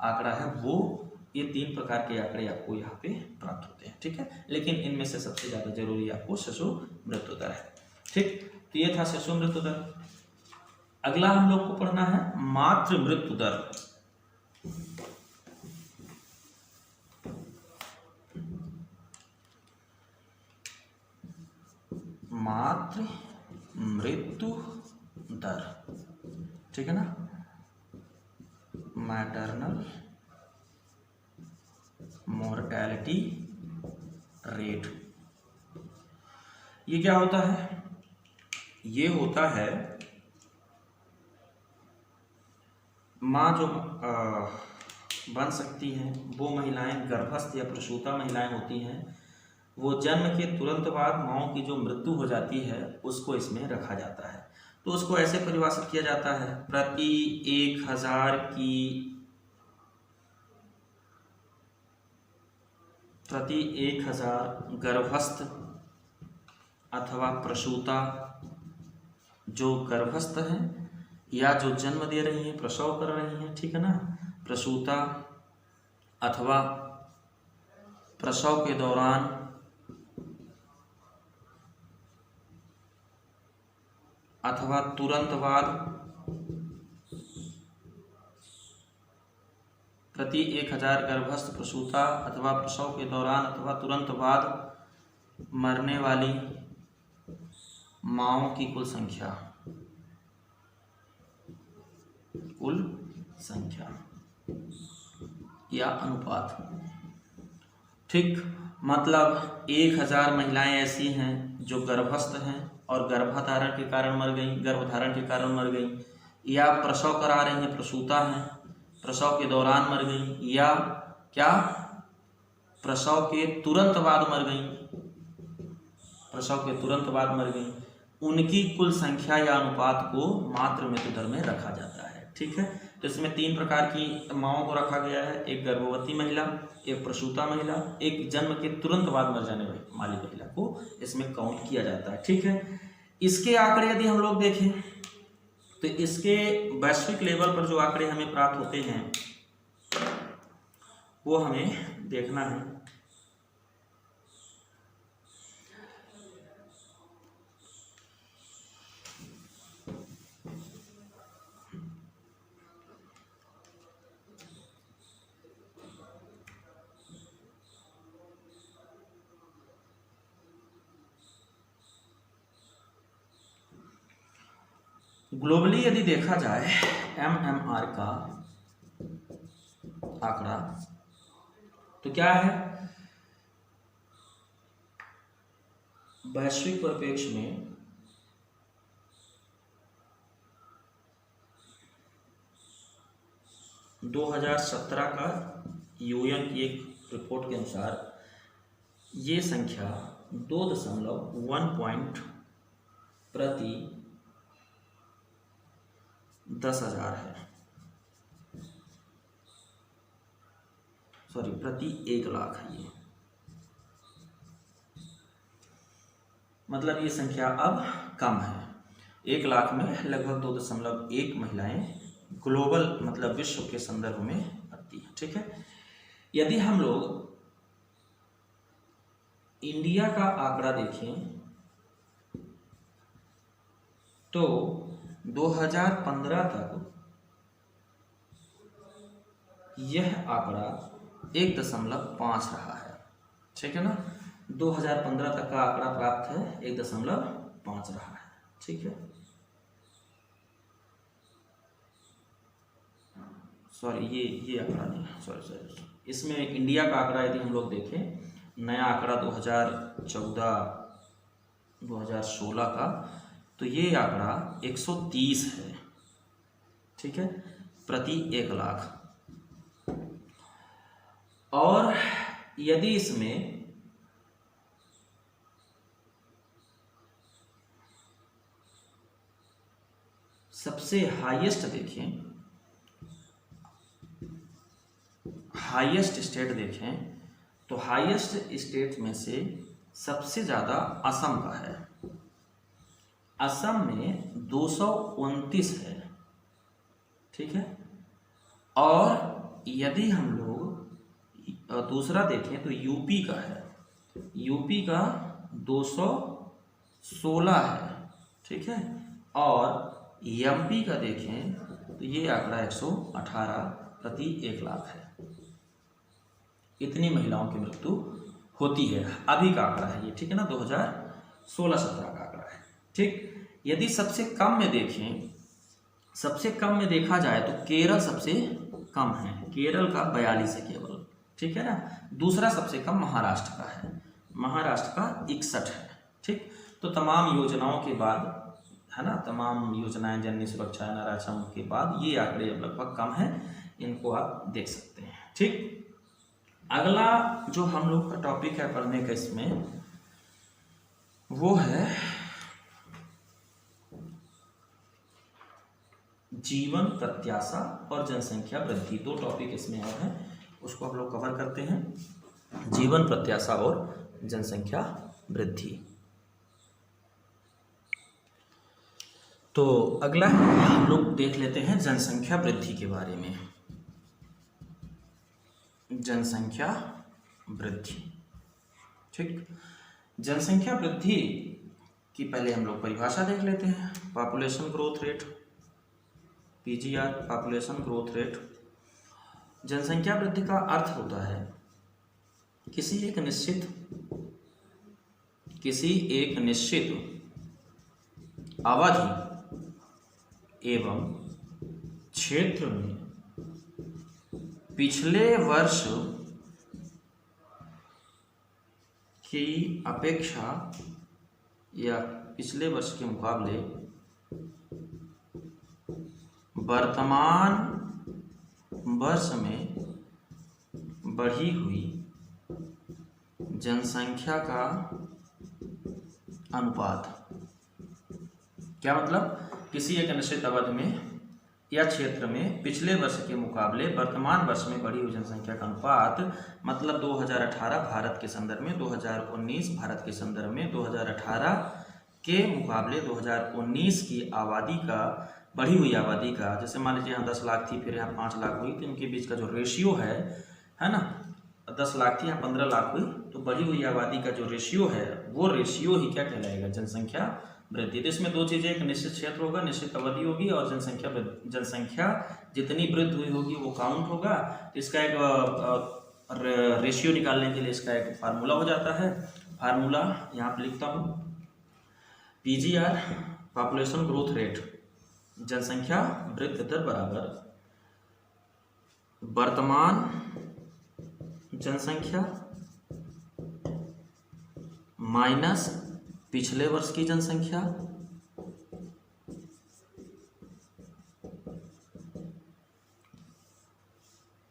आंकड़ा है वो। ये 3 प्रकार के आंकड़े आपको यहाँ पे प्राप्त होते हैं। ठीक है, लेकिन इनमें से सबसे ज़्यादा जरूरी आपको शिशु मृत्यु दर है। ठीक, तो ये था शिशु मृत्यु दर। अगला हम लोग को पढ़ना है मातृ मृत्यु दर। मातृ मृत्यु दर, ठीक है ना, मैटरनल मोर्टेलिटी रेट। ये क्या होता है? ये होता है माँ जो बन सकती हैं, वो महिलाएं गर्भस्थ या प्रसूता महिलाएं होती हैं, वो जन्म के तुरंत बाद माँओं की जो मृत्यु हो जाती है उसको इसमें रखा जाता है। तो उसको ऐसे परिभाषित किया जाता है, प्रति 1000 गर्भस्थ अथवा प्रसूता जो गर्भस्थ हैं या जो जन्म दे रही हैं, प्रसव कर रही हैं, ठीक है ना, प्रसूता अथवा प्रसव के दौरान अथवा तुरंत बाद प्रति 1000 गर्भस्थ प्रसूता अथवा प्रसव के दौरान अथवा तुरंत बाद मरने वाली माँओं की कुल संख्या या अनुपात। ठीक, मतलब 1000 महिलाएं ऐसी हैं जो गर्भस्थ हैं और गर्भधारण के कारण मर गई, या प्रसव करा रही हैं, प्रसूता हैं, प्रसव के दौरान मर गई, या क्या प्रसव के तुरंत बाद मर गई, उनकी कुल संख्या या अनुपात को मातृ मृत्यु दर में रखा जाता है। ठीक है, तो इसमें 3 प्रकार की माँओं को रखा गया है, एक गर्भवती महिला, एक प्रसूता महिला, एक जन्म के तुरंत बाद मर जाने वाली महिला को इसमें काउंट किया जाता है। ठीक है, इसके आंकड़े यदि हम लोग देखें तो इसके वैश्विक लेवल पर जो आंकड़े हमें प्राप्त होते हैं वो हमें देखना है। ग्लोबली यदि देखा जाए MMR का आंकड़ा तो क्या है, वैश्विक परिप्रेक्ष्य में - 2017 का UN की एक रिपोर्ट के अनुसार ये संख्या 2.1 पॉइंट प्रति 10,000 है, सॉरी प्रति 1 लाख है ये, मतलब ये संख्या अब कम है। 1 लाख में लगभग 2.1 महिलाएं ग्लोबल मतलब विश्व के संदर्भ में आती है। ठीक है, यदि हम लोग इंडिया का आंकड़ा देखें तो 2015 तक यह आंकड़ा 1.5 रहा है। ठीक है ना, 2015 तक का आंकड़ा प्राप्त है 1.5 रहा है। ठीक है, सॉरी ये आंकड़ा नहीं, सॉरी इसमें इंडिया का आंकड़ा यदि हम लोग देखें, नया आंकड़ा 2014-2016 का, तो ये आंकड़ा 130 है। ठीक है, प्रति 1 लाख। और यदि इसमें सबसे हाईएस्ट देखें, हाईएस्ट स्टेट देखें तो हाईएस्ट स्टेट में से सबसे ज़्यादा असम का है। असम में 229 है। ठीक है, और यदि हम लोग दूसरा देखें तो यूपी का है, यूपी का 216 है। ठीक है, और एमपी का देखें तो ये आंकड़ा 118 प्रति 1 लाख है। इतनी महिलाओं की मृत्यु होती है, अभी का आंकड़ा है ये। ठीक है ना, 2016-17 का आंकड़ा है। ठीक, यदि सबसे कम में देखें, सबसे कम में देखा जाए तो केरल सबसे कम है, केरल का 42 है केवल, ठीक है ना। दूसरा सबसे कम महाराष्ट्र का है, महाराष्ट्र का 61 है, ठीक। तो तमाम योजनाओं के बाद, है ना, तमाम योजनाएं, जननी सुरक्षा नारायण के बाद ये आंकड़े लगभग कम है, इनको आप देख सकते हैं, ठीक। अगला जो हम लोग का टॉपिक है पढ़ने का इसमें, वो है जीवन प्रत्याशा और जनसंख्या वृद्धि। दो टॉपिक इसमें और हैं, उसको हम लोग कवर करते हैं, जीवन प्रत्याशा और जनसंख्या वृद्धि। तो अगला हम लोग देख लेते हैं जनसंख्या वृद्धि के बारे में। जनसंख्या वृद्धि, ठीक। जनसंख्या वृद्धि की पहले हम लोग परिभाषा देख लेते हैं। Population growth rate, PGR, population growth rate. जनसंख्या वृद्धि का अर्थ होता है किसी एक निश्चित अवधि एवं क्षेत्र में पिछले वर्ष की अपेक्षा या पिछले वर्ष के मुकाबले वर्तमान वर्ष में बढ़ी हुई जनसंख्या का अनुपात। क्या मतलब? किसी एक निश्चित अवधि में या क्षेत्र में पिछले वर्ष के मुकाबले वर्तमान वर्ष में बढ़ी हुई जनसंख्या का अनुपात, मतलब 2018 भारत के संदर्भ में, 2019 भारत के संदर्भ में, 2018 के मुकाबले 2019 की आबादी का, बढ़ी हुई आबादी का, जैसे मान लीजिए यहाँ 10 लाख थी, फिर यहाँ 5 लाख हुई, तो इनके बीच का जो रेशियो है ना, 10 लाख थी, यहाँ 15 लाख हुई, तो बढ़ी हुई आबादी का जो रेशियो है, वो रेशियो ही क्या कहलाएगा? जनसंख्या वृद्धि। तो इसमें दो चीज़ें, एक निश्चित क्षेत्र होगा, निश्चित अवधि होगी, और जनसंख्या जितनी वृद्धि हुई होगी वो काउंट होगा। इसका एक रेशियो निकालने के लिए इसका एक फार्मूला हो जाता है। फार्मूला यहाँ पर लिखता हूँ, पीजीआर, पॉपुलेशन ग्रोथ रेट, जनसंख्या वृद्धि दर बराबर वर्तमान जनसंख्या माइनस पिछले वर्ष की जनसंख्या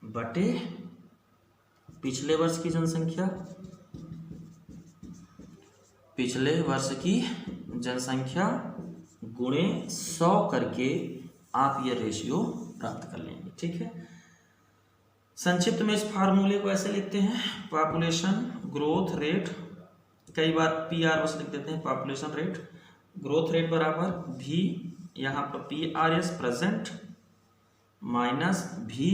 बटे पिछले वर्ष की जनसंख्या, पिछले वर्ष की जनसंख्या गुणे 100 करके आप ये रेशियो प्राप्त कर लेंगे, ठीक है। संक्षिप्त में इस फार्मूले को ऐसे लिखते हैं, पॉपुलेशन ग्रोथ रेट, कई बार पीआर बस लिख देते हैं, पॉपुलेशन रेट ग्रोथ रेट बराबर भी, यहाँ पर पीआरएस प्रेजेंट माइनस भी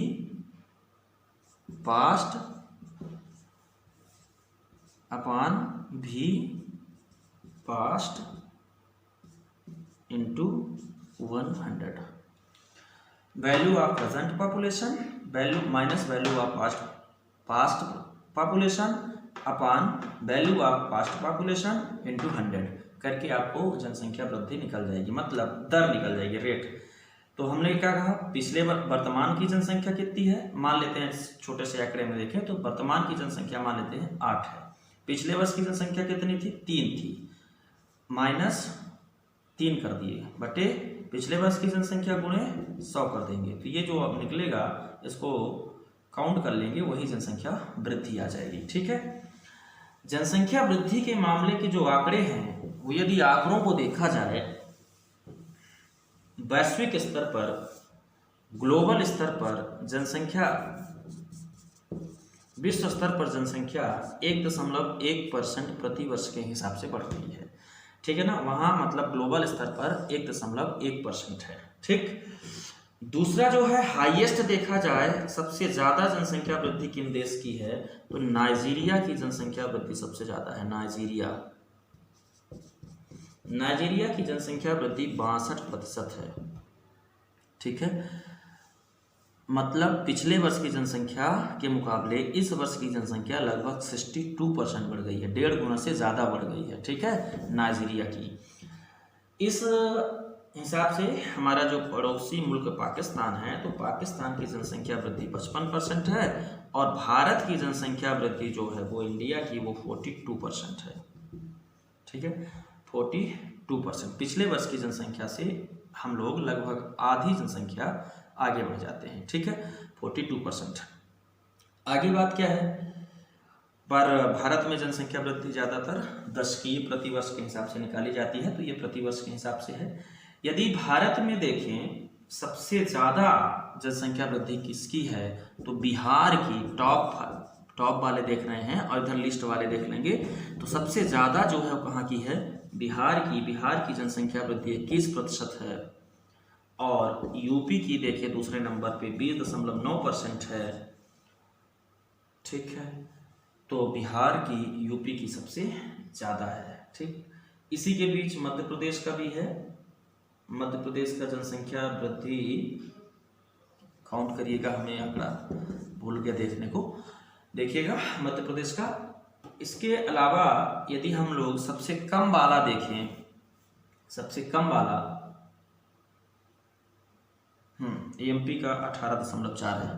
पास्ट अपॉन भी past into 100। Value of present population, value minus value of past population upon value of past population into 100 करके आपको जनसंख्या वृद्धि निकल जाएगी, मतलब दर निकल जाएगी, रेट। तो हमने क्या कहा, पिछले वर्तमान की जनसंख्या कितनी है, मान लेते हैं छोटे से आंकड़े में देखें तो वर्तमान की जनसंख्या मान लेते हैं 8 है, पिछले वर्ष की जनसंख्या कितनी थी, 3 थी, माइनस 3 कर दिए बटे पिछले वर्ष की जनसंख्या गुणे 100 कर देंगे, तो ये जो अब निकलेगा इसको काउंट कर लेंगे, वही जनसंख्या वृद्धि आ जाएगी, ठीक है। जनसंख्या वृद्धि के मामले के जो आंकड़े हैं, वो यदि आंकड़ों को देखा जाए वैश्विक स्तर पर, ग्लोबल स्तर पर जनसंख्या, विश्व स्तर पर जनसंख्या 1.1% प्रति वर्ष के हिसाब से बढ़ रही है, ठीक है ना। वहां मतलब ग्लोबल स्तर पर 1.1% है, ठीक। दूसरा जो है हाईएस्ट देखा जाए, सबसे ज्यादा जनसंख्या वृद्धि किन देश की है, तो नाइजीरिया की जनसंख्या वृद्धि सबसे ज्यादा है। नाइजीरिया की जनसंख्या वृद्धि 62% है, ठीक है। मतलब पिछले वर्ष की जनसंख्या के मुकाबले इस वर्ष की जनसंख्या लगभग 62% बढ़ गई है, 1.5 गुना से ज़्यादा बढ़ गई है, ठीक है, नाइजीरिया की। इस हिसाब से हमारा जो पड़ोसी मुल्क पाकिस्तान है, तो पाकिस्तान की जनसंख्या वृद्धि 55% है और भारत की जनसंख्या वृद्धि जो है वो इंडिया की वो 42% है। ठीक है, 42%। पिछले वर्ष की जनसंख्या से हम लोग लगभग आधी जनसंख्या आगे बढ़ जाते हैं। ठीक है, 42%। आगे बात क्या है, पर भारत में जनसंख्या वृद्धि ज़्यादातर दशकीय प्रतिवर्ष के हिसाब से निकाली जाती है, तो ये प्रतिवर्ष के हिसाब से है। यदि भारत में देखें सबसे ज़्यादा जनसंख्या वृद्धि किसकी है, तो बिहार की टॉप वाले देख रहे हैं और इधर लिस्ट वाले देख लेंगे, तो सबसे ज़्यादा जो है कहाँ की है, बिहार की जनसंख्या वृद्धि 21% है और यूपी की देखिए दूसरे नंबर पे 20.9% है। ठीक है, तो बिहार की यूपी की सबसे ज़्यादा है। ठीक, इसी के बीच मध्य प्रदेश का भी है। मध्य प्रदेश का जनसंख्या वृद्धि काउंट करिएगा, हमें आंकड़ा भूल गया देखने को, देखिएगा मध्य प्रदेश का। इसके अलावा यदि हम लोग सबसे कम वाला देखें, सबसे कम वाला एमपी का 18.4 है,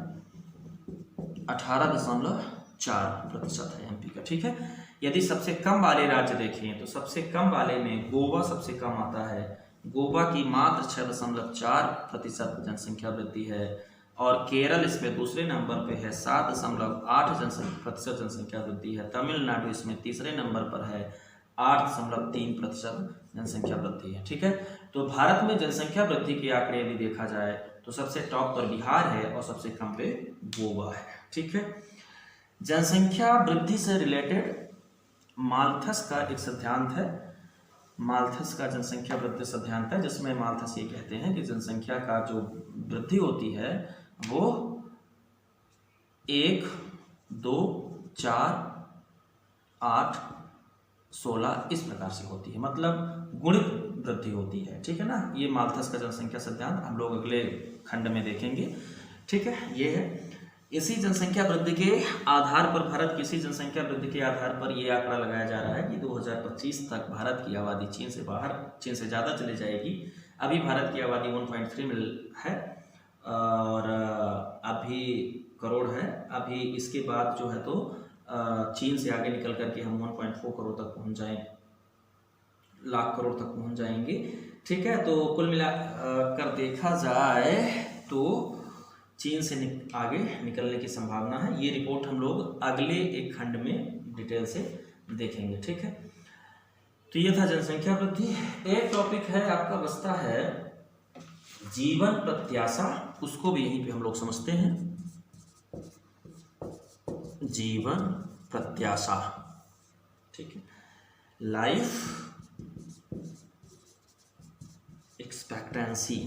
18.4% है एमपी का। ठीक है, यदि सबसे कम वाले राज्य देखें तो सबसे कम वाले में गोवा सबसे कम आता है। गोवा की मात्र 6.4% जनसंख्या वृद्धि है और केरल इसमें दूसरे नंबर पे है, 7.8% जनसंख्या वृद्धि है। तमिलनाडु इसमें तीसरे नंबर पर है, 8.3% जनसंख्या वृद्धि है। ठीक है, तो भारत में जनसंख्या वृद्धि के आंकड़े यदि देखा जाए तो सबसे टॉप पर बिहार है और सबसे कम पे गोवा है। ठीक है, जनसंख्या वृद्धि से रिलेटेड माल्थस का एक सिद्धांत है, माल्थस का जनसंख्या वृद्धि सिद्धांत है, जिसमें माल्थस ये कहते हैं कि जनसंख्या का जो वृद्धि होती है वो 1, 2, 4, 8, 16 इस प्रकार से होती है, मतलब गुणित वृद्धि होती है। ठीक है ना, ये माल्थस का जनसंख्या सिद्धांत हम लोग अगले खंड में देखेंगे। ठीक है, ये है। इसी जनसंख्या वृद्धि के आधार पर, भारत की इसी जनसंख्या वृद्धि के आधार पर ये आंकड़ा लगाया जा रहा है कि 2025 तक भारत की आबादी चीन से ज़्यादा चली जाएगी। अभी भारत की आबादी 1.3 है और अभी करोड़ है। अभी इसके बाद जो है तो चीन से आगे निकल करके हम 1.4 करोड़ तक पहुंच जाएं, लाख करोड़ तक पहुंच जाएंगे। ठीक है, तो कुल मिला कर देखा जाए तो चीन से आगे निकलने की संभावना है। ये रिपोर्ट हम लोग अगले एक खंड में डिटेल से देखेंगे। ठीक है, तो ये था जनसंख्या वृद्धि। एक टॉपिक है आपका बचता है जीवन प्रत्याशा, उसको भी यहीं पे हम लोग समझते हैं। जीवन प्रत्याशा, ठीक है, लाइफ एक्सपेक्टेंसी।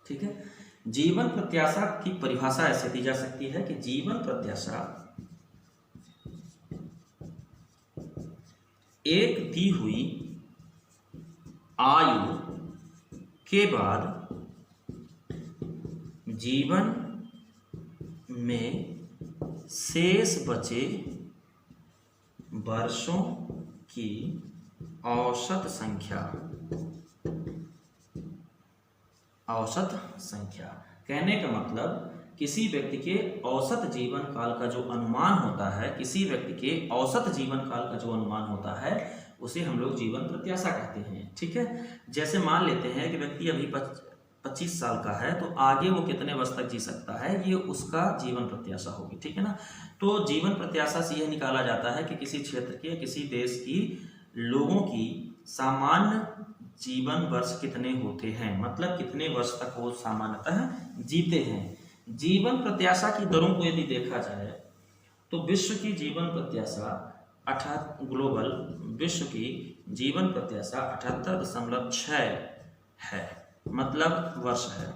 ठीक है, जीवन प्रत्याशा की परिभाषा ऐसे दी जा सकती है कि जीवन प्रत्याशा एक दी हुई आयु के बाद जीवन में शेष बचे वर्षों की औसत संख्या। कहने का मतलब किसी व्यक्ति के औसत जीवन काल का जो अनुमान होता है, किसी व्यक्ति के औसत जीवन काल का जो अनुमान होता है उसे हम लोग जीवन प्रत्याशा कहते हैं। ठीक है, जैसे मान लेते हैं कि व्यक्ति अभी 25 साल का है, तो आगे वो कितने वर्ष तक जी सकता है, ये उसका जीवन प्रत्याशा होगी। ठीक है ना, तो जीवन प्रत्याशा से यह निकाला जाता है कि किसी क्षेत्र के, किसी देश की लोगों की सामान्य जीवन वर्ष कितने होते हैं, मतलब कितने वर्ष तक वो सामान्यतः जीते हैं। जीवन प्रत्याशा की दरों को यदि देखा जाए तो विश्व की जीवन प्रत्याशा ग्लोबल विश्व की जीवन प्रत्याशा 78.6 है, मतलब वर्ष है।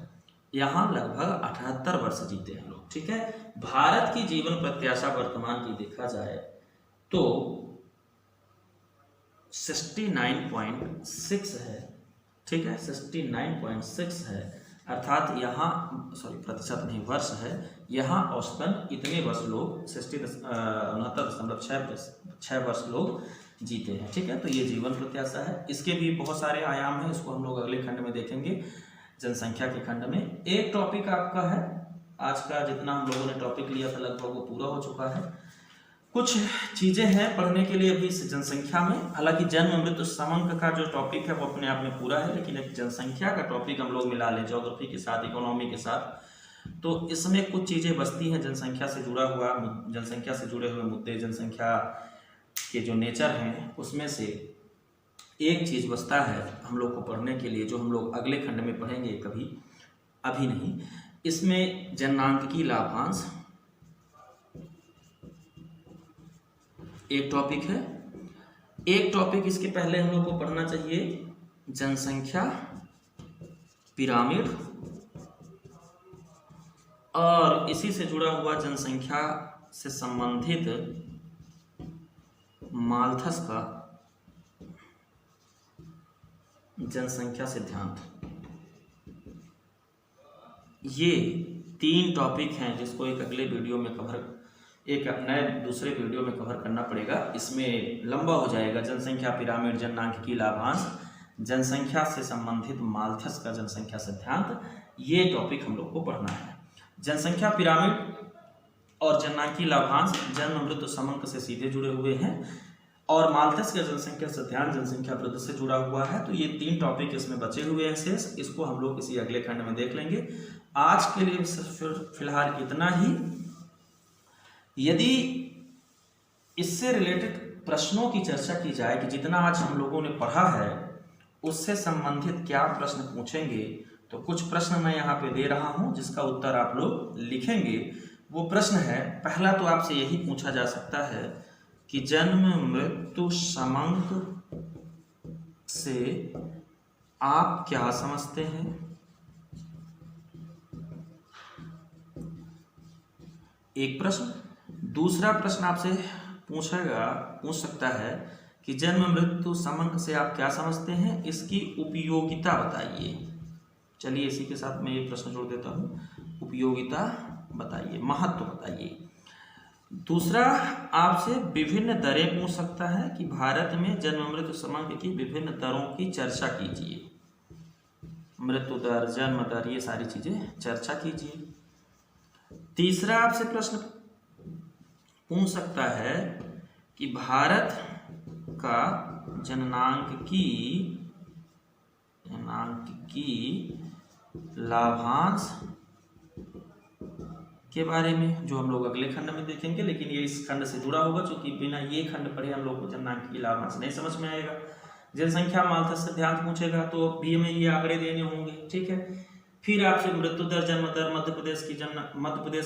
यहाँ लगभग 78 वर्ष जीते हैं लोग। ठीक है, भारत की जीवन प्रत्याशा वर्तमान की देखा जाए तो 69.6 है। ठीक है, 69.6 है, अर्थात यहाँ प्रतिशत नहीं, वर्ष है। यहाँ औसतन इतने वर्ष लोग 69.6 वर्ष लोग जीते हैं। ठीक है, तो ये जीवन प्रत्याशा है। इसके भी बहुत सारे आयाम हैं, इसको हम लोग अगले खंड में देखेंगे, जनसंख्या के खंड में। एक टॉपिक आपका है आज का, जितना हम लोगों ने टॉपिक लिया था लगभग वो पूरा हो चुका है। कुछ चीज़ें हैं पढ़ने के लिए अभी इस जनसंख्या में। हालांकि जन्म मृत्यु समांक का जो टॉपिक है वो अपने आप में पूरा है, लेकिन एक जनसंख्या का टॉपिक हम लोग मिला लें ज्योग्राफी के साथ, इकोनॉमी के साथ, तो इसमें कुछ चीज़ें बचती हैं जनसंख्या से जुड़ा हुआ, जनसंख्या से जुड़े हुए मुद्दे, जनसंख्या के जो नेचर हैं उसमें से एक चीज़ बचता है हम लोग को पढ़ने के लिए, जो हम लोग अगले खंड में पढ़ेंगे कभी, अभी नहीं। इसमें जननांकिकी लाभांश एक टॉपिक है। एक टॉपिक इसके पहले हम लोग को पढ़ना चाहिए जनसंख्या पिरामिड, और इसी से जुड़ा हुआ जनसंख्या से संबंधित माल्थस का जनसंख्या सिद्धांत। ये 3 टॉपिक हैं जिसको एक अगले वीडियो में एक नए दूसरे वीडियो में कवर करना पड़ेगा। इसमें लंबा हो जाएगा। जनसंख्या पिरामिड, जननांकिकी लाभांश, जनसंख्या से संबंधित माल्थस का जनसंख्या सिद्धांत, ये टॉपिक हम लोग को पढ़ना है। जनसंख्या पिरामिड और जननांकिकी लाभांश जन्म मृत्यु समांक से सीधे जुड़े हुए हैं, और माल्थस का जनसंख्या सिद्धांत जनसंख्या वृद्धि से जुड़ा हुआ है। तो ये 3 टॉपिक इसमें बचे हुए हैं शेष, इसको हम लोग किसी अगले खंड में देख लेंगे। आज के लिए फिलहाल इतना ही। यदि इससे रिलेटेड प्रश्नों की चर्चा की जाए कि जितना आज हम लोगों ने पढ़ा है उससे संबंधित क्या प्रश्न पूछेंगे, तो कुछ प्रश्न मैं यहाँ पे दे रहा हूँ जिसका उत्तर आप लोग लिखेंगे। वो प्रश्न है, पहला तो आपसे यही पूछा जा सकता है कि जन्म मृत्यु समांक से आप क्या समझते हैं। एक प्रश्न। दूसरा प्रश्न आपसे पूछ सकता है कि जन्म मृत्यु समांक से आप क्या समझते हैं, इसकी उपयोगिता बताइए। चलिए इसी के साथ मैं ये प्रश्न जोड़ देता हूँ, उपयोगिता बताइए, महत्व बताइए। दूसरा आपसे विभिन्न दरें पूछ सकता है कि भारत में जन्म मृत्यु समांक की विभिन्न दरों की चर्चा कीजिए। मृत्यु दर, जन्म दर, ये सारी चीजें चर्चा कीजिए। तीसरा आपसे प्रश्न पूछ सकता है कि भारत का जननांकिकी लाभांश के बारे में, जो हम लोग अगले खंड में देखेंगे, लेकिन ये इस खंड से जुड़ा होगा, क्योंकि बिना ये खंड पढ़े हम लोग को जननांकिकी लाभांश नहीं समझ में आएगा। जनसंख्या माल्थस सिद्धांत पूछेगा तो भी हमें ये आंकड़े देने होंगे। ठीक है, फिर आपसे मृत्यु दर, जन्म दर, मध्य प्रदेश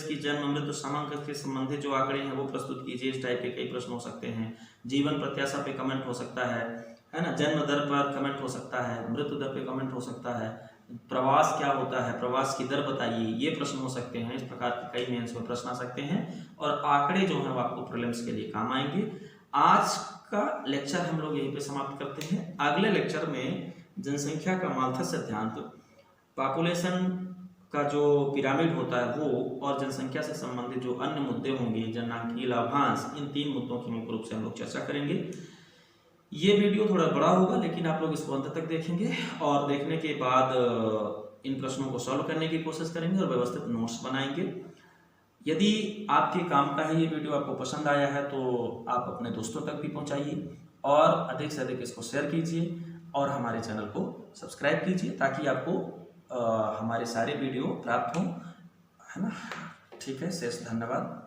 की जन्म मृत्यु समांक के संबंधित जो आंकड़े हैं वो प्रस्तुत कीजिए। इस टाइप के कई प्रश्न हो सकते हैं। जीवन प्रत्याशा पे कमेंट हो सकता है ना, जन्म दर पर कमेंट हो सकता है, मृत्यु दर पे कमेंट हो सकता है, प्रवास क्या होता है, प्रवास की दर बताइए, ये प्रश्न हो सकते हैं। इस प्रकार के कई मेंस में प्रश्न आ सकते हैं, और आंकड़े जो हैं वो आपको प्रीलिम्स के लिए काम आएंगे। आज का लेक्चर हम लोग यहीं पे समाप्त करते हैं। अगले लेक्चर में जनसंख्या का माल्थस सिद्धांत, पॉपुलेशन का जो पिरामिड होता है वो, और जनसंख्या से संबंधित जो अन्य मुद्दे होंगे, जननांकिकी लाभांश, इन 3 मुद्दों की मुख्य रूप से हम लोग चर्चा करेंगे। ये वीडियो थोड़ा बड़ा होगा, लेकिन आप लोग इसको अंत तक देखेंगे, और देखने के बाद इन प्रश्नों को सॉल्व करने की कोशिश करेंगे और व्यवस्थित नोट्स बनाएंगे। यदि आपके काम का है ये वीडियो, आपको पसंद आया है तो आप अपने दोस्तों तक भी पहुंचाइए, और अधिक से अधिक इसको शेयर कीजिए, और हमारे चैनल को सब्सक्राइब कीजिए, ताकि आपको हमारे सारे वीडियो प्राप्त हों, है ना। ठीक है, शेष धन्यवाद।